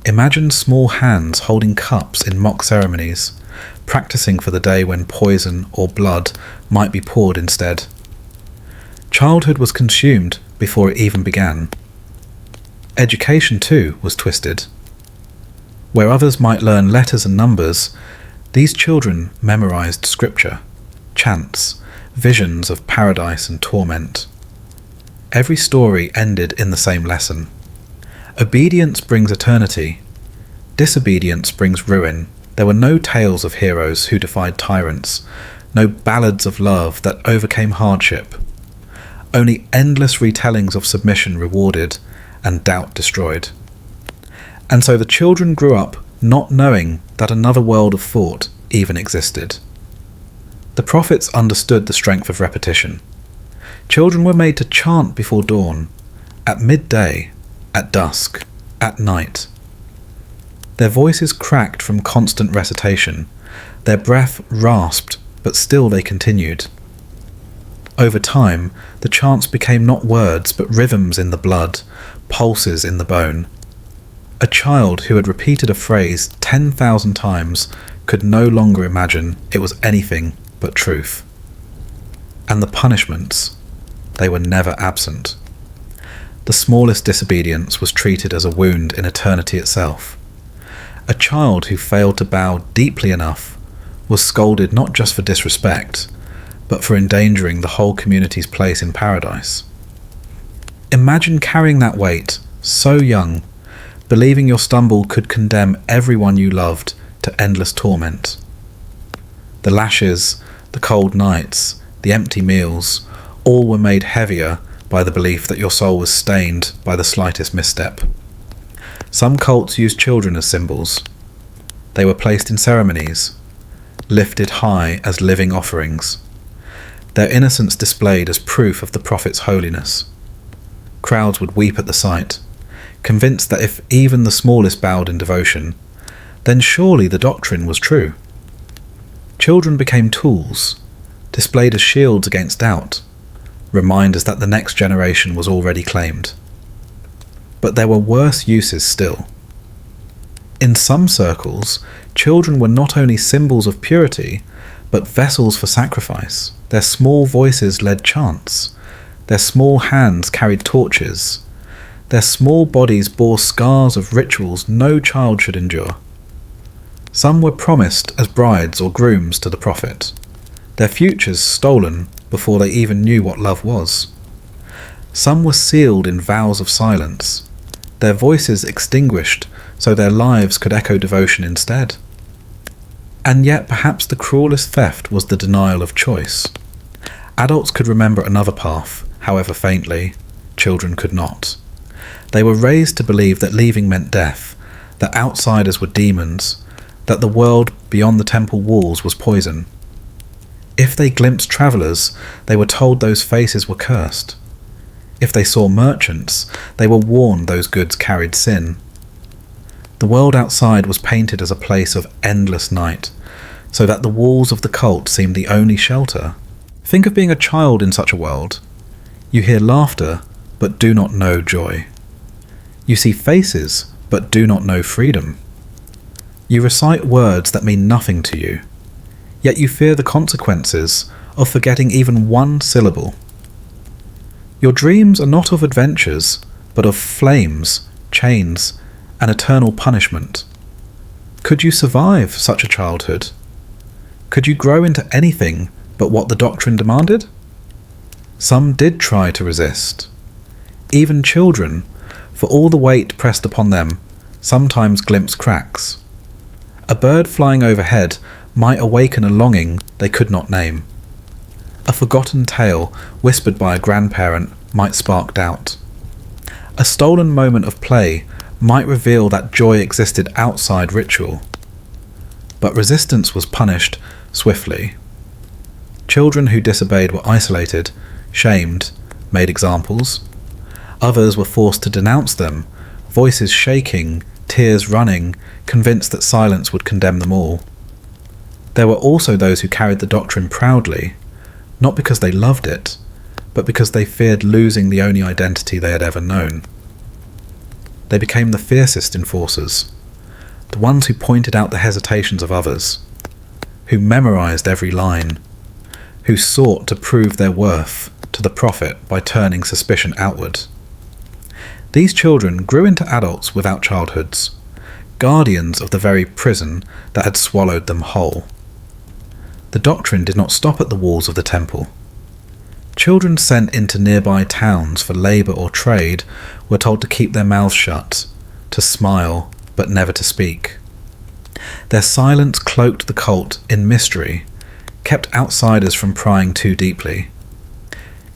Imagine small hands holding cups in mock ceremonies, practicing for the day when poison or blood might be poured instead. Childhood was consumed before it even began. Education, too, was twisted. Where others might learn letters and numbers, these children memorized scripture, chants, visions of paradise and torment. Every story ended in the same lesson. Obedience brings eternity. Disobedience brings ruin. There were no tales of heroes who defied tyrants, no ballads of love that overcame hardship. Only endless retellings of submission rewarded and doubt destroyed. And so the children grew up not knowing that another world of thought even existed. The prophets understood the strength of repetition. Children were made to chant before dawn, at midday, at dusk, at night. Their voices cracked from constant recitation. Their breath rasped, but still they continued. Over time, the chants became not words, but rhythms in the blood, pulses in the bone. A child who had repeated a phrase 10,000 times could no longer imagine it was anything but truth. And the punishments, they were never absent. The smallest disobedience was treated as a wound in eternity itself. A child who failed to bow deeply enough was scolded not just for disrespect, but for endangering the whole community's place in paradise. Imagine carrying that weight, so young, believing your stumble could condemn everyone you loved to endless torment. The lashes, the cold nights, the empty meals, all were made heavier by the belief that your soul was stained by the slightest misstep. Some cults used children as symbols. They were placed in ceremonies, lifted high as living offerings, their innocence displayed as proof of the prophet's holiness. Crowds would weep at the sight, convinced that if even the smallest bowed in devotion, then surely the doctrine was true. Children became tools, displayed as shields against doubt, reminders that the next generation was already claimed. But there were worse uses still. In some circles, children were not only symbols of purity, but vessels for sacrifice. Their small voices led chants. Their small hands carried torches. Their small bodies bore scars of rituals no child should endure. Some were promised as brides or grooms to the prophet, their futures stolen before they even knew what love was. Some were sealed in vows of silence, their voices extinguished so their lives could echo devotion instead. And yet perhaps the cruelest theft was the denial of choice. Adults could remember another path, however faintly. Children could not. They were raised to believe that leaving meant death, that outsiders were demons, that the world beyond the temple walls was poison. If they glimpsed travellers, they were told those faces were cursed. If they saw merchants, they were warned those goods carried sin. The world outside was painted as a place of endless night, so that the walls of the cult seemed the only shelter. Think of being a child in such a world. You hear laughter, but do not know joy. You see faces, but do not know freedom. You recite words that mean nothing to you, yet you fear the consequences of forgetting even one syllable. Your dreams are not of adventures, but of flames, chains, and eternal punishment. Could you survive such a childhood? Could you grow into anything but what the doctrine demanded? Some did try to resist. Even children, for all the weight pressed upon them, sometimes glimpse cracks. A bird flying overhead might awaken a longing they could not name. A forgotten tale whispered by a grandparent might spark doubt. A stolen moment of play might reveal that joy existed outside ritual. But resistance was punished swiftly. Children who disobeyed were isolated, shamed, made examples. Others were forced to denounce them, voices shaking, tears running, convinced that silence would condemn them all. There were also those who carried the doctrine proudly, not because they loved it, but because they feared losing the only identity they had ever known. They became the fiercest enforcers, the ones who pointed out the hesitations of others, who memorized every line, who sought to prove their worth to the prophet by turning suspicion outward. These children grew into adults without childhoods, guardians of the very prison that had swallowed them whole. The doctrine did not stop at the walls of the temple. Children sent into nearby towns for labour or trade were told to keep their mouths shut, to smile but never to speak. Their silence cloaked the cult in mystery, kept outsiders from prying too deeply.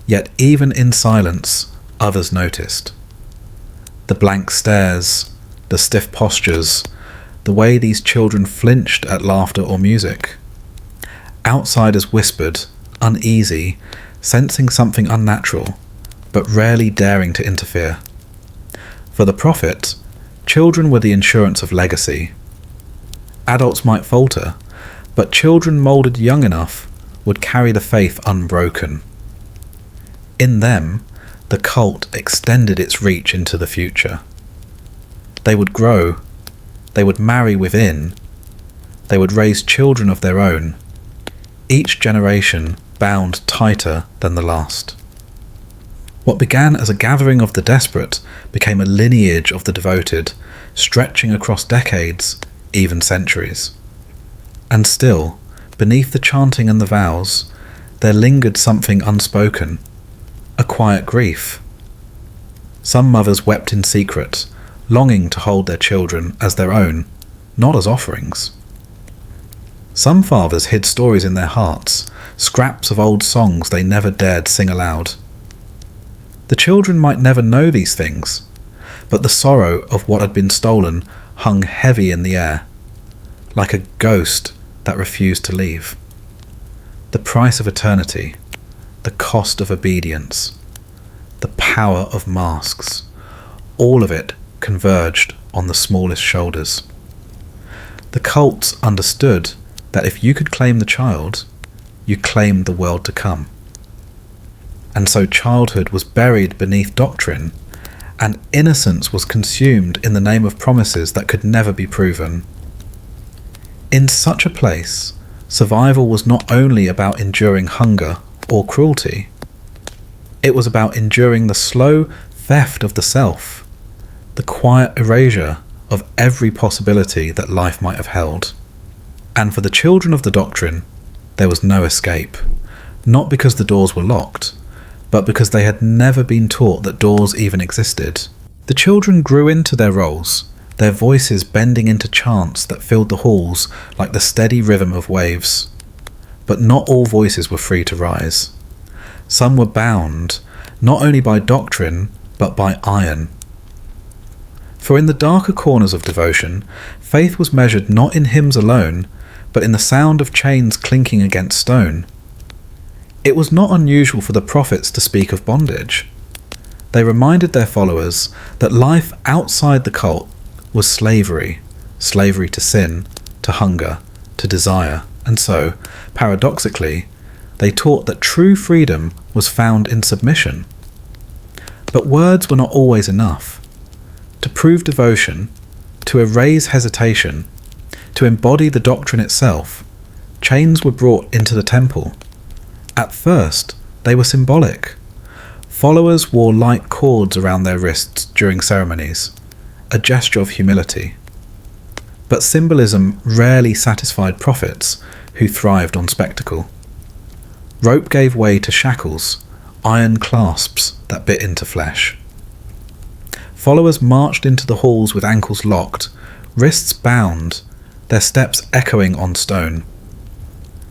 Yet even in silence, others noticed. The blank stares, the stiff postures, the way these children flinched at laughter or music. Outsiders whispered, uneasy, sensing something unnatural, but rarely daring to interfere. For the prophet, children were the insurance of legacy. Adults might falter, but children moulded young enough would carry the faith unbroken. In them, the cult extended its reach into the future. They would grow, they would marry within, they would raise children of their own, each generation bound tighter than the last. What began as a gathering of the desperate became a lineage of the devoted, stretching across decades, even centuries. And still, beneath the chanting and the vows, there lingered something unspoken, a quiet grief. Some mothers wept in secret, longing to hold their children as their own, not as offerings. Some fathers hid stories in their hearts, scraps of old songs they never dared sing aloud. The children might never know these things, but the sorrow of what had been stolen hung heavy in the air, like a ghost that refused to leave. The price of eternity, the cost of obedience, the power of masks, all of it converged on the smallest shoulders. The cults understood that if you could claim the child, you claimed the world to come. And so childhood was buried beneath doctrine, and innocence was consumed in the name of promises that could never be proven. In such a place, survival was not only about enduring hunger or cruelty, it was about enduring the slow theft of the self, the quiet erasure of every possibility that life might have held. And for the children of the doctrine, there was no escape, not because the doors were locked, but because they had never been taught that doors even existed. The children grew into their roles, their voices bending into chants that filled the halls like the steady rhythm of waves. But not all voices were free to rise. Some were bound, not only by doctrine, but by iron. For in the darker corners of devotion, faith was measured not in hymns alone, but in the sound of chains clinking against stone. It was not unusual for the prophets to speak of bondage. They reminded their followers that life outside the cult was slavery, slavery to sin, to hunger, to desire, and so, paradoxically, they taught that true freedom was found in submission. But words were not always enough. To prove devotion, to erase hesitation, to embody the doctrine itself, chains were brought into the temple. At first, they were symbolic. Followers wore light cords around their wrists during ceremonies, a gesture of humility. But symbolism rarely satisfied prophets who thrived on spectacle. Rope gave way to shackles, iron clasps that bit into flesh. Followers marched into the halls with ankles locked, wrists bound, their steps echoing on stone.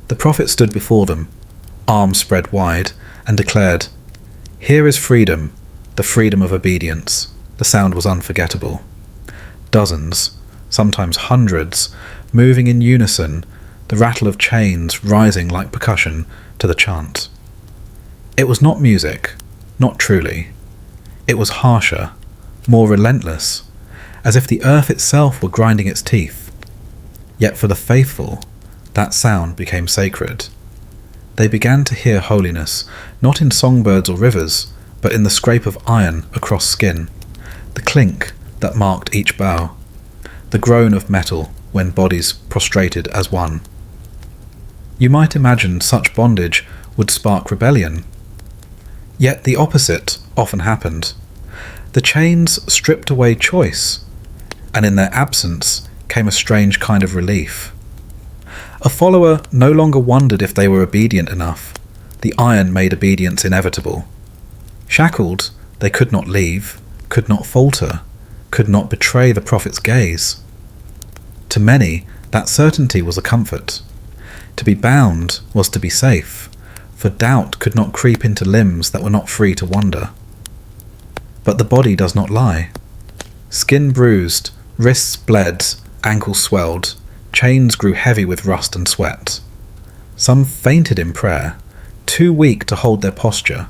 The prophet stood before them, arms spread wide, and declared, "Here is freedom, the freedom of obedience." The sound was unforgettable. Dozens, sometimes hundreds, moving in unison, the rattle of chains rising like percussion to the chant. It was not music, not truly. It was harsher, more relentless, as if the earth itself were grinding its teeth. Yet for the faithful, that sound became sacred. They began to hear holiness, not in songbirds or rivers, but in the scrape of iron across skin, the clink that marked each bow, the groan of metal when bodies prostrated as one. You might imagine such bondage would spark rebellion. Yet the opposite often happened. The chains stripped away choice, and in their absence came a strange kind of relief. A follower no longer wondered if they were obedient enough. The iron made obedience inevitable. Shackled, they could not leave, could not falter, could not betray the prophet's gaze. To many, that certainty was a comfort. To be bound was to be safe, for doubt could not creep into limbs that were not free to wander. But the body does not lie. Skin bruised, wrists bled, ankles swelled, chains grew heavy with rust and sweat. Some fainted in prayer, too weak to hold their posture,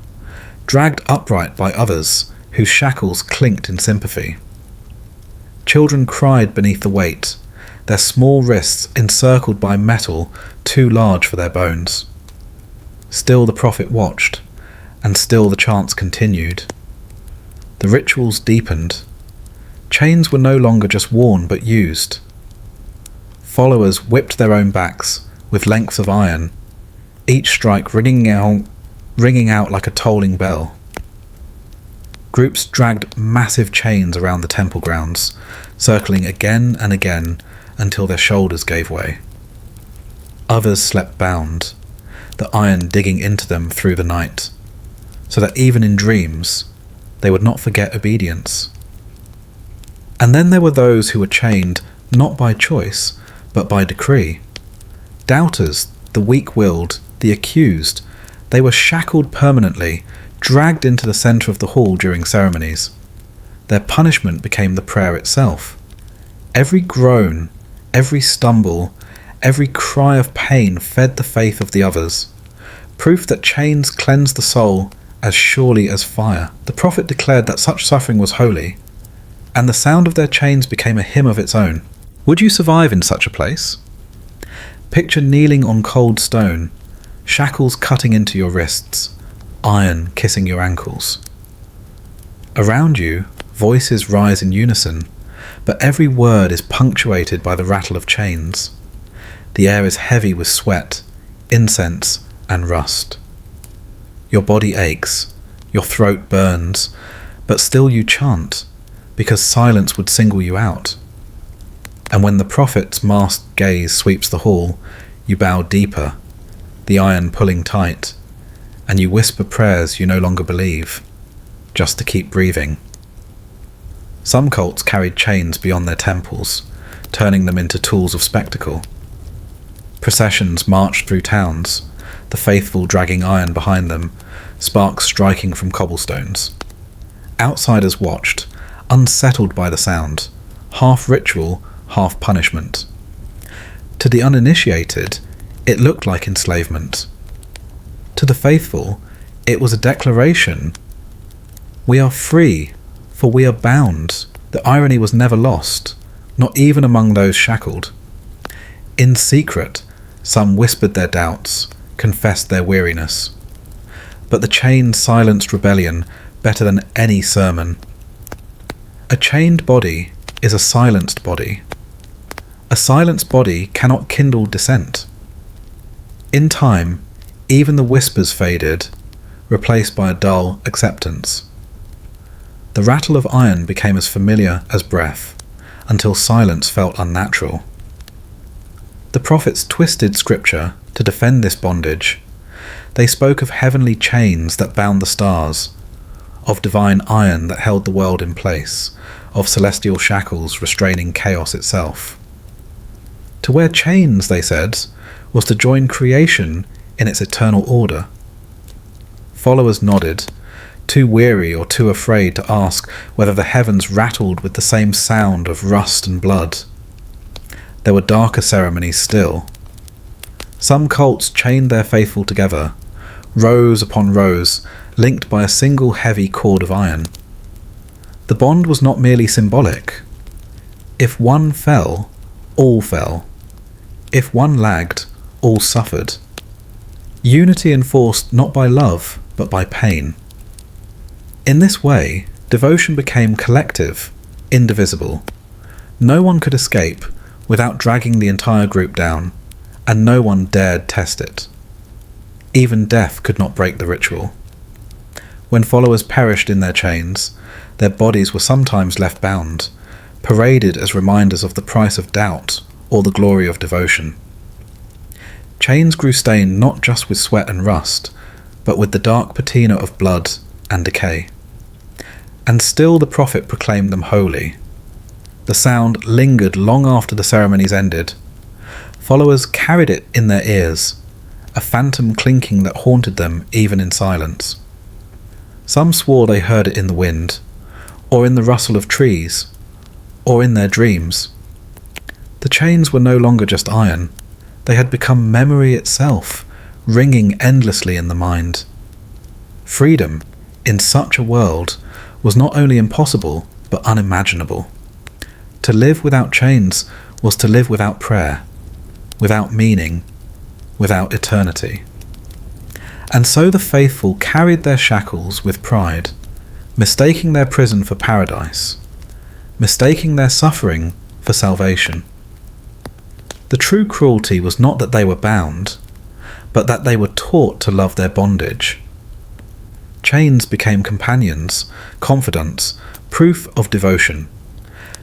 dragged upright by others whose shackles clinked in sympathy. Children cried beneath the weight, their small wrists encircled by metal too large for their bones. Still the prophet watched, and still the chants continued. The rituals deepened. Chains were no longer just worn but used. Followers whipped their own backs with lengths of iron, each strike ringing out like a tolling bell. Groups dragged massive chains around the temple grounds, circling again and again until their shoulders gave way. Others slept bound, the iron digging into them through the night, so that even in dreams they would not forget obedience. And then there were those who were chained not by choice, but by decree. Doubters, the weak-willed, the accused, they were shackled permanently, dragged into the centre of the hall during ceremonies. Their punishment became the prayer itself. Every groan, every stumble, every cry of pain fed the faith of the others, proof that chains cleanse the soul as surely as fire. The prophet declared that such suffering was holy, and the sound of their chains became a hymn of its own. Would you survive in such a place? Picture kneeling on cold stone, shackles cutting into your wrists, iron kissing your ankles. Around you, Voices rise in unison, but every word is punctuated by the rattle of chains. The air is heavy with sweat, incense, and rust. Your body aches, your throat burns, but still you chant, because silence would single you out. And when the prophet's masked gaze sweeps the hall, you bow deeper, the iron pulling tight, and you whisper prayers you no longer believe, just to keep breathing. Some cults carried chains beyond their temples, turning them into tools of spectacle. Processions marched through towns, the faithful dragging iron behind them, sparks striking from cobblestones. Outsiders watched, unsettled by the sound, half ritual, half punishment. To the uninitiated, it looked like enslavement. To the faithful, it was a declaration. We are free, for we are bound. The irony was never lost, not even among those shackled. In secret, some whispered their doubts, confessed their weariness. But the chain silenced rebellion better than any sermon. A chained body is a silenced body. A silenced body cannot kindle dissent. In time, even the whispers faded, replaced by a dull acceptance. The rattle of iron became as familiar as breath, until silence felt unnatural. The prophets twisted scripture to defend this bondage. They spoke of heavenly chains that bound the stars, of divine iron that held the world in place, of celestial shackles restraining chaos itself. To wear chains, they said, was to join creation in its eternal order. Followers nodded, too weary or too afraid to ask whether the heavens rattled with the same sound of rust and blood. There were darker ceremonies still. Some cults chained their faithful together, rows upon rows, linked by a single heavy cord of iron. The bond was not merely symbolic. If one fell, all fell. If one lagged, all suffered. Unity enforced not by love, but by pain. In this way, devotion became collective, indivisible. No one could escape without dragging the entire group down, and no one dared test it. Even death could not break the ritual. When followers perished in their chains, their bodies were sometimes left bound, paraded as reminders of the price of doubt or the glory of devotion. Chains grew stained not just with sweat and rust, but with the dark patina of blood and decay. And still the prophet proclaimed them holy. The sound lingered long after the ceremonies ended. Followers carried it in their ears, a phantom clinking that haunted them even in silence. Some swore they heard it in the wind, or in the rustle of trees, or in their dreams. The chains were no longer just iron. They had become memory itself, ringing endlessly in the mind. Freedom, in such a world, was not only impossible, but unimaginable. To live without chains was to live without prayer, without meaning, without eternity. And so the faithful carried their shackles with pride, mistaking their prison for paradise, mistaking their suffering for salvation. The true cruelty was not that they were bound, but that they were taught to love their bondage. Chains became companions, confidants, proof of devotion.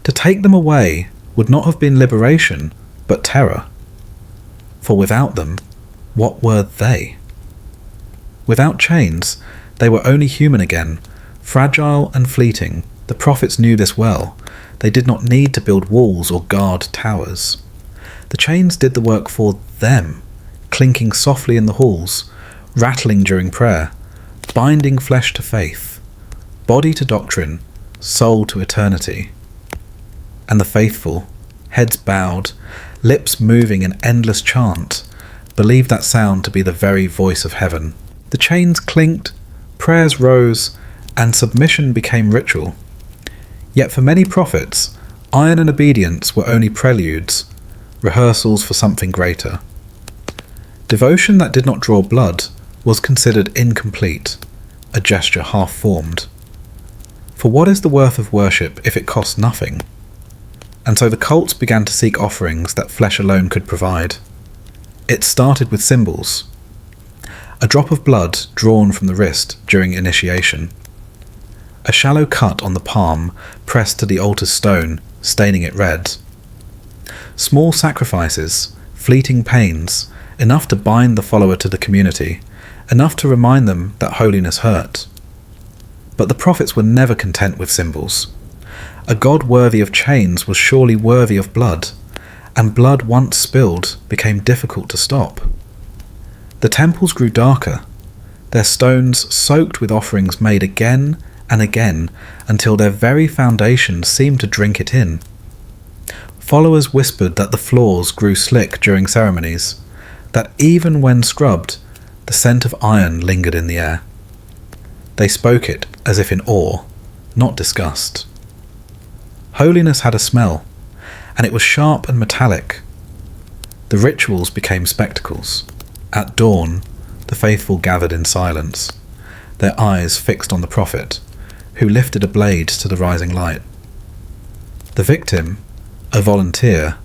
To take them away would not have been liberation, but terror. For without them, what were they? Without chains, they were only human again, fragile and fleeting. The prophets knew this well. They did not need to build walls or guard towers. The chains did the work for them, clinking softly in the halls, rattling during prayer, binding flesh to faith, body to doctrine, soul to eternity. And the faithful, heads bowed, lips moving in endless chant, believed that sound to be the very voice of heaven. The chains clinked, prayers rose, and submission became ritual. Yet for many prophets, iron and obedience were only preludes, rehearsals for something greater. Devotion that did not draw blood was considered incomplete, a gesture half-formed. For what is the worth of worship if it costs nothing? And so the cults began to seek offerings that flesh alone could provide. It started with symbols. A drop of blood drawn from the wrist during initiation. A shallow cut on the palm pressed to the altar's stone, staining it red. Small sacrifices, fleeting pains, enough to bind the follower to the community, enough to remind them that holiness hurt. But the prophets were never content with symbols. A God worthy of chains was surely worthy of blood, and blood once spilled became difficult to stop. The temples grew darker, their stones soaked with offerings made again and again until their very foundations seemed to drink it in. Followers whispered that the floors grew slick during ceremonies, that even when scrubbed, the scent of iron lingered in the air. They spoke it as if in awe, not disgust. Holiness had a smell, and it was sharp and metallic. The rituals became spectacles. At dawn, the faithful gathered in silence, their eyes fixed on the prophet, who lifted a blade to the rising light. The victim, a volunteer,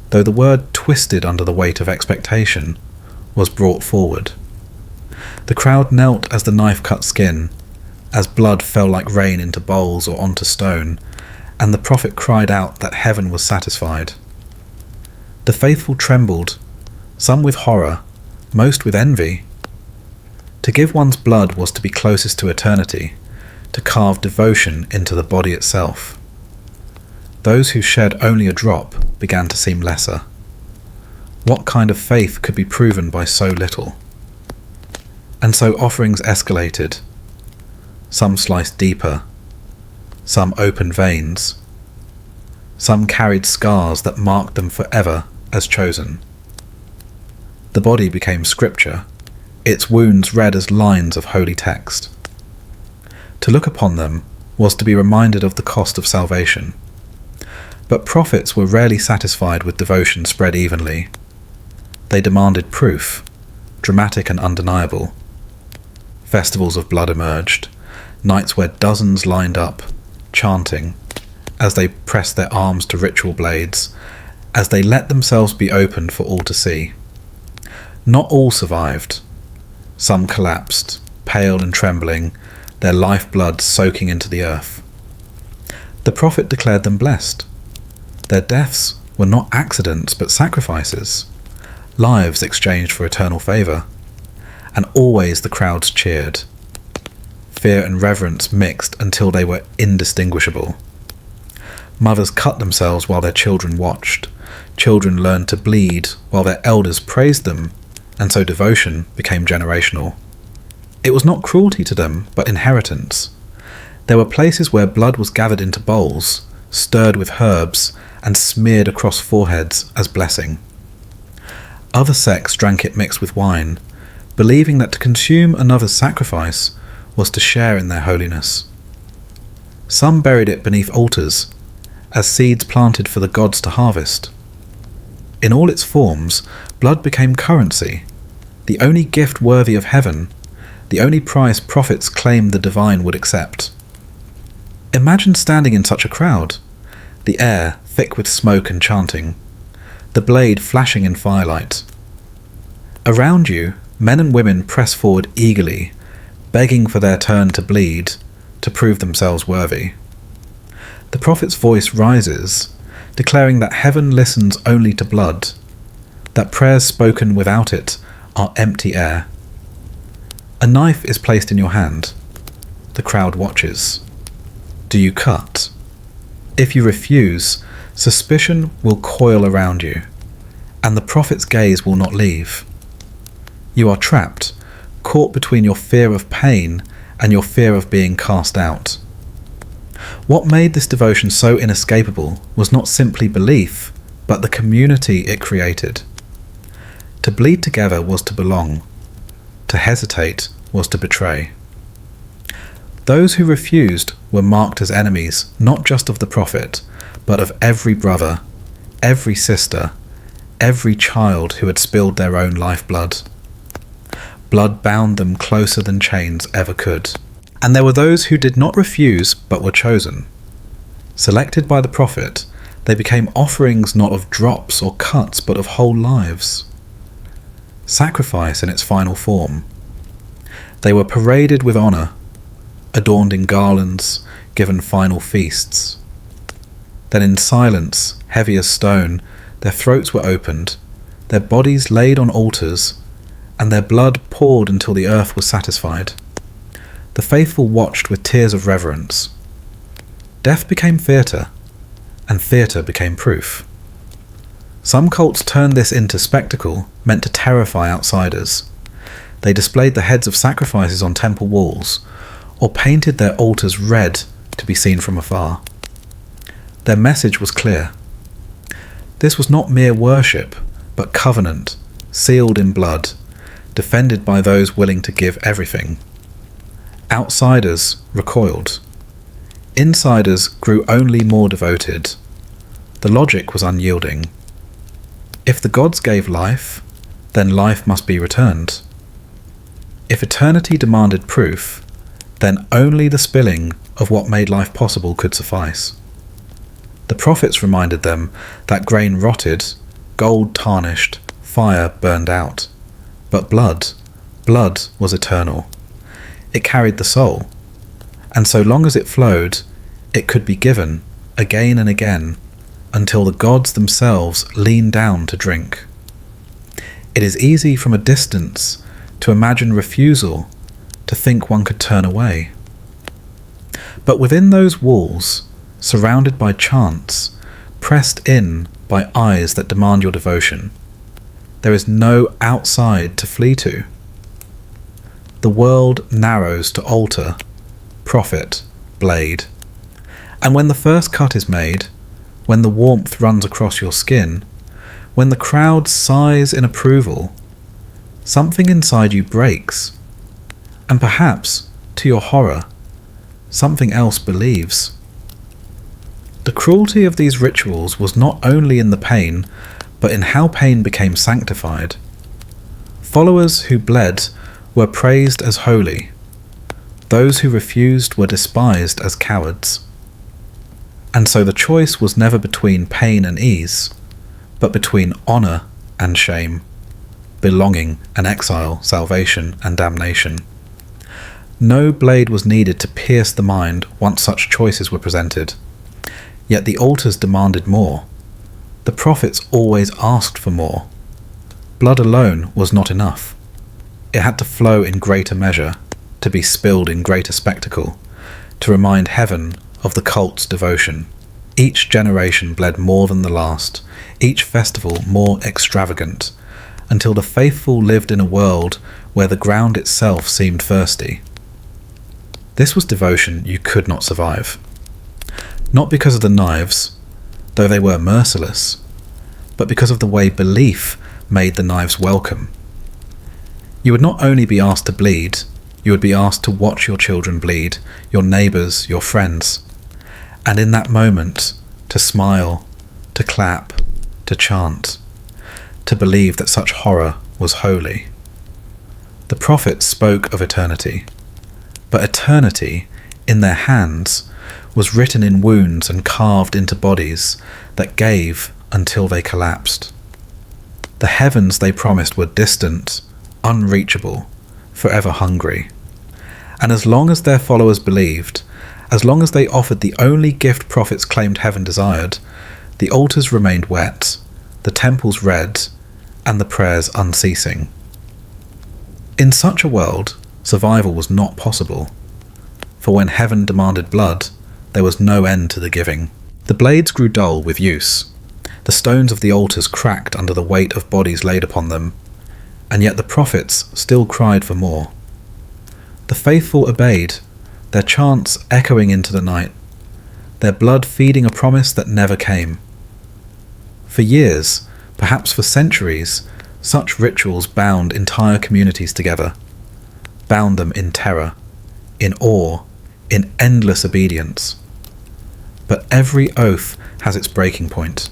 though the word twisted under the weight of expectation, was brought forward. The crowd knelt as the knife cut skin, as blood fell like rain into bowls or onto stone, and the prophet cried out that heaven was satisfied. The faithful trembled, some with horror, most with envy. To give one's blood was to be closest to eternity, to carve devotion into the body itself. Those who shed only a drop began to seem lesser. What kind of faith could be proven by so little? And so offerings escalated. Some sliced deeper, some opened veins, some carried scars that marked them forever as chosen. The body became scripture, its wounds read as lines of holy text. To look upon them was to be reminded of the cost of salvation. But prophets were rarely satisfied with devotion spread evenly. They demanded proof, dramatic and undeniable. Festivals of blood emerged, nights where dozens lined up, chanting, as they pressed their arms to ritual blades, as they let themselves be opened for all to see. Not all survived. Some collapsed, pale and trembling, their lifeblood soaking into the earth. The prophet declared them blessed. Their deaths were not accidents but sacrifices, lives exchanged for eternal favour. And always the crowds cheered. Fear and reverence mixed until they were indistinguishable. Mothers cut themselves while their children watched. Children learned to bleed while their elders praised them, and so devotion became generational. It was not cruelty to them, but inheritance. There were places where blood was gathered into bowls, stirred with herbs, and smeared across foreheads as blessing. Other sects drank it mixed with wine, believing that to consume another's sacrifice was to share in their holiness. Some buried it beneath altars, as seeds planted for the gods to harvest. In all its forms, blood became currency, the only gift worthy of heaven, the only price prophets claimed the divine would accept. Imagine standing in such a crowd, the air thick with smoke and chanting, the blade flashing in firelight. Around you, men and women press forward eagerly, begging for their turn to bleed, to prove themselves worthy. The prophet's voice rises, declaring that heaven listens only to blood, that prayers spoken without it are empty air. A knife is placed in your hand. The crowd watches. Do you cut? If you refuse, suspicion will coil around you, and the prophet's gaze will not leave. You are trapped, caught between your fear of pain and your fear of being cast out. What made this devotion so inescapable was not simply belief, but the community it created. To bleed together was to belong. To hesitate was to betray. Those who refused were marked as enemies, not just of the prophet, but of every brother, every sister, every child who had spilled their own lifeblood. Blood bound them closer than chains ever could. And there were those who did not refuse but were chosen. Selected by the prophet, they became offerings not of drops or cuts but of whole lives. Sacrifice in its final form. They were paraded with honour, adorned in garlands, given final feasts. Then in silence, heavy as stone, their throats were opened, their bodies laid on altars, and their blood poured until the earth was satisfied. The faithful watched with tears of reverence. Death became theatre, and theatre became proof. Some cults turned this into spectacle meant to terrify outsiders. They displayed the heads of sacrifices on temple walls, or painted their altars red to be seen from afar. Their message was clear. This was not mere worship, but covenant, sealed in blood, defended by those willing to give everything. Outsiders recoiled. Insiders grew only more devoted. The logic was unyielding. If the gods gave life, then life must be returned. If eternity demanded proof, then only the spilling of what made life possible could suffice. The prophets reminded them that grain rotted, gold tarnished, fire burned out. But blood was eternal. It carried the soul, and so long as it flowed, it could be given again and again until the gods themselves leaned down to drink. It is easy from a distance to imagine refusal, to think one could turn away. But within those walls, surrounded by chants, pressed in by eyes that demand your devotion, there is no outside to flee to. The world narrows to altar, prophet, blade. And when the first cut is made, when the warmth runs across your skin, when the crowd sighs in approval, something inside you breaks, and perhaps, to your horror, something else believes. The cruelty of these rituals was not only in the pain, but in how pain became sanctified. Followers who bled were praised as holy. Those who refused were despised as cowards. And so the choice was never between pain and ease, but between honour and shame, belonging and exile, salvation and damnation. No blade was needed to pierce the mind once such choices were presented. Yet the altars demanded more. The prophets always asked for more. Blood alone was not enough. It had to flow in greater measure, to be spilled in greater spectacle, to remind heaven of the cult's devotion. Each generation bled more than the last, each festival more extravagant, until the faithful lived in a world where the ground itself seemed thirsty. This was devotion you could not survive. Not because of the knives, though they were merciless, but because of the way belief made the knives welcome. You would not only be asked to bleed, you would be asked to watch your children bleed, your neighbours, your friends, and in that moment, to smile, to clap, to chant, to believe that such horror was holy. The prophets spoke of eternity, but eternity, in their hands, was written in wounds and carved into bodies that gave until they collapsed. The heavens they promised were distant, unreachable, forever hungry. And as long as their followers believed, as long as they offered the only gift prophets claimed heaven desired, the altars remained wet, the temples red, and the prayers unceasing. In such a world, survival was not possible, for when heaven demanded blood, there was no end to the giving. The blades grew dull with use. The stones of the altars cracked under the weight of bodies laid upon them, and yet the prophets still cried for more. The faithful obeyed, their chants echoing into the night, their blood feeding a promise that never came. For years, perhaps for centuries, such rituals bound entire communities together, bound them in terror, in awe, in endless obedience. But every oath has its breaking point.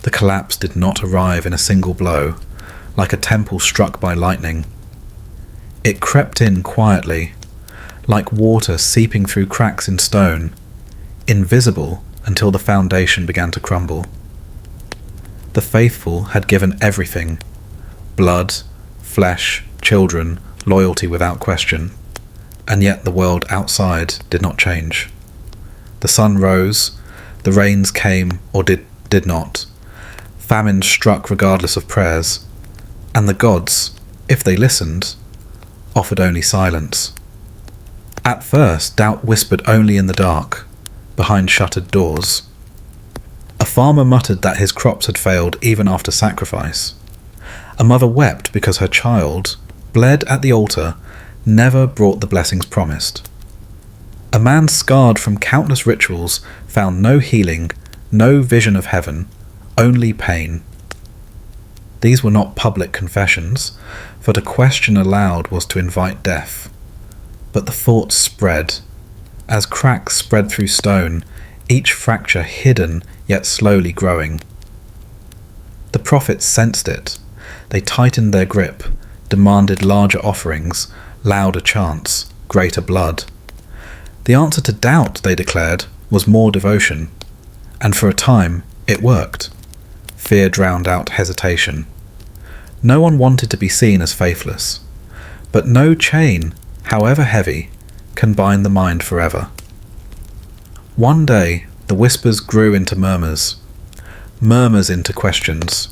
The collapse did not arrive in a single blow, like a temple struck by lightning. It crept in quietly, like water seeping through cracks in stone, invisible until the foundation began to crumble. The faithful had given everything: blood, flesh, children, loyalty without question, and yet the world outside did not change. The sun rose, the rains came or did not, famine struck regardless of prayers, and the gods, if they listened, offered only silence. At first, doubt whispered only in the dark, behind shuttered doors. A farmer muttered that his crops had failed even after sacrifice. A mother wept because her child, bled at the altar, never brought the blessings promised. A man scarred from countless rituals found no healing, no vision of heaven, only pain. These were not public confessions, for to question aloud was to invite death. But the thoughts spread. As cracks spread through stone, each fracture hidden yet slowly growing. The prophets sensed it. They tightened their grip, demanded larger offerings, louder chants, greater blood. The answer to doubt, they declared, was more devotion. And for a time, it worked. Fear drowned out hesitation. No one wanted to be seen as faithless. But no chain, however heavy, can bind the mind forever. One day, the whispers grew into murmurs, murmurs into questions.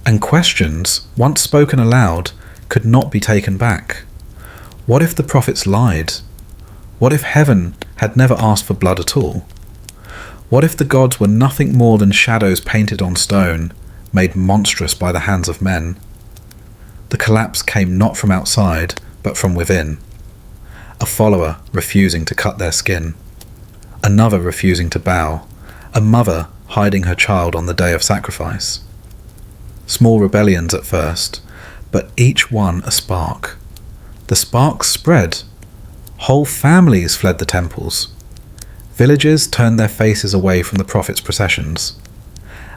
And questions, once spoken aloud, could not be taken back. What if the prophets lied? What if heaven had never asked for blood at all? What if the gods were nothing more than shadows painted on stone, made monstrous by the hands of men? The collapse came not from outside, but from within. A follower refusing to cut their skin. Another refusing to bow. A mother hiding her child on the day of sacrifice. Small rebellions at first, but each one a spark. The sparks spread. Whole families fled the temples. Villages turned their faces away from the prophets' processions.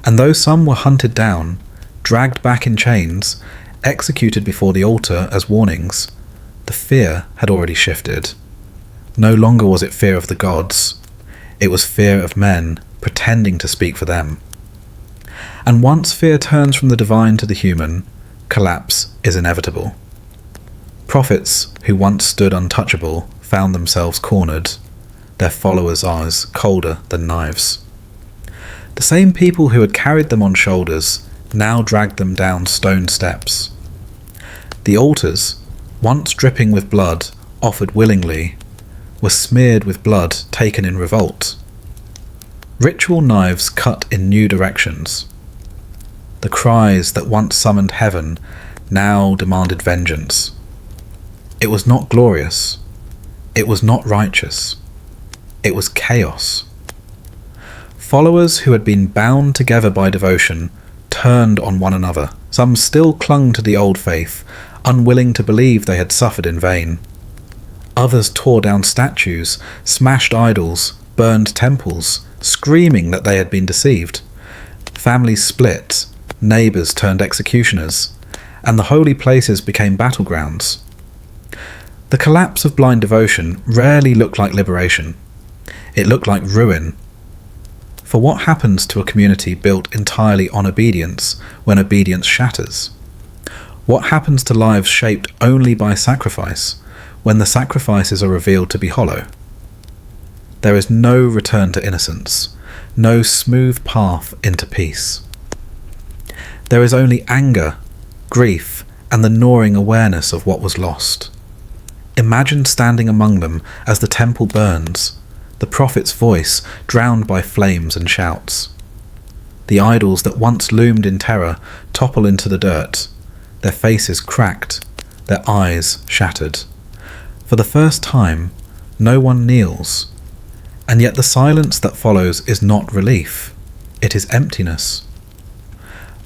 And though some were hunted down, dragged back in chains, executed before the altar as warnings, the fear had already shifted. No longer was it fear of the gods. It was fear of men pretending to speak for them. And once fear turns from the divine to the human, collapse is inevitable. Prophets who once stood untouchable found themselves cornered, their followers' eyes colder than knives. The same people who had carried them on shoulders now dragged them down stone steps. The altars, once dripping with blood offered willingly, were smeared with blood taken in revolt. Ritual knives cut in new directions. The cries that once summoned heaven now demanded vengeance. It was not glorious. It was not righteous. It was chaos. Followers who had been bound together by devotion turned on one another. Some still clung to the old faith, unwilling to believe they had suffered in vain. Others tore down statues, smashed idols, burned temples, screaming that they had been deceived. Families split, neighbours turned executioners, and the holy places became battlegrounds. The collapse of blind devotion rarely looked like liberation. It looked like ruin. For what happens to a community built entirely on obedience when obedience shatters? What happens to lives shaped only by sacrifice when the sacrifices are revealed to be hollow? There is no return to innocence, no smooth path into peace. There is only anger, grief, and the gnawing awareness of what was lost. Imagine standing among them as the temple burns, the prophet's voice drowned by flames and shouts. The idols that once loomed in terror topple into the dirt, their faces cracked, their eyes shattered. For the first time, no one kneels, and yet the silence that follows is not relief, it is emptiness.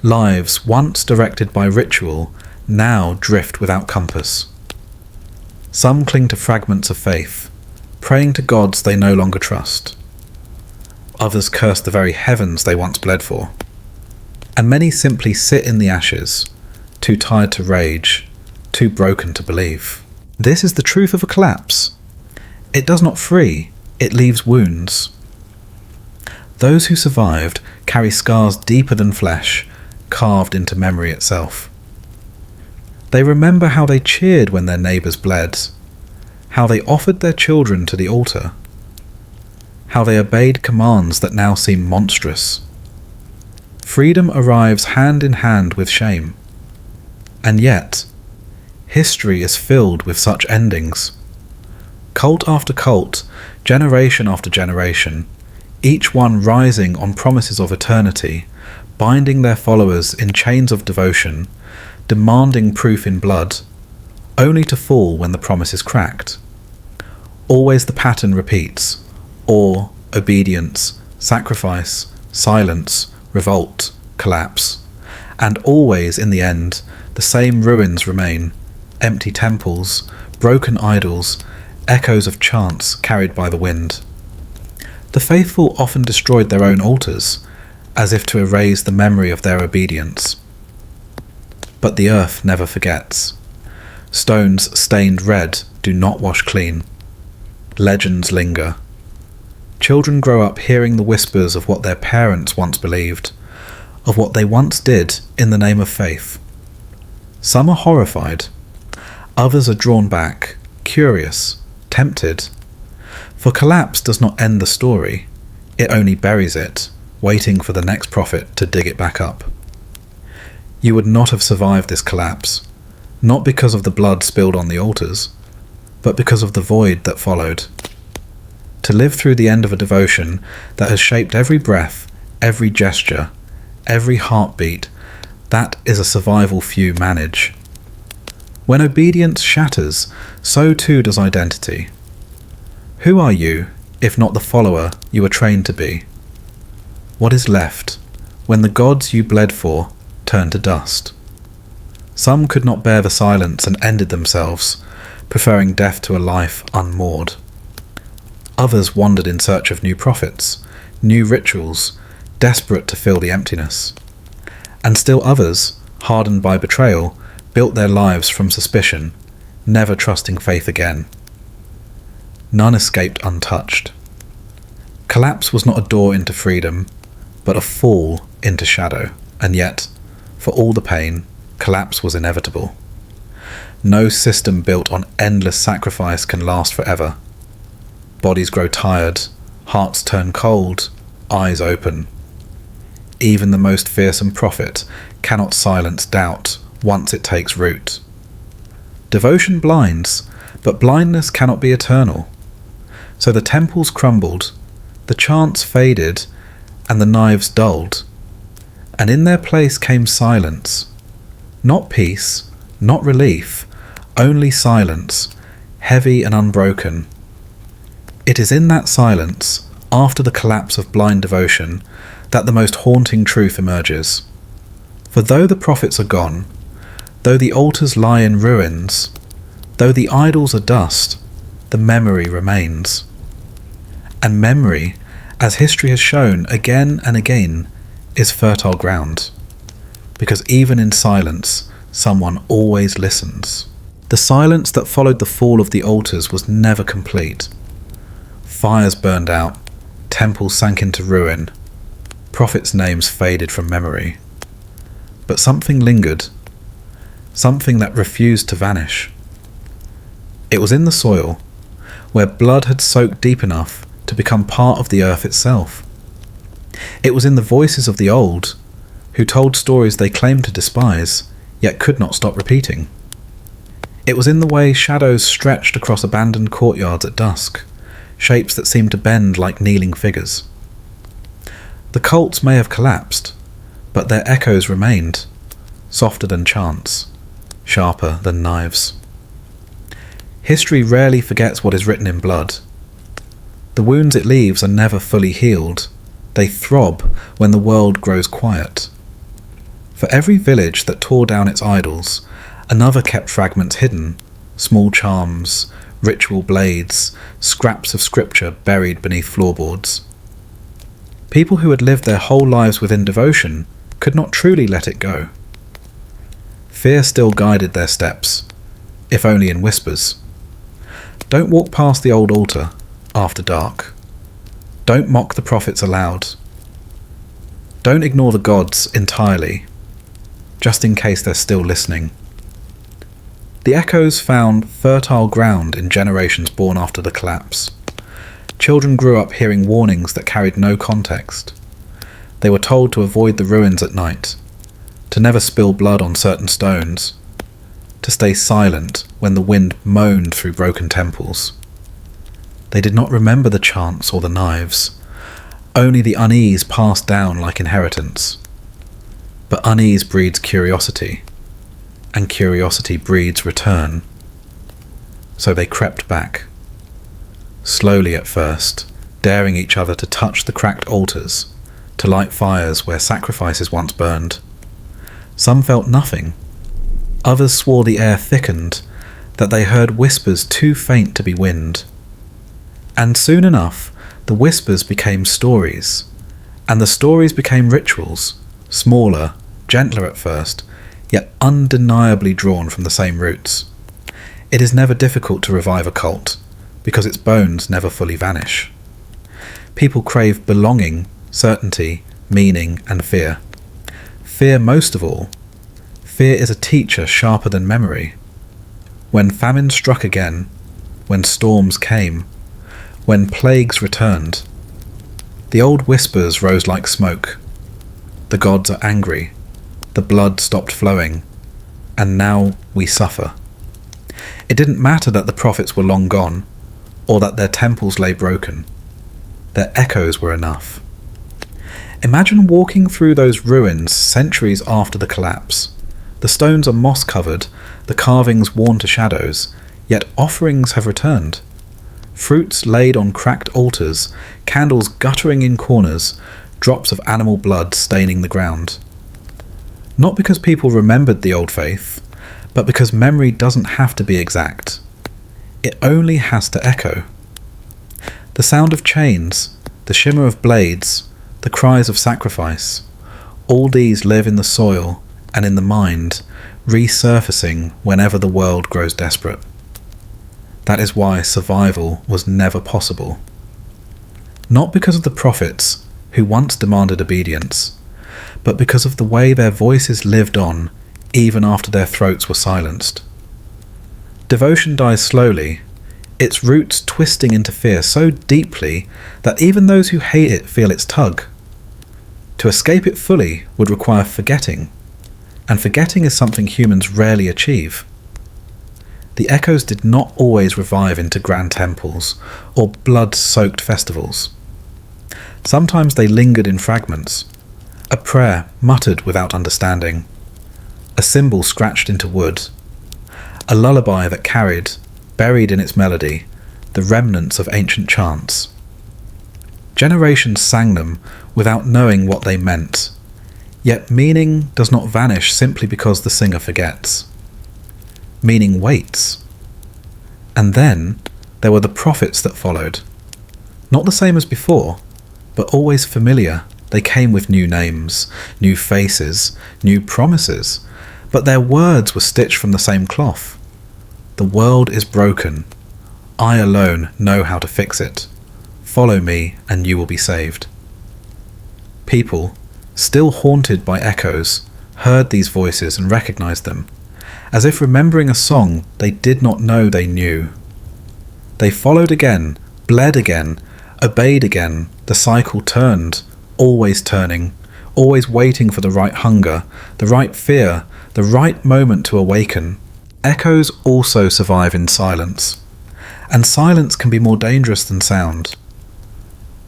Lives once directed by ritual now drift without compass. Some cling to fragments of faith, praying to gods they no longer trust. Others curse the very heavens they once bled for. And many simply sit in the ashes, too tired to rage, too broken to believe. This is the truth of a collapse. It does not free, it leaves wounds. Those who survived carry scars deeper than flesh, carved into memory itself. They remember how they cheered when their neighbours bled, how they offered their children to the altar, how they obeyed commands that now seem monstrous. Freedom arrives hand in hand with shame. And yet, history is filled with such endings. Cult after cult, generation after generation, each one rising on promises of eternity, binding their followers in chains of devotion, demanding proof in blood, only to fall when the promise is cracked. Always the pattern repeats: awe, obedience, sacrifice, silence, revolt, collapse. And always, in the end, the same ruins remain: empty temples, broken idols, echoes of chants carried by the wind. The faithful often destroyed their own altars, as if to erase the memory of their obedience. But the earth never forgets. Stones stained red do not wash clean. Legends linger. Children grow up hearing the whispers of what their parents once believed, of what they once did in the name of faith. Some are horrified. Others are drawn back, curious, tempted. For collapse does not end the story, it only buries it, waiting for the next prophet to dig it back up. You would not have survived this collapse, not because of the blood spilled on the altars, but because of the void that followed. To live through the end of a devotion that has shaped every breath, every gesture, every heartbeat, that is a survival few manage. When obedience shatters, so too does identity. Who are you, if not the follower you were trained to be? What is left when the gods you bled for turn to dust? Some could not bear the silence and ended themselves, preferring death to a life unmoored. Others wandered in search of new prophets, new rituals, desperate to fill the emptiness. And still others, hardened by betrayal, built their lives from suspicion, never trusting faith again. None escaped untouched. Collapse was not a door into freedom, but a fall into shadow, and yet, for all the pain, collapse was inevitable. No system built on endless sacrifice can last forever. Bodies grow tired, hearts turn cold, eyes open. Even the most fearsome prophet cannot silence doubt once it takes root. Devotion blinds, but blindness cannot be eternal. So the temples crumbled, the chants faded, and the knives dulled. And in their place came silence. Not peace, not relief, only silence, heavy and unbroken. It is in that silence, after the collapse of blind devotion, that the most haunting truth emerges. For though the prophets are gone, though the altars lie in ruins, though the idols are dust, the memory remains. And memory, as history has shown again and again, is fertile ground. Because even in silence, someone always listens. The silence that followed the fall of the altars was never complete. Fires burned out, temples sank into ruin, prophets' names faded from memory. But something lingered, something that refused to vanish. It was in the soil, where blood had soaked deep enough to become part of the earth itself. It was in the voices of the old, who told stories they claimed to despise, yet could not stop repeating. It was in the way shadows stretched across abandoned courtyards at dusk, shapes that seemed to bend like kneeling figures. The cults may have collapsed, but their echoes remained, softer than chants, sharper than knives. History rarely forgets what is written in blood. The wounds it leaves are never fully healed. They throb when the world grows quiet. For every village that tore down its idols, another kept fragments hidden, small charms, ritual blades, scraps of scripture buried beneath floorboards. People who had lived their whole lives within devotion could not truly let it go. Fear still guided their steps, if only in whispers. Don't walk past the old altar after dark. Don't mock the prophets aloud. Don't ignore the gods entirely, just in case they're still listening. The echoes found fertile ground in generations born after the collapse. Children grew up hearing warnings that carried no context. They were told to avoid the ruins at night, to never spill blood on certain stones, to stay silent when the wind moaned through broken temples. They did not remember the chants or the knives, only the unease passed down like inheritance. But unease breeds curiosity, and curiosity breeds return. So they crept back, slowly at first, daring each other to touch the cracked altars, to light fires where sacrifices once burned. Some felt nothing. Others swore the air thickened, that they heard whispers too faint to be wind. And soon enough, the whispers became stories, and the stories became rituals, smaller, gentler at first, yet undeniably drawn from the same roots. It is never difficult to revive a cult, because its bones never fully vanish. People crave belonging, certainty, meaning, and fear. Fear most of all. Fear is a teacher sharper than memory. When famine struck again, when storms came, when plagues returned, the old whispers rose like smoke. The gods are angry, the blood stopped flowing, and now we suffer. It didn't matter that the prophets were long gone, or that their temples lay broken. Their echoes were enough. Imagine walking through those ruins centuries after the collapse. The stones are moss-covered, the carvings worn to shadows, yet offerings have returned. Fruits laid on cracked altars, candles guttering in corners, drops of animal blood staining the ground. Not because people remembered the old faith, but because memory doesn't have to be exact. It only has to echo. The sound of chains, the shimmer of blades, the cries of sacrifice, all these live in the soil and in the mind, resurfacing whenever the world grows desperate. That is why survival was never possible. Not because of the prophets, who once demanded obedience, but because of the way their voices lived on even after their throats were silenced. Devotion dies slowly, its roots twisting into fear so deeply that even those who hate it feel its tug. To escape it fully would require forgetting, and forgetting is something humans rarely achieve. The echoes did not always revive into grand temples or blood-soaked festivals. Sometimes they lingered in fragments, a prayer muttered without understanding, a cymbal scratched into wood, a lullaby that carried, buried in its melody, the remnants of ancient chants. Generations sang them without knowing what they meant, yet meaning does not vanish simply because the singer forgets. Meaning waits. And then there were the prophets that followed. Not the same as before, but always familiar. They came with new names, new faces, new promises, but their words were stitched from the same cloth. The world is broken. I alone know how to fix it. Follow me and you will be saved. People, still haunted by echoes, heard these voices and recognized them, as if remembering a song they did not know they knew. They followed again, bled again, obeyed again. The cycle turned, always turning, always waiting for the right hunger, the right fear, the right moment to awaken. Echoes also survive in silence, and silence can be more dangerous than sound.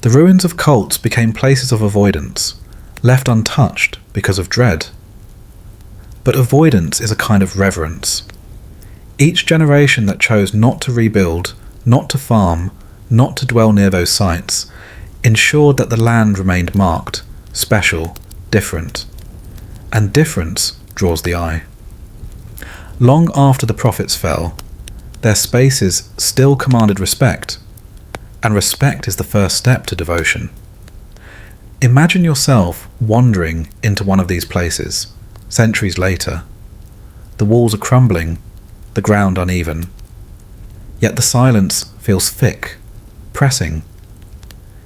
The ruins of cults became places of avoidance, left untouched because of dread. But avoidance is a kind of reverence. Each generation that chose not to rebuild, not to farm, not to dwell near those sites, ensured that the land remained marked, special, different. And difference draws the eye. Long after the prophets fell, their spaces still commanded respect, and respect is the first step to devotion. Imagine yourself wandering into one of these places, centuries later. The walls are crumbling, the ground uneven. Yet the silence feels thick, pressing.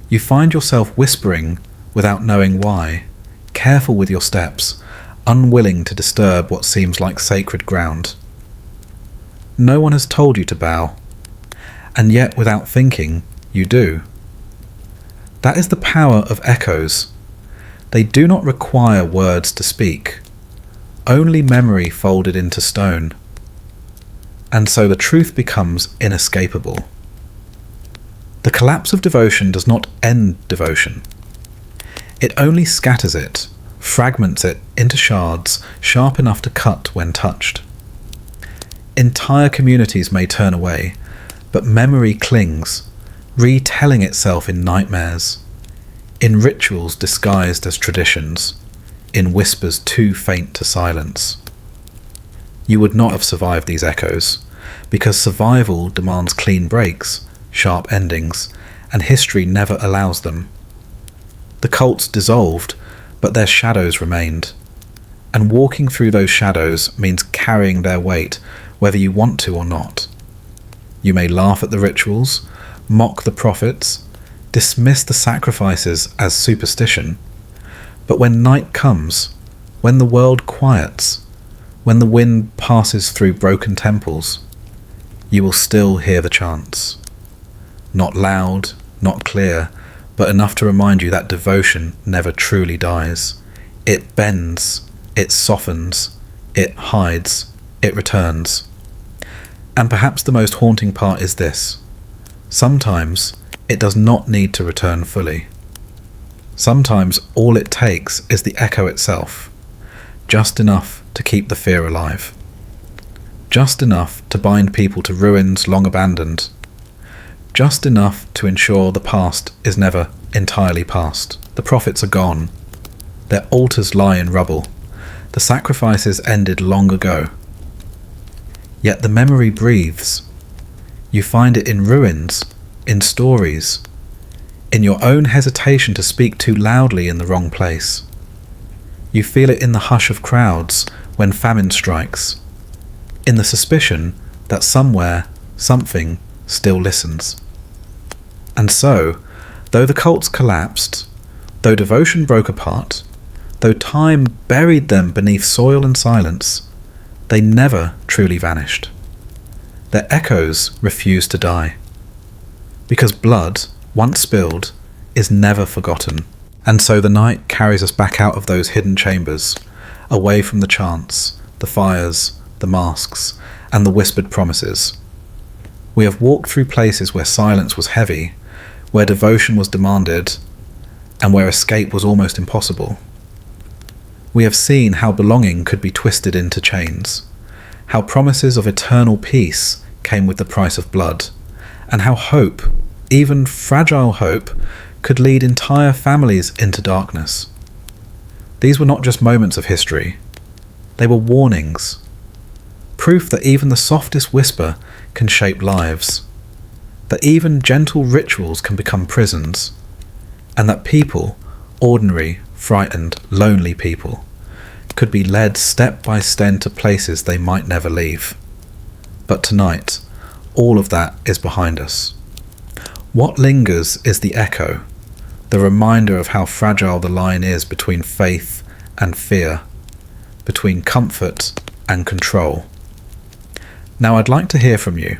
You find yourself whispering without knowing why, careful with your steps, unwilling to disturb what seems like sacred ground. No one has told you to bow, and yet without thinking, you do. That is the power of echoes. They do not require words to speak, only memory folded into stone. And so the truth becomes inescapable. The collapse of devotion does not end devotion. It only scatters it, fragments it into shards sharp enough to cut when touched. Entire communities may turn away, but memory clings, retelling itself in nightmares, in rituals disguised as traditions, in whispers too faint to silence. You would not have survived these echoes, because survival demands clean breaks, sharp endings, and history never allows them. The cults dissolved, but their shadows remained, and walking through those shadows means carrying their weight, whether you want to or not. You may laugh at the rituals, mock the prophets, dismiss the sacrifices as superstition, but when night comes, when the world quiets, when the wind passes through broken temples, you will still hear the chants. Not loud, not clear, but enough to remind you that devotion never truly dies. It bends, it softens, it hides, it returns. And perhaps the most haunting part is this: sometimes it does not need to return fully. Sometimes all it takes is the echo itself, just enough to keep the fear alive, just enough to bind people to ruins long abandoned, just enough to ensure the past is never entirely past. The prophets are gone. Their altars lie in rubble. The sacrifices ended long ago. Yet the memory breathes. You find it in ruins, in stories, in your own hesitation to speak too loudly in the wrong place. You feel it in the hush of crowds when famine strikes, in the suspicion that somewhere, something still listens. And so, though the cults collapsed, though devotion broke apart, though time buried them beneath soil and silence, they never truly vanished. Their echoes refused to die. Because blood, once spilled, is never forgotten. And so the night carries us back out of those hidden chambers, away from the chants, the fires, the masks, and the whispered promises. We have walked through places where silence was heavy, where devotion was demanded, and where escape was almost impossible. We have seen how belonging could be twisted into chains, how promises of eternal peace came with the price of blood, and how hope, even fragile hope, could lead entire families into darkness. These were not just moments of history, they were warnings, proof that even the softest whisper can shape lives, that even gentle rituals can become prisons, and that people, ordinary, frightened, lonely people, could be led step by step to places they might never leave. But tonight, all of that is behind us. What lingers is the echo, the reminder of how fragile the line is between faith and fear, between comfort and control. Now I'd like to hear from you.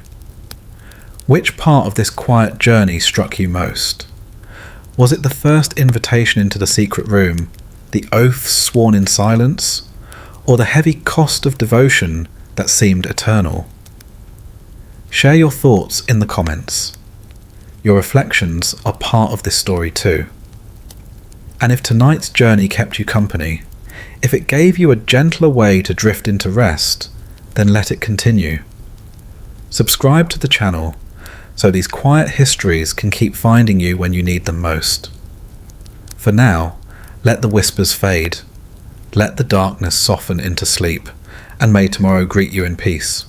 Which part of this quiet journey struck you most? Was it the first invitation into the secret room, the oaths sworn in silence, or the heavy cost of devotion that seemed eternal? Share your thoughts in the comments. Your reflections are part of this story too. And if tonight's journey kept you company, if it gave you a gentler way to drift into rest, then let it continue. Subscribe to the channel so these quiet histories can keep finding you when you need them most. For now, let the whispers fade, let the darkness soften into sleep, and may tomorrow greet you in peace.